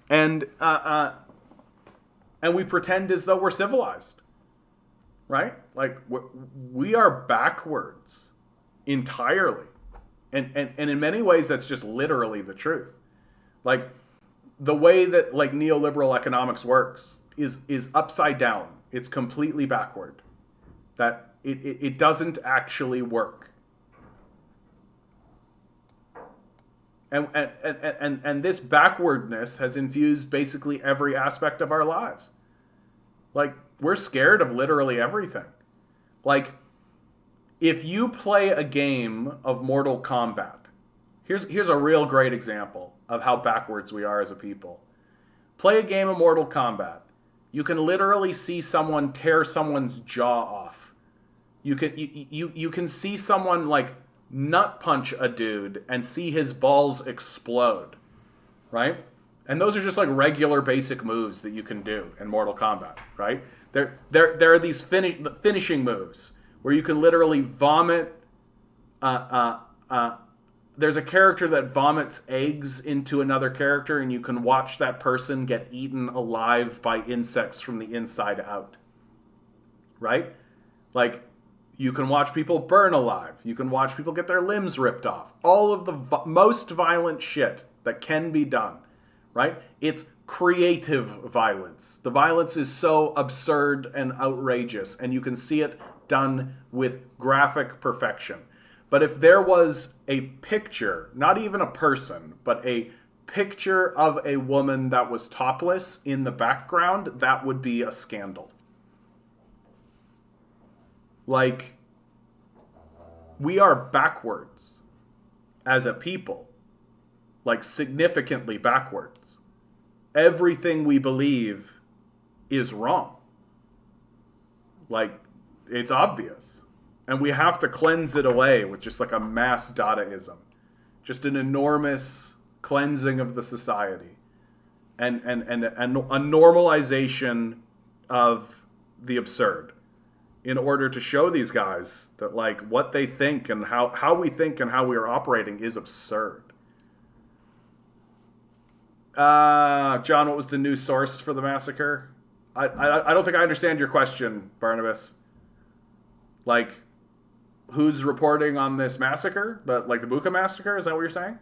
And we pretend as though we're civilized, right? Like, we are backwards entirely. And in many ways, that's just literally the truth. Like, the way that, like, neoliberal economics works is upside down. It's completely backward. That it doesn't actually work. And this backwardness has infused basically every aspect of our lives. Like, We're scared of literally everything. Like, if you play a game of Mortal Kombat, here's a real great example of how backwards we are as a people. Play a game of Mortal Kombat. You can literally see someone tear someone's jaw off. You can see someone like nut punch a dude and see his balls explode, right? And those are just like regular basic moves that you can do in Mortal Kombat, right? There are these finishing moves where you can literally vomit. There's a character that vomits eggs into another character, and you can watch that person get eaten alive by insects from the inside out, right? Like, you can watch people burn alive. You can watch people get their limbs ripped off. All of the most violent shit that can be done, right? It's creative violence. The violence is so absurd and outrageous, and you can see it done with graphic perfection. But if there was a picture, not even a person, but a picture of a woman that was topless in the background, that would be a scandal. Like, we are backwards as a people, like significantly backwards. Everything we believe is wrong. Like, it's obvious. And we have to cleanse it away with just like a mass Dadaism. Just an enormous cleansing of the society. And a normalization of the absurd. In order to show these guys that like what they think and how we think and how we are operating is absurd. John, what was the news source for the massacre? I don't think I understand your question, Barnabas. Like, who's reporting on this massacre? Like the Bucha massacre? Is that what you're saying?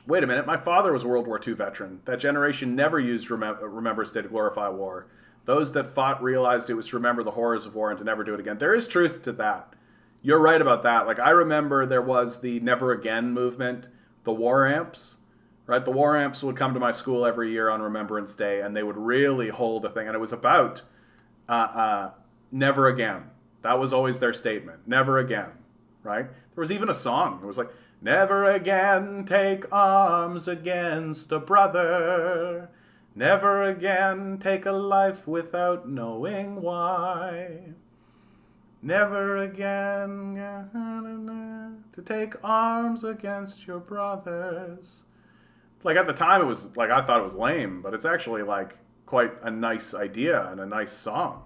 Wait a minute. My father was a World War II veteran. That generation never used Remembrance Day to glorify war. Those that fought realized it was to remember the horrors of war and to never do it again. There is truth to that. You're right about that. Like, I remember there was the Never Again movement, the war amps, right? The war amps would come to my school every year on Remembrance Day, and they would really hold a thing. And it was about never again. That was always their statement. Never again, right? There was even a song. It was like, never again take arms against a brother. Never again take a life without knowing why. Never again to take arms against your brothers. Like, at the time, it was like, I thought it was lame, but it's actually like quite a nice idea and a nice song.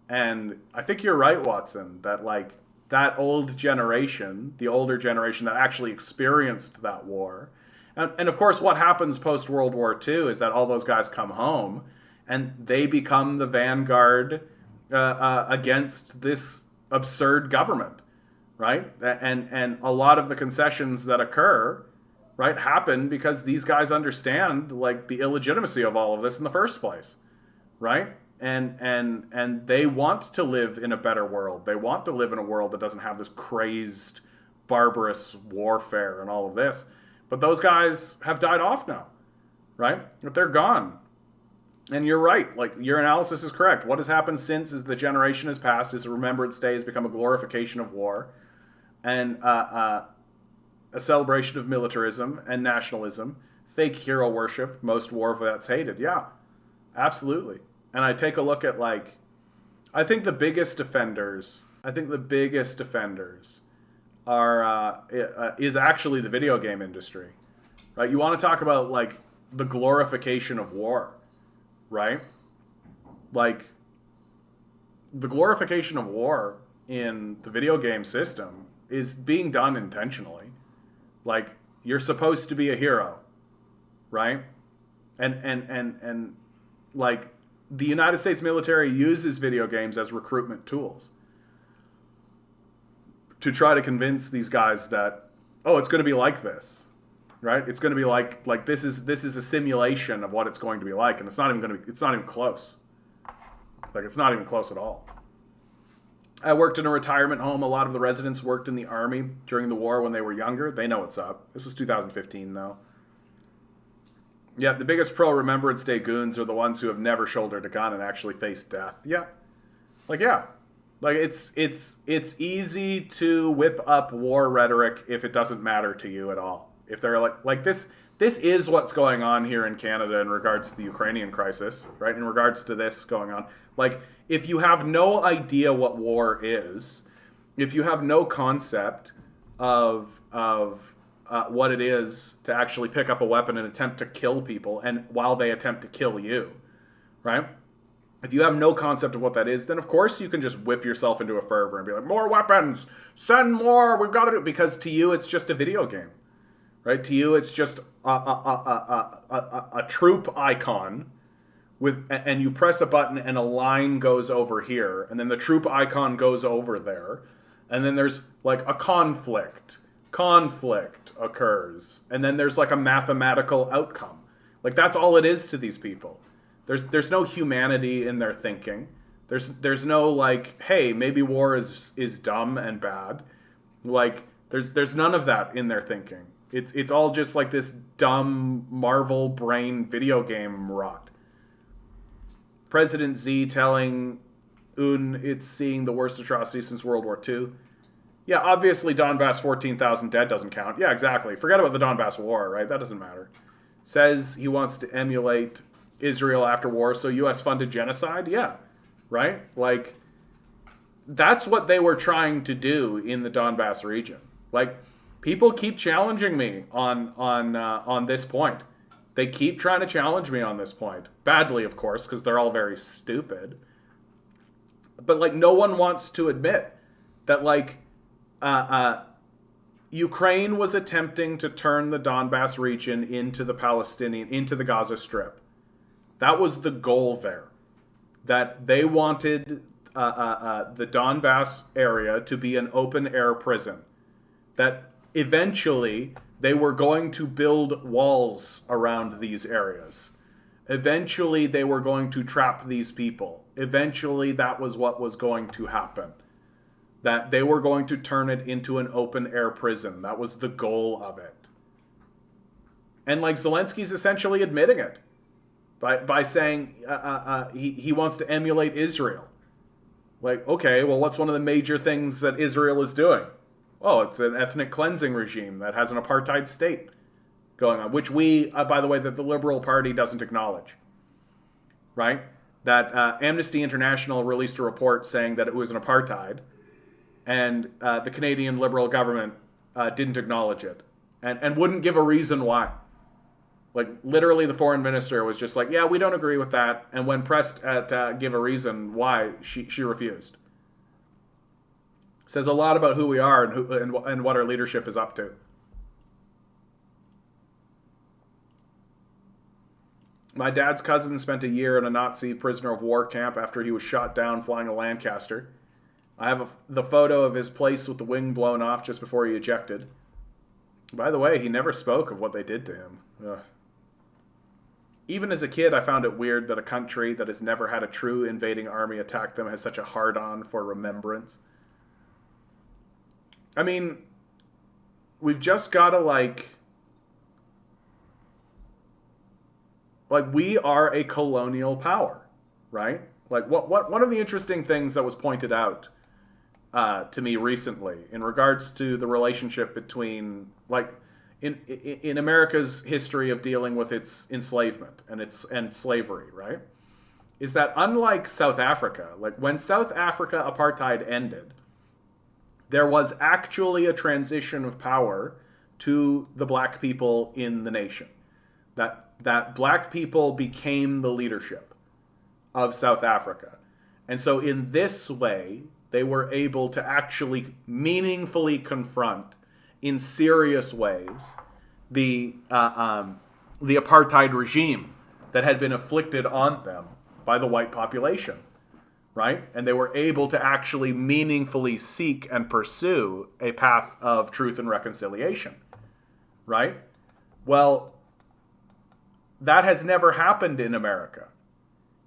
And I think you're right, Watson, that like that old generation, the older generation that actually experienced that war. And of course, what happens post-World War II is that all those guys come home and they become the vanguard against this absurd government, right? And a lot of the concessions that occur, right, happen because these guys understand like the illegitimacy of all of this in the first place, right? And they want to live in a better world. They want to live in a world that doesn't have this crazed, barbarous warfare and all of this. But those guys have died off now, right? But they're gone. And you're right. Like, your analysis is correct. What has happened since is the generation has passed, is Remembrance Day has become a glorification of war and a celebration of militarism and nationalism, fake hero worship, most war vets hated. Yeah, absolutely. And I take a look at, like, I think the biggest offenders is actually the video game industry, right? You want to talk about like the glorification of war, right? Like, the glorification of war in the video game system is being done intentionally. Like, you're supposed to be a hero, right? And like, the United States military uses video games as recruitment tools to try to convince these guys that, oh, it's going to be like this, right? It's going to be like this is a simulation of what it's going to be like, and it's not even close. Like, it's not even close at all. I worked in a retirement home. A lot of the residents worked in the army during the war when they were younger. They know what's up. This was 2015, though. Yeah, the biggest pro-Remembrance Day goons are the ones who have never shouldered a gun and actually faced death. Yeah. Yeah. Like, it's easy to whip up war rhetoric if it doesn't matter to you at all. If they're like this is what's going on here in Canada in regards to the Ukrainian crisis, right? In regards to this going on. Like, if you have no idea what war is, if you have no concept of what it is to actually pick up a weapon and attempt to kill people, and while they attempt to kill you, right? If you have no concept of what that is, then of course you can just whip yourself into a fervor and be like, more weapons, send more, we've got to do it. Because to you, it's just a video game, right? To you, it's just a troop icon and you press a button and a line goes over here, and then the troop icon goes over there, and then there's like a conflict occurs, and then there's like a mathematical outcome. Like, that's all it is to these people. There's no humanity in their thinking. There's no like, hey, maybe war is dumb and bad. Like, there's none of that in their thinking. It's all just like this dumb Marvel brain video game rot. President Z telling UN it's seeing the worst atrocity since World War II. Yeah, obviously Donbass 14,000 dead doesn't count. Yeah, exactly. Forget about the Donbass war, right? That doesn't matter. Says he wants to emulate Israel after war, so U.S. funded genocide? Yeah, right? Like, that's what they were trying to do in the Donbass region. Like, people keep challenging me on this point. They keep trying to challenge me on this point. Badly, of course, because they're all very stupid. But, like, no one wants to admit that, like, Ukraine was attempting to turn the Donbass region into the Gaza Strip. That was the goal there. That they wanted the Donbass area to be an open-air prison. That eventually they were going to build walls around these areas. Eventually they were going to trap these people. Eventually that was what was going to happen. That they were going to turn it into an open-air prison. That was the goal of it. And like, Zelensky's essentially admitting it by saying he wants to emulate Israel. Like, okay, well, what's one of the major things that Israel is doing? Oh, it's an ethnic cleansing regime that has an apartheid state going on, which by the way, that the Liberal Party doesn't acknowledge, right? That Amnesty International released a report saying that it was an apartheid, and the Canadian Liberal government didn't acknowledge it and wouldn't give a reason why. Like, literally, the foreign minister was just like, yeah, we don't agree with that. And when pressed at give a reason why, she refused. Says a lot about who we are and what our leadership is up to. My dad's cousin spent a year in a Nazi prisoner of war camp after he was shot down flying a Lancaster. I have the photo of his place with the wing blown off just before he ejected. By the way, he never spoke of what they did to him. Ugh. Even as a kid, I found it weird that a country that has never had a true invading army attack them has such a hard-on for remembrance. I mean, we've just got to, like, we are a colonial power, right? Like, one of the interesting things that was pointed out to me recently in regards to the relationship between, like, in America's history of dealing with its enslavement and slavery, right, is that unlike South Africa, like, when South Africa apartheid ended, there was actually a transition of power to the black people in the nation. That black people became the leadership of South Africa. And so in this way, they were able to actually meaningfully confront in serious ways the apartheid regime that had been inflicted on them by the white population, right? And they were able to actually meaningfully seek and pursue a path of truth and reconciliation, right? Well, that has never happened in America.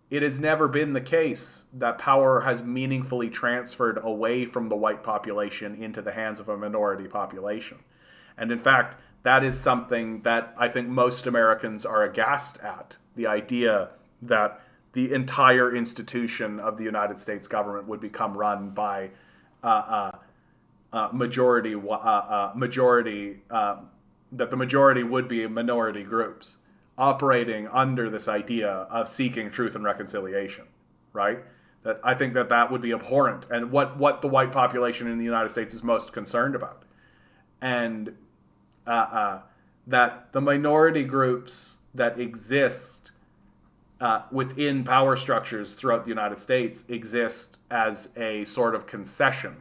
It has never been the case that power has meaningfully transferred away from the white population into the hands of a minority population. And in fact, that is something that I think most Americans are aghast at. The idea that the entire institution of the United States government would become run by majority, that the majority would be minority groups operating under this idea of seeking truth and reconciliation, right? That I think that would be abhorrent, and what the white population in the United States is most concerned about. And that the minority groups that exist within power structures throughout the United States exist as a sort of concession,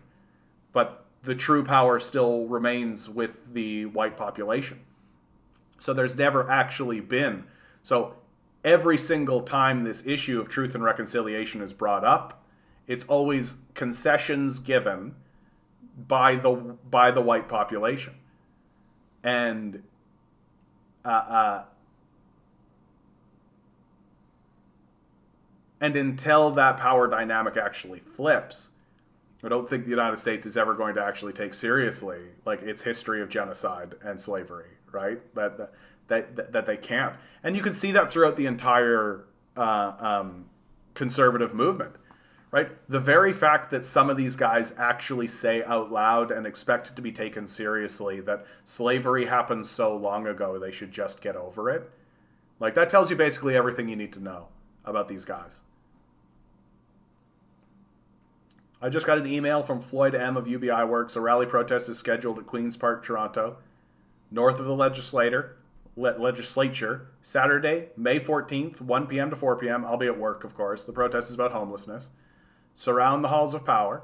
but the true power still remains with the white population. So there's never actually been. So every single time this issue of truth and reconciliation is brought up, it's always concessions given by the white population. And until that power dynamic actually flips, I don't think the United States is ever going to actually take seriously like its history of genocide and slavery, right? That they can't. And you can see that throughout the entire conservative movement, right? The very fact that some of these guys actually say out loud and expect it to be taken seriously that slavery happened so long ago, they should just get over it. Like, that tells you basically everything you need to know about these guys. I just got an email from Floyd M. of UBI Works. A rally protest is scheduled at Queen's Park, Toronto, north of the legislature, Saturday, May 14th, 1 p.m. to 4 p.m. I'll be at work, of course. The protest is about homelessness. Surround the halls of power.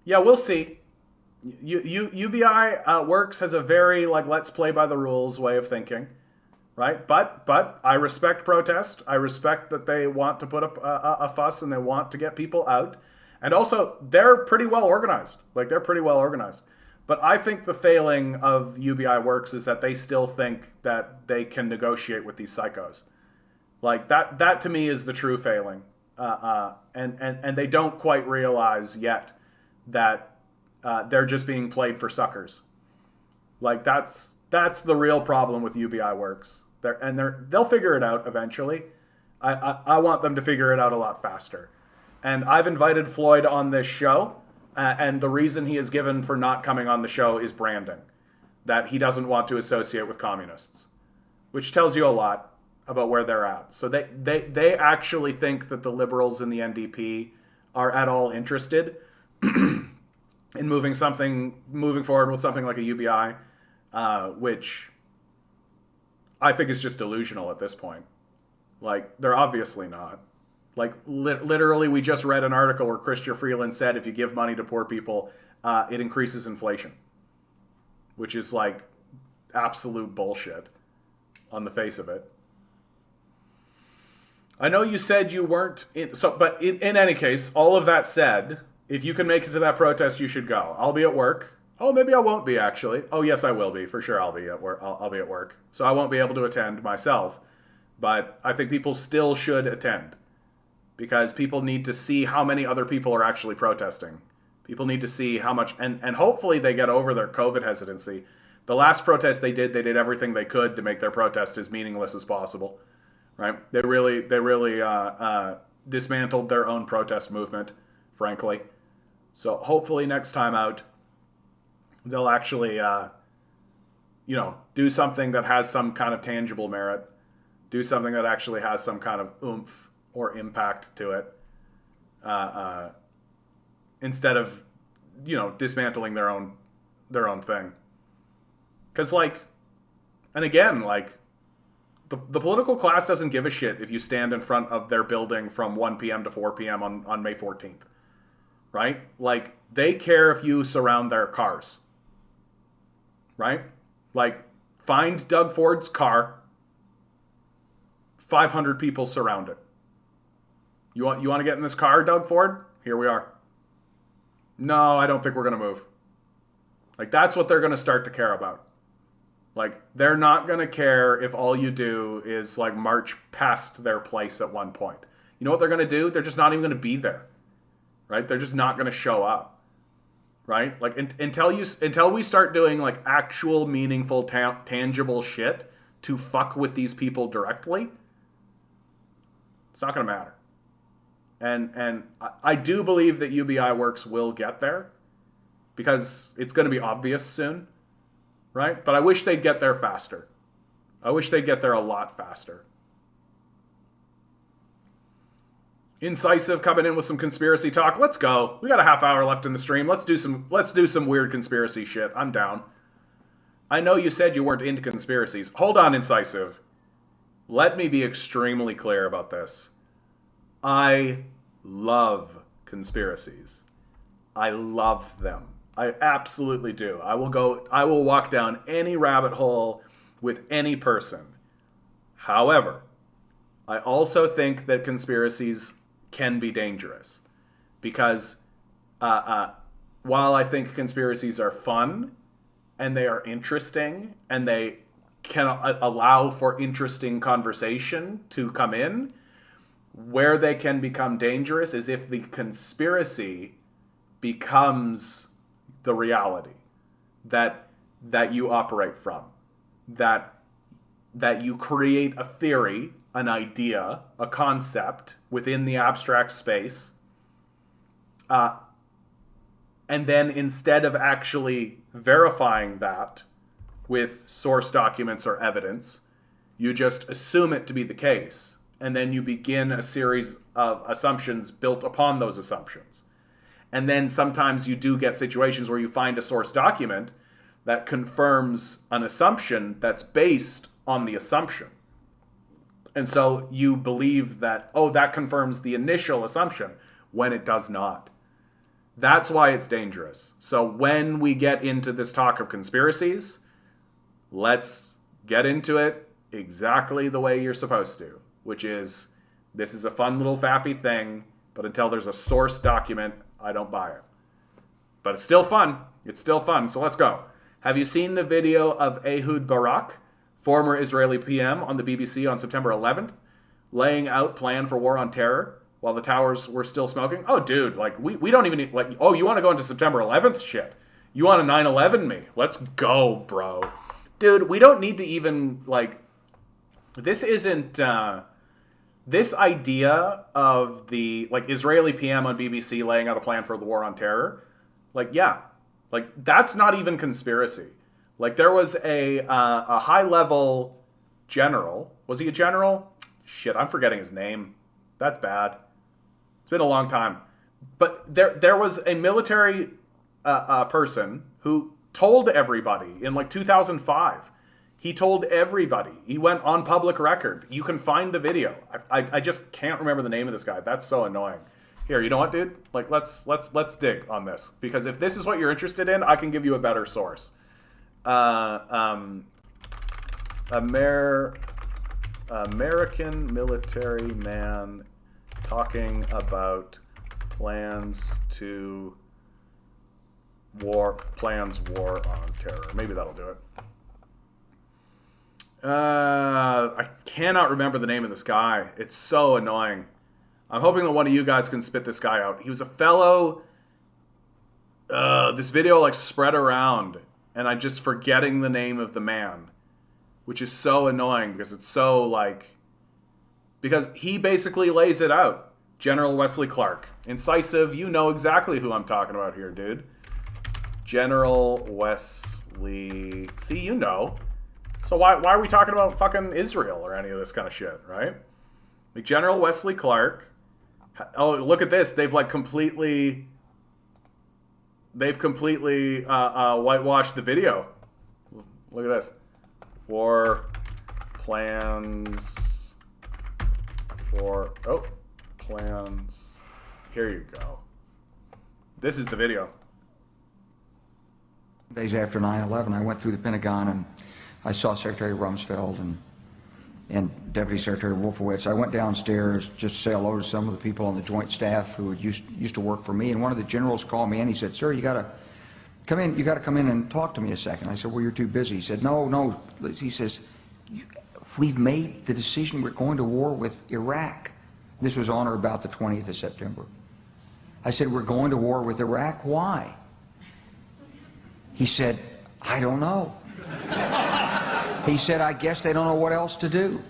Yeah, we'll see. UBI Works has a very, let's play by the rules way of thinking, right? But I respect protest. I respect that they want to put up a fuss and they want to get people out. And also, they're pretty well organized. They're pretty well organized. But I think the failing of UBI Works is that they still think that they can negotiate with these psychos. That to me is the true failing. And they don't quite realize yet that they're just being played for suckers. That's the real problem with UBI Works. They'll figure it out eventually. I want them to figure it out a lot faster. And I've invited Floyd on this show, and the reason he is given for not coming on the show is branding. That he doesn't want to associate with communists, which tells you a lot about where they're at. So they actually think that the liberals in the NDP are at all interested in moving forward with something like a UBI, which I think is just delusional at this point. They're obviously not. Literally, we just read an article where Chrystia Freeland said if you give money to poor people, it increases inflation, which is absolute bullshit on the face of it. I know you said you weren't but in any case, all of that said, if you can make it to that protest, you should go. I'll be at work. Oh, maybe I won't be actually. Oh, yes, I will be for sure. I'll be at work. I'll be at work, so I won't be able to attend myself. But I think people still should attend. Because people need to see how many other people are actually protesting. People need to see how much, and hopefully they get over their COVID hesitancy. The last protest they did everything they could to make their protest as meaningless as possible, right? They really dismantled their own protest movement, frankly. So hopefully next time out, they'll actually, do something that has some kind of tangible merit, do something that actually has some kind of oomph or impact to it, instead of, dismantling their own thing. Because and again, the political class doesn't give a shit if you stand in front of their building from 1 p.m. to 4 p.m. on May 14th, right? They care if you surround their cars, right? Find Doug Ford's car, 500 people surround it. You want to get in this car, Doug Ford? Here we are. No, I don't think we're going to move. That's what they're going to start to care about. They're not going to care if all you do is march past their place at one point. You know what they're going to do? They're just not even going to be there. Right? They're just not going to show up. right? Like until we start doing like actual meaningful tangible shit to fuck with these people directly, it's not going to matter. And I do believe that UBI Works will get there because it's going to be obvious soon, right? But I wish they'd get there faster. I wish they'd get there a lot faster. Incisive coming in with some conspiracy talk. Let's go. We got a half hour left in the stream. Let's do some weird conspiracy shit. I'm down. I know you said you weren't into conspiracies. Hold on, Incisive. Let me be extremely clear about this. I love conspiracies. I love them. I absolutely do. I will walk down any rabbit hole with any person. However, I also think that conspiracies can be dangerous because while I think conspiracies are fun and they are interesting and they can allow for interesting conversation to come in, where they can become dangerous is if the conspiracy becomes the reality that you operate from, that you create a theory, an idea, a concept within the abstract space, and then instead of actually verifying that with source documents or evidence, you just assume it to be the case. And then you begin a series of assumptions built upon those assumptions. And then sometimes you do get situations where you find a source document that confirms an assumption that's based on the assumption. And so you believe that, oh, that confirms the initial assumption when it does not. That's why it's dangerous. So when we get into this talk of conspiracies, let's get into it exactly the way you're supposed to. Which is, this is a fun little faffy thing, but until there's a source document, I don't buy it. But it's still fun. It's still fun. So let's go. Have you seen the video of Ehud Barak, former Israeli PM, on the BBC on September 11th, laying out plan for war on terror while the towers were still smoking? Oh, dude, like we don't even like. Oh, you want to go into September 11th shit? You want to 9/11 me? Let's go, bro. Dude, we don't need to even like. This isn't. This idea of the like Israeli PM on BBC laying out a plan for the war on terror, like that's not even conspiracy. Like there was a high level general. Was he a general? Shit, I'm forgetting his name. That's bad. It's been a long time. But there was a military person who told everybody in like 2005. He told everybody. He went on public record. You can find the video. I just can't remember the name of this guy. That's so annoying. Here, you know what, dude? Like, let's dig on this, because if this is what you're interested in, I can give you a better source. American military man talking about plans war on terror. Maybe that'll do it. I cannot remember the name of this guy. It's so annoying. I'm hoping that one of you guys can spit this guy out. He was a fellow. This video like spread around, and I'm just forgetting the name of the man, which is so annoying because it's so like, because he basically lays it out. General Wesley Clark. Incisive, you know exactly who I'm talking about here, dude. General Wesley. See, you know. So why are we talking about fucking Israel or any of this kind of shit, right? Like General Wesley Clark. Oh, look at this. They've completely whitewashed the video. Look at this. War plans plans. Here you go. This is the video. Days after 9/11, I went through the Pentagon and I saw Secretary Rumsfeld and Deputy Secretary Wolfowitz. I went downstairs just to say hello to some of the people on the Joint Staff who used to work for me, and one of the generals called me and he said, "Sir, you got to come in. You got to come in and talk to me a second." I said, "Well, you're too busy." He said, "No." He says, "We've made the decision. We're going to war with Iraq." This was on or about the 20th of September. I said, "We're going to war with Iraq. Why?" He said, I don't know. He said, I guess they don't know what else to do.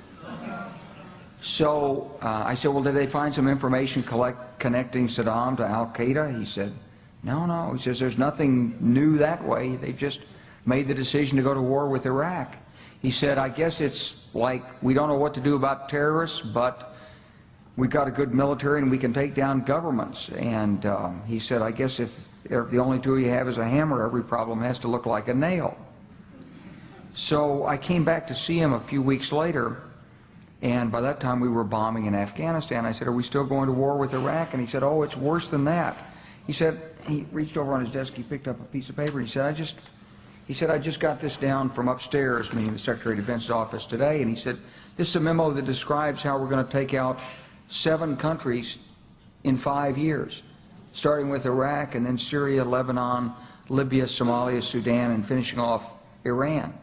So I said, well, did they find some information connecting Saddam to Al-Qaeda? He said, no. He says, there's nothing new that way. They just made the decision to go to war with Iraq. He said, I guess it's like we don't know what to do about terrorists, but we've got a good military and we can take down governments. And he said, I guess if the only tool you have is a hammer, every problem has to look like a nail. So I came back to see him a few weeks later, and by that time we were bombing in Afghanistan. I said, are we still going to war with Iraq? And he said, oh, it's worse than that. He said, he reached over on his desk, he picked up a piece of paper, he said, I just got this down from upstairs, meaning the Secretary of Defense's office today, and he said, this is a memo that describes how we're going to take out 7 countries in 5 years, starting with Iraq and then Syria, Lebanon, Libya, Somalia, Sudan, and finishing off Iran.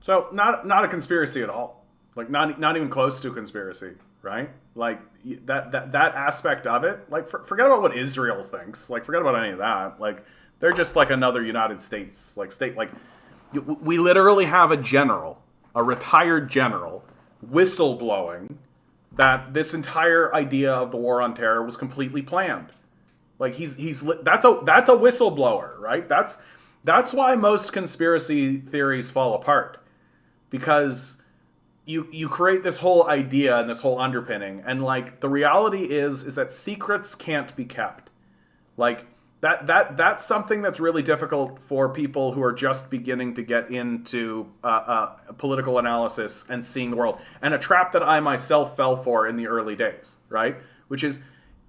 So not a conspiracy at all. Like not even close to a conspiracy, right? Like that aspect of it. Like forget about what Israel thinks. Like forget about any of that. Like they're just like another United States state. Like we literally have a retired general, whistleblowing that this entire idea of the war on terror was completely planned. Like that's a whistleblower, right? That's why most conspiracy theories fall apart. Because you create this whole idea and this whole underpinning, and like the reality is that secrets can't be kept. Like that's something that's really difficult for people who are just beginning to get into political analysis and seeing the world, and a trap that I myself fell for in the early days, right? Which is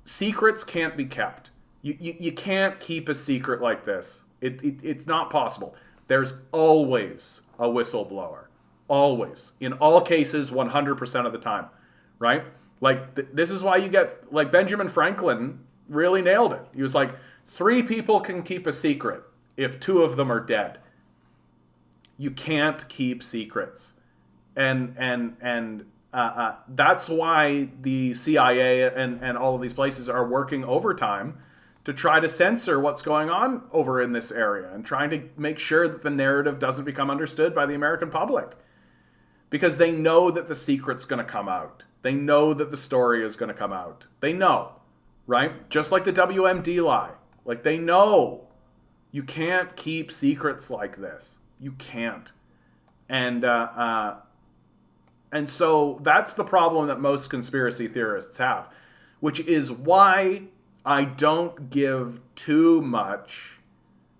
secrets can't be kept. You can't keep a secret like this. It's not possible. There's always a whistleblower. Always. In all cases, 100% of the time. Right? Like, this is why you get, like, Benjamin Franklin really nailed it. He was like, 3 people can keep a secret if 2 of them are dead. You can't keep secrets. And that's why the CIA and all of these places are working overtime to try to censor what's going on over in this area and trying to make sure that the narrative doesn't become understood by the American public. Because they know that the secret's going to come out. They know that the story is going to come out. They know, right? Just like the WMD lie. Like, they know you can't keep secrets like this. You can't. And so that's the problem that most conspiracy theorists have, which is why I don't give too much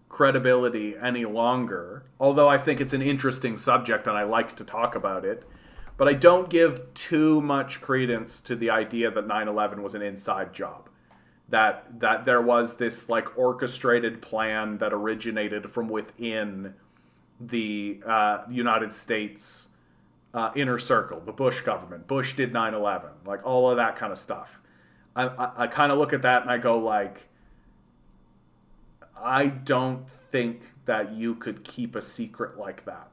credibility any longer, although I think it's an interesting subject and I like to talk about it, but I don't give too much credence to the idea that 9/11 was an inside job, that there was this like orchestrated plan that originated from within the United States inner circle, the Bush government. Bush did 9/11, like all of that kind of stuff. I kind of look at that and I go like, I don't think that you could keep a secret like that.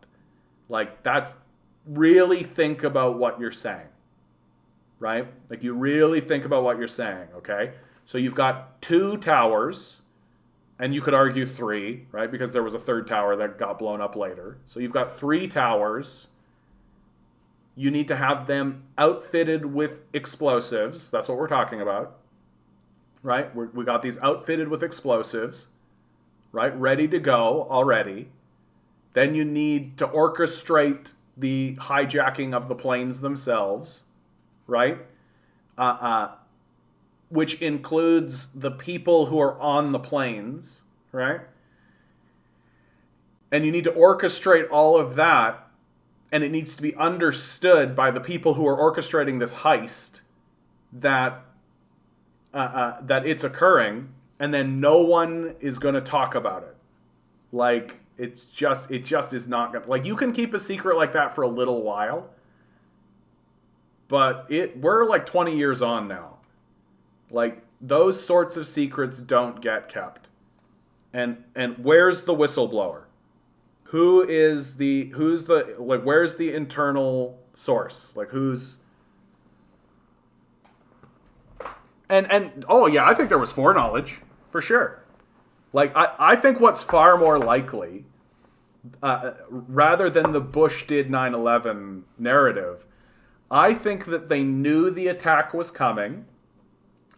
Like, that's really think about what you're saying, right? Like, you really think about what you're saying, okay? So you've got 2 towers, and you could argue 3, right? Because there was a 3rd tower that got blown up later. So you've got 3 towers. You need to have them outfitted with explosives. That's what we're talking about, right? We got these outfitted with explosives. Right? Ready to go already. Then you need to orchestrate the hijacking of the planes themselves, right? Which includes the people who are on the planes, right? And you need to orchestrate all of that, and it needs to be understood by the people who are orchestrating this heist that it's occurring. And then no one is going to talk about it. Like, it just is not going to... Like, you can keep a secret like that for a little while. But we're like 20 years on now. Like, those sorts of secrets don't get kept. And where's the whistleblower? Where's the internal source? Like, who's... And oh yeah, I think there was foreknowledge. For sure. Like, I think what's far more likely, rather than the Bush did 9/11 narrative, I think that they knew the attack was coming.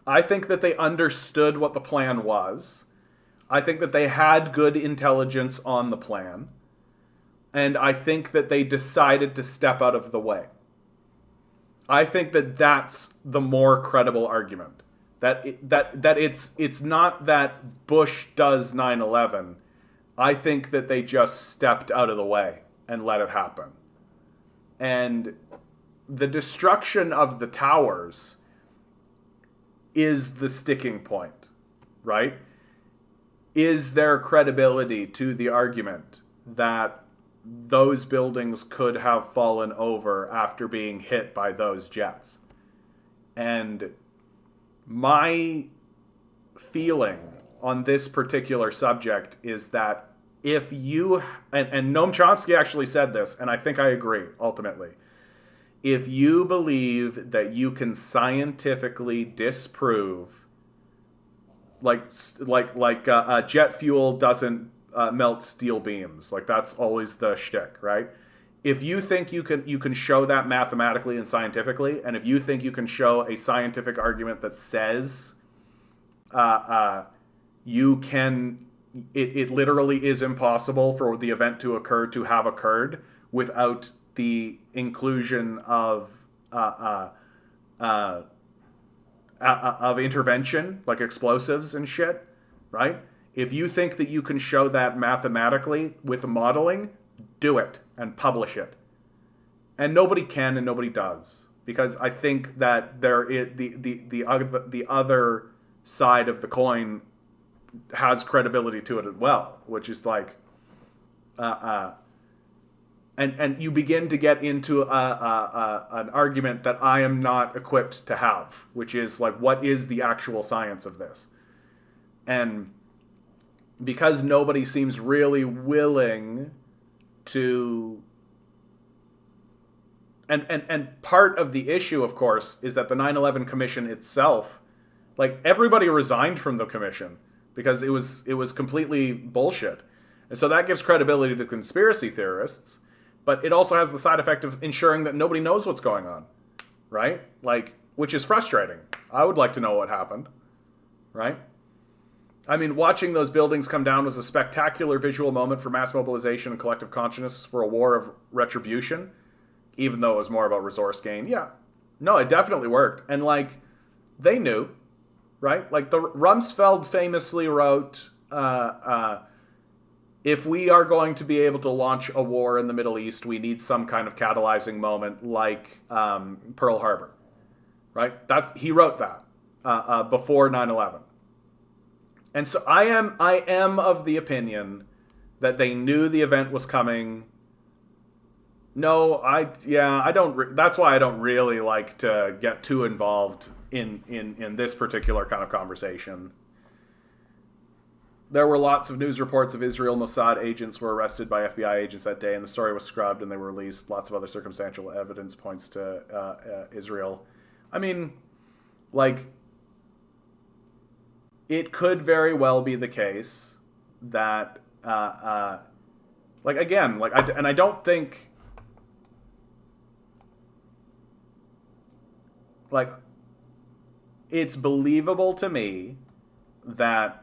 I think that they understood what the plan was. I think that they had good intelligence on the plan. And I think that they decided to step out of the way. I think that that's the more credible argument. That it's not that Bush does 9/11. I think that they just stepped out of the way and let it happen. And the destruction of the towers is the sticking point, right? Is there credibility to the argument that those buildings could have fallen over after being hit by those jets? And my feeling on this particular subject is that if you, and Noam Chomsky actually said this, and I think I agree ultimately, if you believe that you can scientifically disprove, like jet fuel doesn't melt steel beams, like that's always the shtick, right? If you think you can show that mathematically and scientifically, and if you think you can show a scientific argument that says you can, it literally is impossible for the event to occur to have occurred without the inclusion of intervention, like explosives and shit, right? If you think that you can show that mathematically with modeling, do it and publish it. And nobody can and nobody does, because I think that the other side of the coin has credibility to it as well, which is like, and you begin to get into an argument that I am not equipped to have, which is like, what is the actual science of this? And because nobody seems really willing to, and part of the issue, of course, is that the 9/11 Commission itself, like, everybody resigned from the commission because it was completely bullshit. And so that gives credibility to conspiracy theorists, but it also has the side effect of ensuring that nobody knows what's going on, right? Like, which is frustrating. I would like to know what happened, right? I mean, watching those buildings come down was a spectacular visual moment for mass mobilization and collective consciousness for a war of retribution, even though it was more about resource gain. Yeah. No, it definitely worked. And, like, they knew, right? Like, the Rumsfeld famously wrote, if we are going to be able to launch a war in the Middle East, we need some kind of catalyzing moment like Pearl Harbor, right? He wrote that before 9/11. And so I am of the opinion that they knew the event was coming. No, I don't. That's why I don't really like to get too involved in this particular kind of conversation. There were lots of news reports of Israel Mossad agents were arrested by FBI agents that day, and the story was scrubbed and they were released. Lots of other circumstantial evidence points to Israel. I mean, like, it could very well be the case that, like, again, like, I don't think, like, it's believable to me that,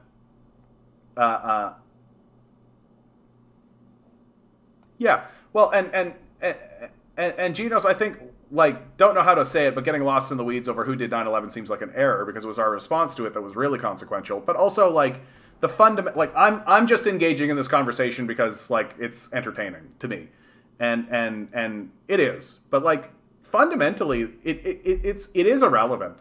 yeah, well, and Genos, I think, like, don't know how to say it, but getting lost in the weeds over who did 9/11 seems like an error, because it was our response to it that was really consequential. But also, like, the fundament, like, I'm just engaging in this conversation because, like, it's entertaining to me, and it is. But, like, fundamentally, it is irrelevant.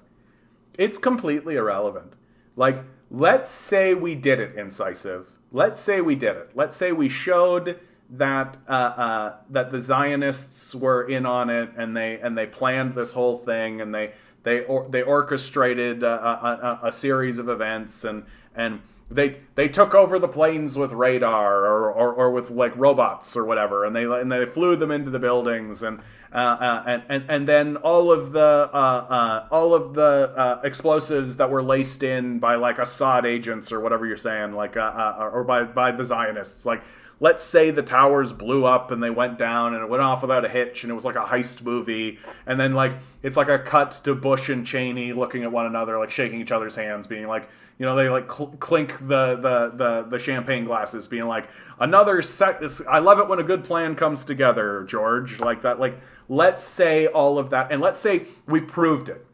It's completely irrelevant. Like, let's say we did it, Incisive. Let's say we did it. Let's say we showed that that the Zionists were in on it, and they planned this whole thing, and they orchestrated a series of events, and they took over the planes with radar or with like robots or whatever, and they flew them into the buildings, and then all of the explosives that were laced in by like Assad agents or whatever you're saying, like or by the Zionists, like. Let's say the towers blew up and they went down and it went off without a hitch and it was like a heist movie, and then like it's like a cut to Bush and Cheney looking at one another, like shaking each other's hands, being like, you know, they like clink the champagne glasses, being like, another set. I love it when a good plan comes together, George, like that. Like, let's say all of that, and let's say we proved it,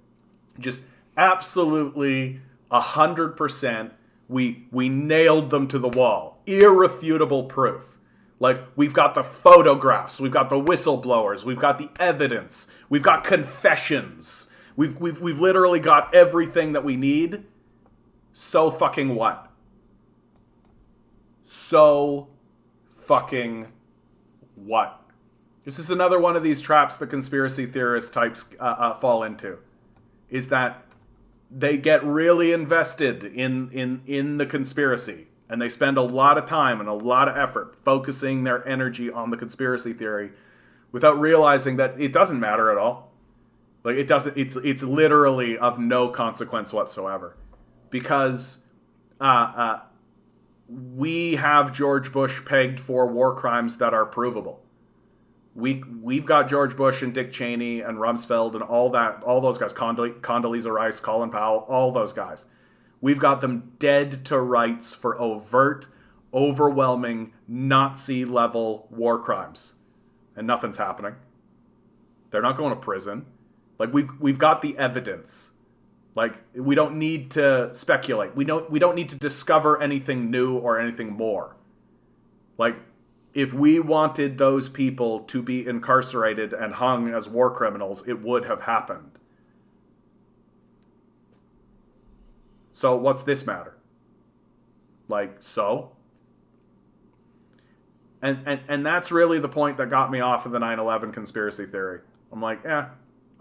just absolutely 100%. We nailed them to the wall. Irrefutable proof. Like, we've got the photographs, we've got the whistleblowers, we've got the evidence, we've got confessions. We've literally got everything that we need. So fucking what? So fucking what? This is another one of these traps the conspiracy theorist types fall into. Is that they get really invested in the conspiracy, and they spend a lot of time and a lot of effort focusing their energy on the conspiracy theory without realizing that it doesn't matter at all. Like, it doesn't, it's literally of no consequence whatsoever, because we have George Bush pegged for war crimes that are provable. We've got George Bush and Dick Cheney and Rumsfeld and all those guys, Condoleezza Rice, Colin Powell, all those guys. We've got them dead to rights for overt, overwhelming, Nazi-level war crimes. And nothing's happening. They're not going to prison. Like, we've got the evidence. Like, we don't need to speculate. We don't need to discover anything new or anything more. Like, if we wanted those people to be incarcerated and hung as war criminals, it would have happened. So what's this matter? Like, so? And that's really the point that got me off of the 9/11 conspiracy theory. I'm like,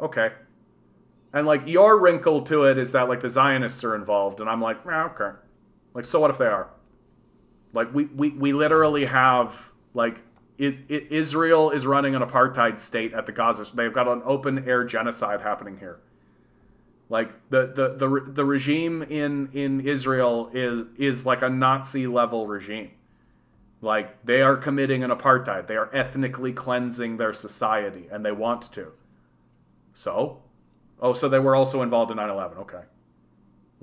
okay. And like, your wrinkle to it is that like the Zionists are involved, and I'm like, okay. Like, so what if they are? Like, we literally have, like, Israel is running an apartheid state at the Gaza. They've got an open air genocide happening here. Like, the regime in Israel is like a Nazi level regime. Like, they are committing an apartheid. They are ethnically cleansing their society, and they want to. So they were also involved in 9/11. Okay.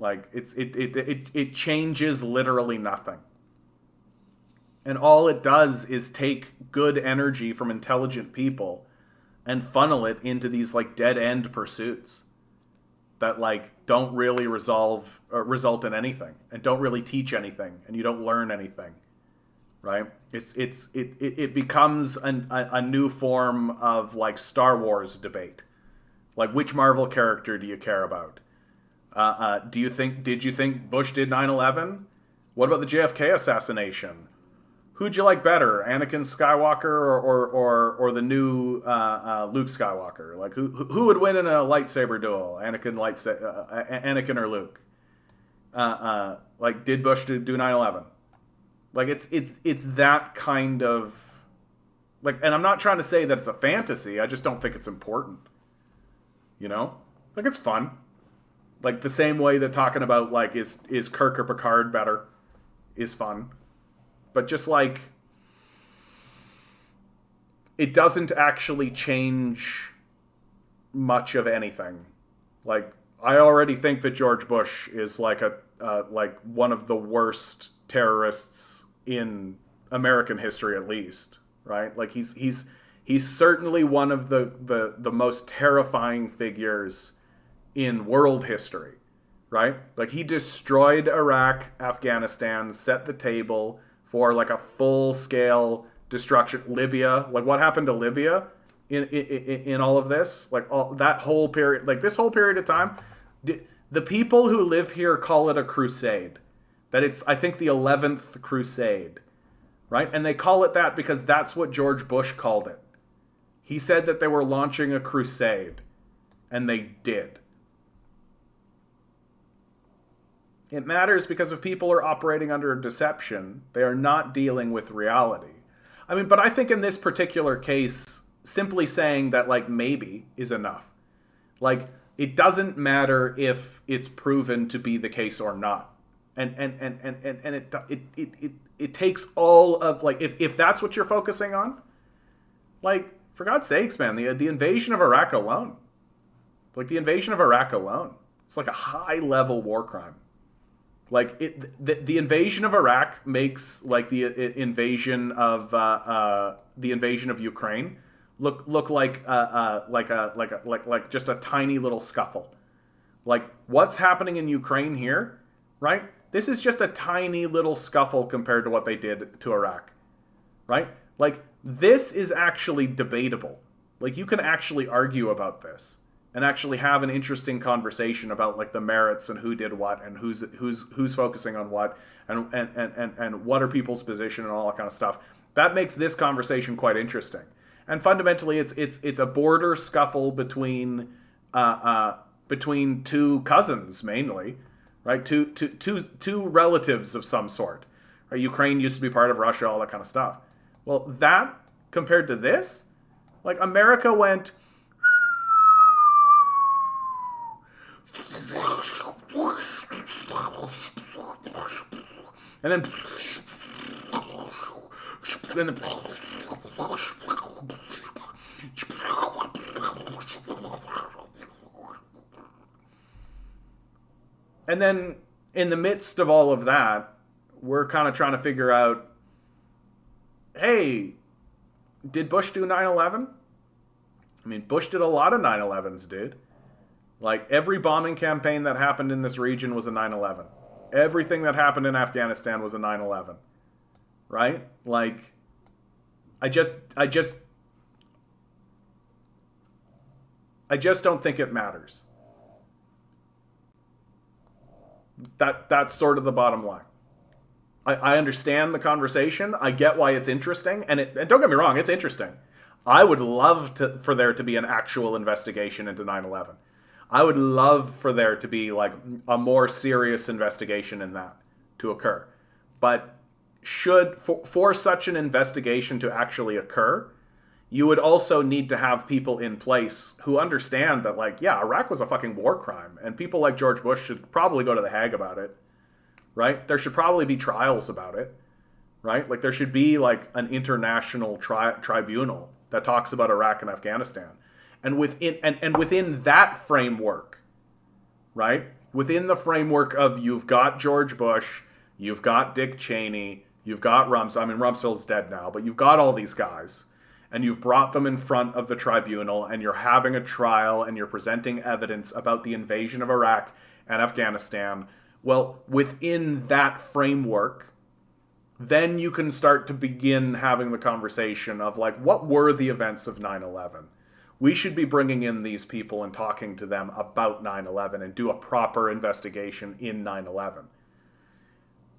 Like, it changes literally nothing. And all it does is take good energy from intelligent people and funnel it into these like dead end pursuits that like don't really result in anything and don't really teach anything, and you don't learn anything, right? It becomes a new form of like Star Wars debate. Like, which Marvel character do you care about? Did you think Bush did 9/11? What about the JFK assassination? Who'd you like better, Anakin Skywalker or the new Luke Skywalker? Like, who would win in a lightsaber duel, Anakin or Luke? Like, did Bush do 9/11? Like, it's that kind of like, and I'm not trying to say that it's a fantasy. I just don't think it's important. You know, like, it's fun. Like, the same way that talking about like is Kirk or Picard better is fun. But just like, it doesn't actually change much of anything. Like, I already think that George Bush is like like one of the worst terrorists in American history, at least, right? Like, he's certainly one of the most terrifying figures in world history, right? Like, he destroyed Iraq, Afghanistan, set the table for like a full-scale destruction. Libya, like, what happened to Libya in all of this? Like, all that whole period, like this whole period of time, the people who live here call it a crusade. That it's, I think, the 11th crusade, right? And they call it that because that's what George Bush called it. He said that they were launching a crusade, and they did. It matters because if people are operating under deception, they are not dealing with reality. I mean, but I think in this particular case, simply saying that, like, maybe is enough. Like, it doesn't matter if it's proven to be the case or not. And it takes all of, like, if that's what you're focusing on, like, for God's sakes, man, the invasion of Iraq alone, like, the invasion of Iraq alone, it's like a high-level war crime. Like, the invasion of Iraq makes, like, the invasion of Ukraine look like just a tiny little scuffle. Like, what's happening in Ukraine here, right? This is just a tiny little scuffle compared to what they did to Iraq, right? Like, this is actually debatable. Like, you can actually argue about this and actually have an interesting conversation about, like, the merits and who did what and who's focusing on what and what are people's position and all that kind of stuff. That makes this conversation quite interesting. And fundamentally, it's a border scuffle between two cousins mainly, right? Two relatives of some sort. Right? Ukraine used to be part of Russia, all that kind of stuff. Well, that compared to this, like, America went. And then in the midst of all of that, we're kind of trying to figure out, hey, did Bush do 9/11? I mean, Bush did a lot of 9/11s, dude. Like, every bombing campaign that happened in this region was a 9/11. Everything that happened in Afghanistan was a 9/11. Right? Like, I just don't think it matters. That's sort of the bottom line. I understand the conversation. I get why it's interesting. And don't get me wrong, it's interesting. I would love for there to be an actual investigation into 9/11. I would love for there to be, like, a more serious investigation in that to occur. But for such an investigation to actually occur, you would also need to have people in place who understand that, like, yeah, Iraq was a fucking war crime, and people like George Bush should probably go to the Hague about it, right? There should probably be trials about it, right? Like, there should be, like, an international tribunal that talks about Iraq and Afghanistan. And within that framework, right? Within the framework of, you've got George Bush, you've got Dick Cheney, you've got Rumsfeld. I mean, Rumsfeld's dead now, but you've got all these guys, and you've brought them in front of the tribunal, and you're having a trial, and you're presenting evidence about the invasion of Iraq and Afghanistan. Well, within that framework, then you can start to begin having the conversation of, like, what were the events of 9/11? We should be bringing in these people and talking to them about 9/11 and do a proper investigation in 9/11.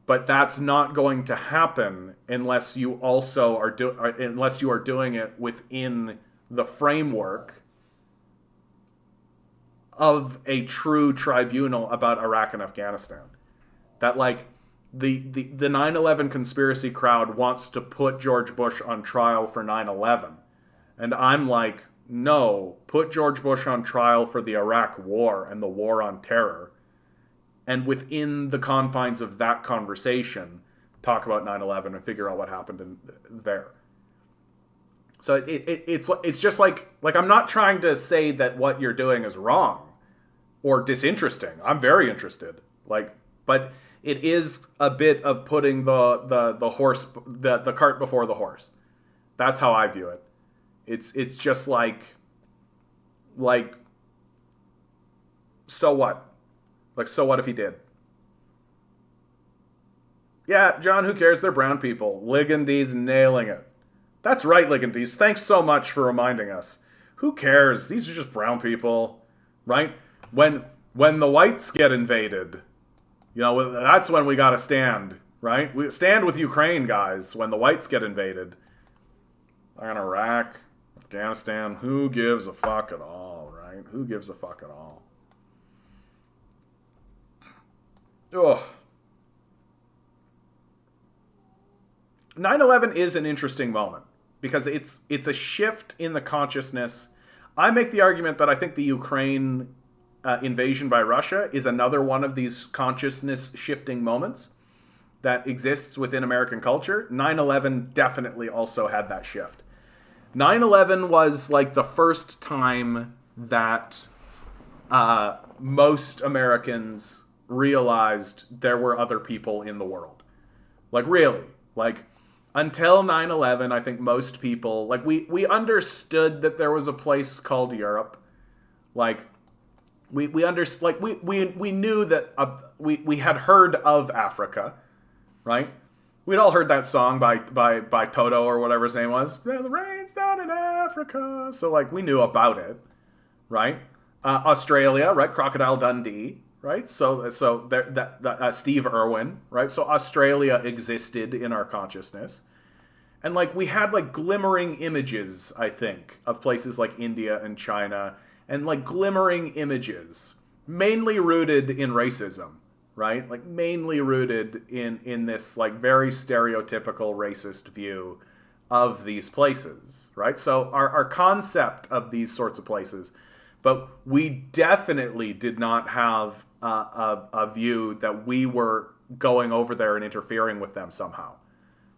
But that's not going to happen unless you also are doing it within the framework of a true tribunal about Iraq and Afghanistan. That, like, the 9/11 conspiracy crowd wants to put George Bush on trial for 9/11. And I'm like, no, put George Bush on trial for the Iraq War and the war on terror. And within the confines of that conversation, talk about 9/11 and figure out what happened there. So it's just like I'm not trying to say that what you're doing is wrong or disinteresting. I'm very interested. Like, but it is a bit of putting the cart before the horse. That's how I view it. It's just like, so what? Like, so what if he did? Yeah, John, who cares? They're brown people. Ligandy's nailing it. That's right, Ligandy's. Thanks so much for reminding us. Who cares? These are just brown people, right? When the whites get invaded, that's when we gotta stand, right? We stand with Ukraine, guys, when the whites get invaded. On Iraq, Afghanistan, who gives a fuck at all, right? Who gives a fuck at all? ugh. 9/11 is an interesting moment because it's a shift in the consciousness. I make the argument that I think the Ukraine invasion by Russia is another one of these consciousness shifting moments that exists within American culture. 9/11 definitely also had that shift. 9/11 was like the first time that most Americans realized there were other people in the world. Like, really. Like, until 9/11, I think most people, like, we understood that there was a place called Europe. Like, we knew that we had heard of Africa, right? We'd all heard that song by Toto or whatever his name was. The rain's down in Africa. So, like, we knew about it, right? Australia, right? Crocodile Dundee, right? So Steve Irwin, right? So Australia existed in our consciousness. And, like, we had, like, glimmering images, I think, of places like India and China, and, like, glimmering images, mainly rooted in racism, right? Like, mainly rooted in this, like, very stereotypical racist view of these places, right? So our concept of these sorts of places, but we definitely did not have a view that we were going over there and interfering with them somehow,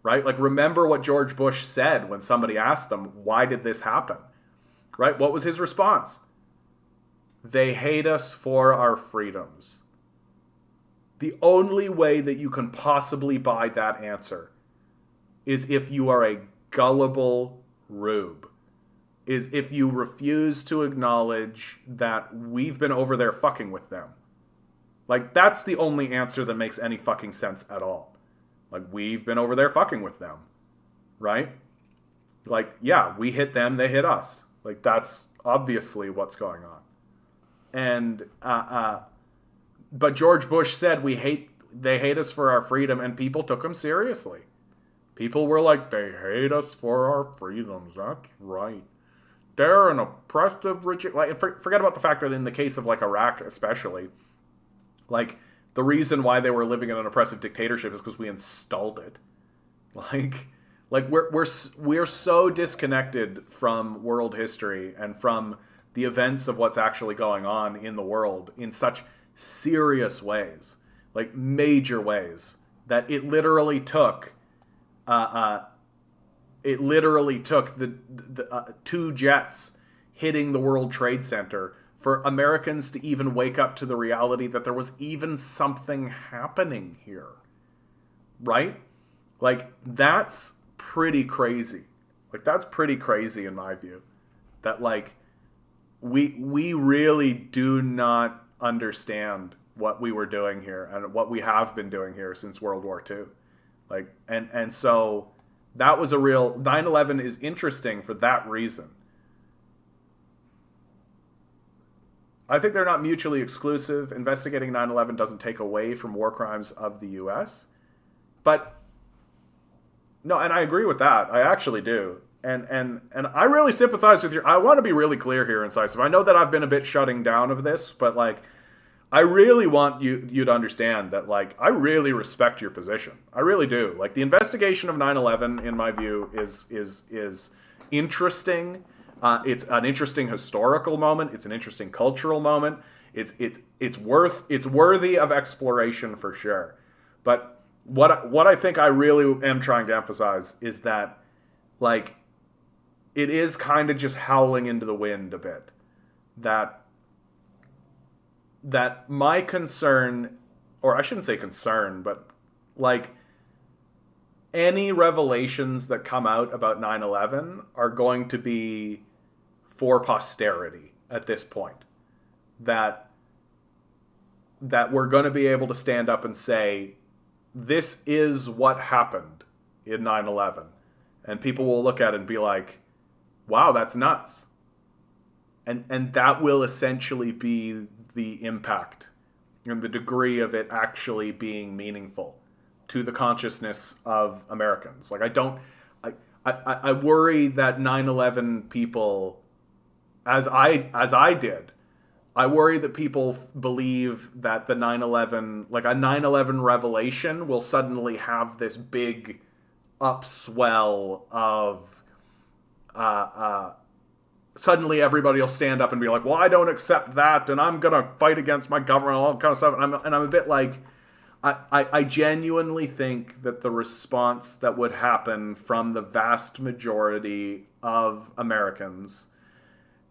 right? Like, remember what George Bush said when somebody asked them, why did this happen, right? What was his response? They hate us for our freedoms. The only way that you can possibly buy that answer is if you are a gullible rube. Is if you refuse to acknowledge that we've been over there fucking with them. Like, that's the only answer that makes any fucking sense at all. Like, we've been over there fucking with them, right? Like, yeah, we hit them, they hit us. Like, that's obviously what's going on. And, but George Bush said they hate us for our freedom, and people took him seriously. People were like, they hate us for our freedoms, that's right. They're an oppressive regime. Like, forget about the fact that in the case of, like, Iraq especially, like, the reason why they were living in an oppressive dictatorship is because we installed it. Like we're so disconnected from world history and from the events of what's actually going on in the world in such serious ways, like major ways, that it literally took the two jets hitting the World Trade Center for Americans to even wake up to the reality that there was even something happening here, right? Like, that's pretty crazy. Like, that's pretty crazy in my view. That, like, we really do not understand what we were doing here and what we have been doing here since World War II. Like, and so that was a real... 9/11 is interesting for that reason. I think they're not mutually exclusive. Investigating 9/11 doesn't take away from war crimes of the U.S. But, no, and I agree with that. I actually do. And I really sympathize with I want to be really clear here, Incisive. I know that I've been a bit shutting down of this, but, like, I really want you to understand that, like, I really respect your position. I really do. Like, the investigation of 9/11, in my view, is interesting. It's an interesting historical moment. It's an interesting cultural moment. It's worthy of exploration for sure. But what I think I really am trying to emphasize is that, like, it is kind of just howling into the wind a bit. That my concern, or I shouldn't say concern, but, like, any revelations that come out about 9/11 are going to be for posterity at this point. That we're going to be able to stand up and say, this is what happened in 9/11. And people will look at it and be like, wow, that's nuts. And that will essentially be the impact and the degree of it actually being meaningful to the consciousness of Americans. Like, I worry that 9/11 people, as I did, I worry that people believe that the 9/11, like a 9/11 revelation, will suddenly have this big upswell of suddenly everybody will stand up and be like, well, I don't accept that, and I'm gonna fight against my government, and all that kind of stuff. And I'm a bit like, I genuinely think that the response that would happen from the vast majority of Americans,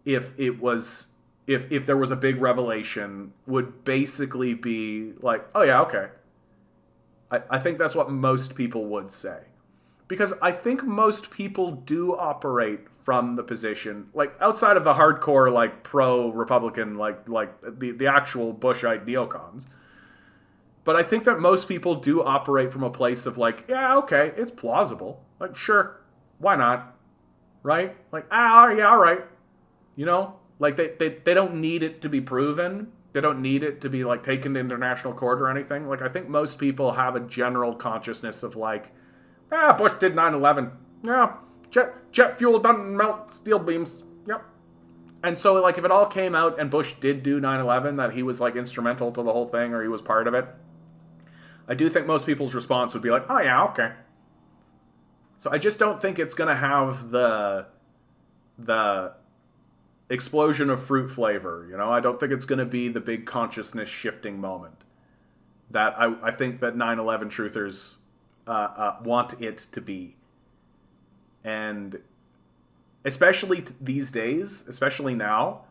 if there was a big revelation, would basically be like, oh yeah, okay. I think that's what most people would say. Because I think most people do operate from the position, like outside of the hardcore, like pro-Republican, like the actual Bushite neocons. But I think that most people do operate from a place of like, yeah, okay, it's plausible. Like, sure, why not? Right? Like, yeah, all right. You know? Like, they don't need it to be proven. They don't need it to be, like, taken to international court or anything. Like, I think most people have a general consciousness of, like, Bush did 9/11. Yeah, jet fuel doesn't melt steel beams. Yep. And so, like, if it all came out and Bush did do 9/11, that he was, like, instrumental to the whole thing or he was part of it, I do think most people's response would be like, oh, yeah, okay. So I just don't think it's going to have the explosion of fruit flavor, you know? I don't think it's going to be the big consciousness shifting moment that I think that 9/11 truthers want it to be. And especially these days, especially now,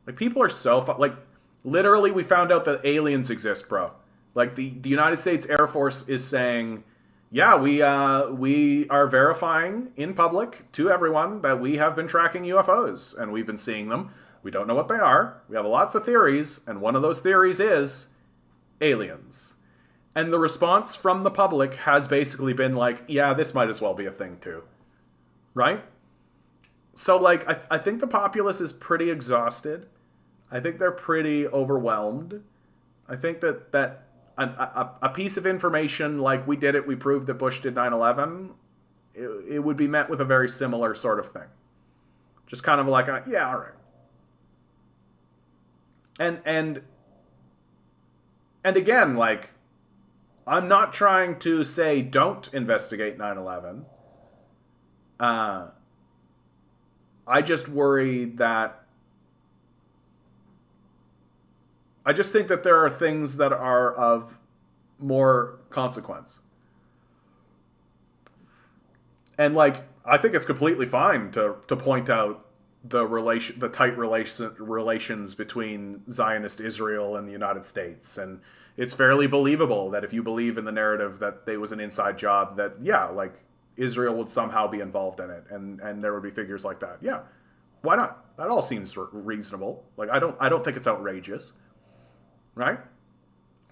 like, people are so like, literally we found out that aliens exist, bro. Like, the United States Air Force is saying, yeah, we are verifying in public to everyone that we have been tracking UFOs and we've been seeing them. We don't know what they are. We have lots of theories, and one of those theories is aliens. And the response from the public has basically been like, yeah, this might as well be a thing too. Right? So, like, I think the populace is pretty exhausted. I think they're pretty overwhelmed. I think that a piece of information like we did it, we proved that Bush did 9/11, it would be met with a very similar sort of thing. Just kind of like, yeah, all right. And again, like, I'm not trying to say don't investigate 9/11. I just worry that I just think that there are things that are of more consequence. And, like, I think it's completely fine to point out the tight relations between Zionist Israel and the United States. And it's fairly believable that if you believe in the narrative that it was an inside job, that, yeah, like, Israel would somehow be involved in it, and there would be figures like that. Yeah, why not? That all seems reasonable. Like, I don't think it's outrageous. Right?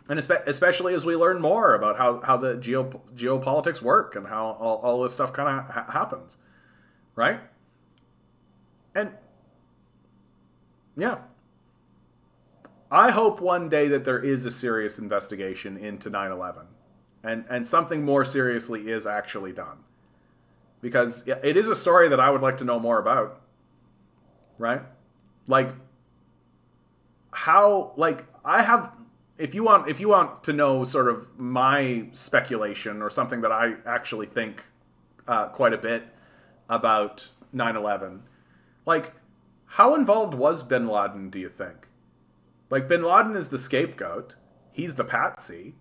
And especially as we learn more about how the geopolitics work and how all this stuff kind of happens. Right? And, yeah. I hope one day that there is a serious investigation into 9/11. And something more seriously is actually done. Because it is a story that I would like to know more about. Right? Like, how, like, I have, if you want to know sort of my speculation or something that I actually think quite a bit about 9/11, like, how involved was bin Laden, do you think? Like, bin Laden is the scapegoat. He's the patsy.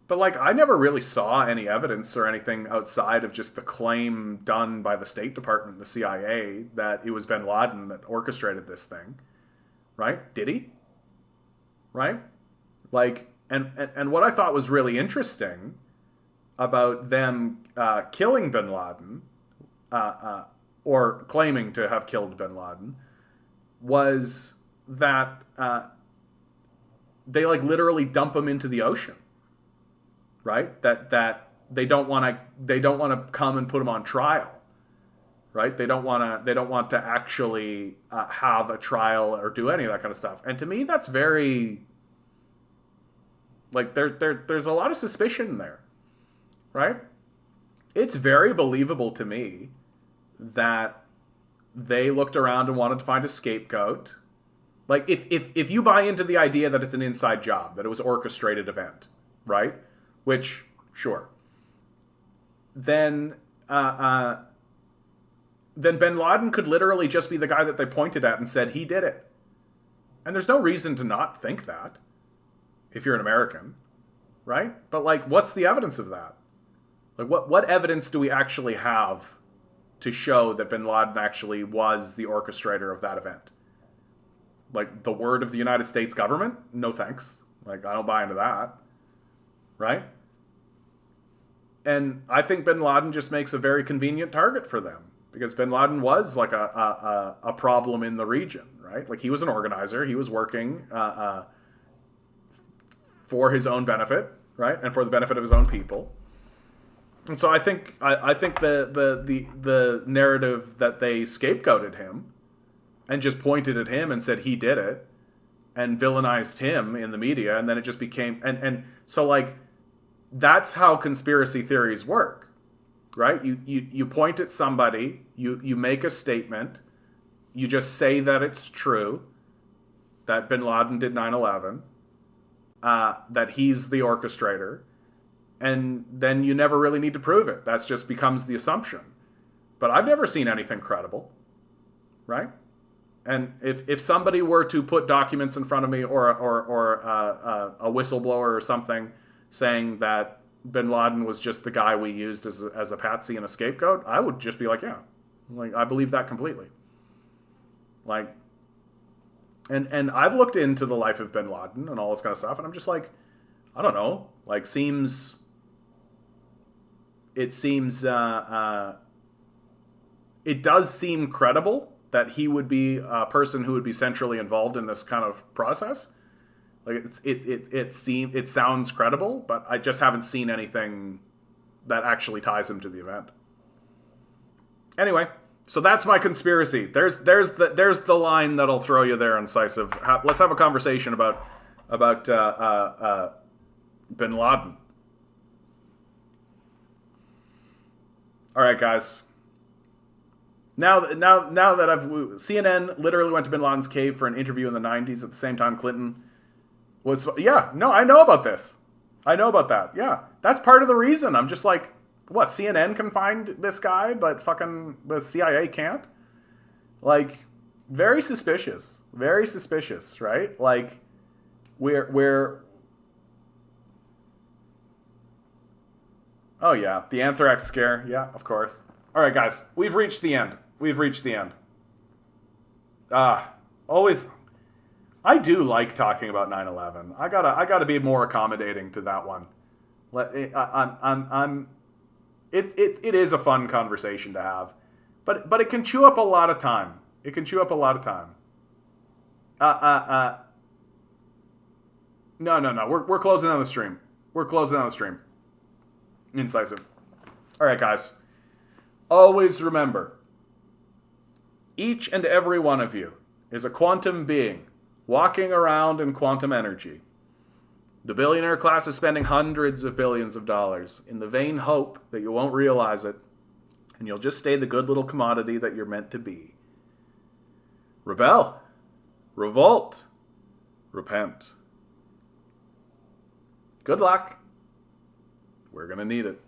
But, like, I never really saw any evidence or anything outside of just the claim done by the State Department and the CIA that it was bin Laden that orchestrated this thing. Right? Did he? Right? Like, and what I thought was really interesting about them killing bin Laden, or claiming to have killed bin Laden, was that they, like, literally dump him into the ocean. Right? That they don't want to come and put him on trial. Right? They don't want to actually have a trial or do any of that kind of stuff. And to me, that's very, like, there's a lot of suspicion there. Right? It's very believable to me that they looked around and wanted to find a scapegoat, Like, if you buy into the idea that it's an inside job, that it was an orchestrated event, right? Which, sure. Then bin Laden could literally just be the guy that they pointed at and said he did it. And there's no reason to not think that if you're an American, right? But, like, what's the evidence of that? Like, what evidence do we actually have to show that bin Laden actually was the orchestrator of that event? Like, the word of the United States government? No thanks. Like, I don't buy into that. Right? And I think bin Laden just makes a very convenient target for them. Because bin Laden was, like, a problem in the region, right? Like, he was an organizer. He was working for his own benefit, right? And for the benefit of his own people. And so I think the narrative that they scapegoated him and just pointed at him and said he did it and villainized him in the media, and then it just became and so, like, that's how conspiracy theories work, right? You point at somebody, you make a statement, you just say that it's true, that bin Laden did 9/11, that he's the orchestrator, and then you never really need to prove it. That just becomes the assumption. But I've never seen anything credible, right? And if somebody were to put documents in front of me or a whistleblower or something saying that bin Laden was just the guy we used as a patsy and a scapegoat, I would just be like, yeah, like, I believe that completely. Like, and I've looked into the life of bin Laden and all this kind of stuff, and I'm just like, I don't know, like, it does seem credible that he would be a person who would be centrally involved in this kind of process. Like, it sounds credible, but I just haven't seen anything that actually ties him to the event. Anyway, so that's my conspiracy. There's the line that'll throw you there, incisive. Let's have a conversation about bin Laden. All right, guys. Now that CNN literally went to bin Laden's cave for an interview in the 90s at the same time Clinton was, I know about this. I know about that. Yeah, that's part of the reason. I'm just like, what, CNN can find this guy, but fucking the CIA can't? Like, very suspicious, right? Like, oh yeah, the anthrax scare. Yeah, of course. All right, guys, we've reached the end. Always, I do like talking about 9/11. I gotta be more accommodating to that one. It is a fun conversation to have, but it can chew up a lot of time. No. We're closing on the stream. Incisive. All right, guys. Always remember, each and every one of you is a quantum being walking around in quantum energy. The billionaire class is spending hundreds of billions of dollars in the vain hope that you won't realize it, and you'll just stay the good little commodity that you're meant to be. Rebel. Revolt. Repent. Good luck. We're going to need it.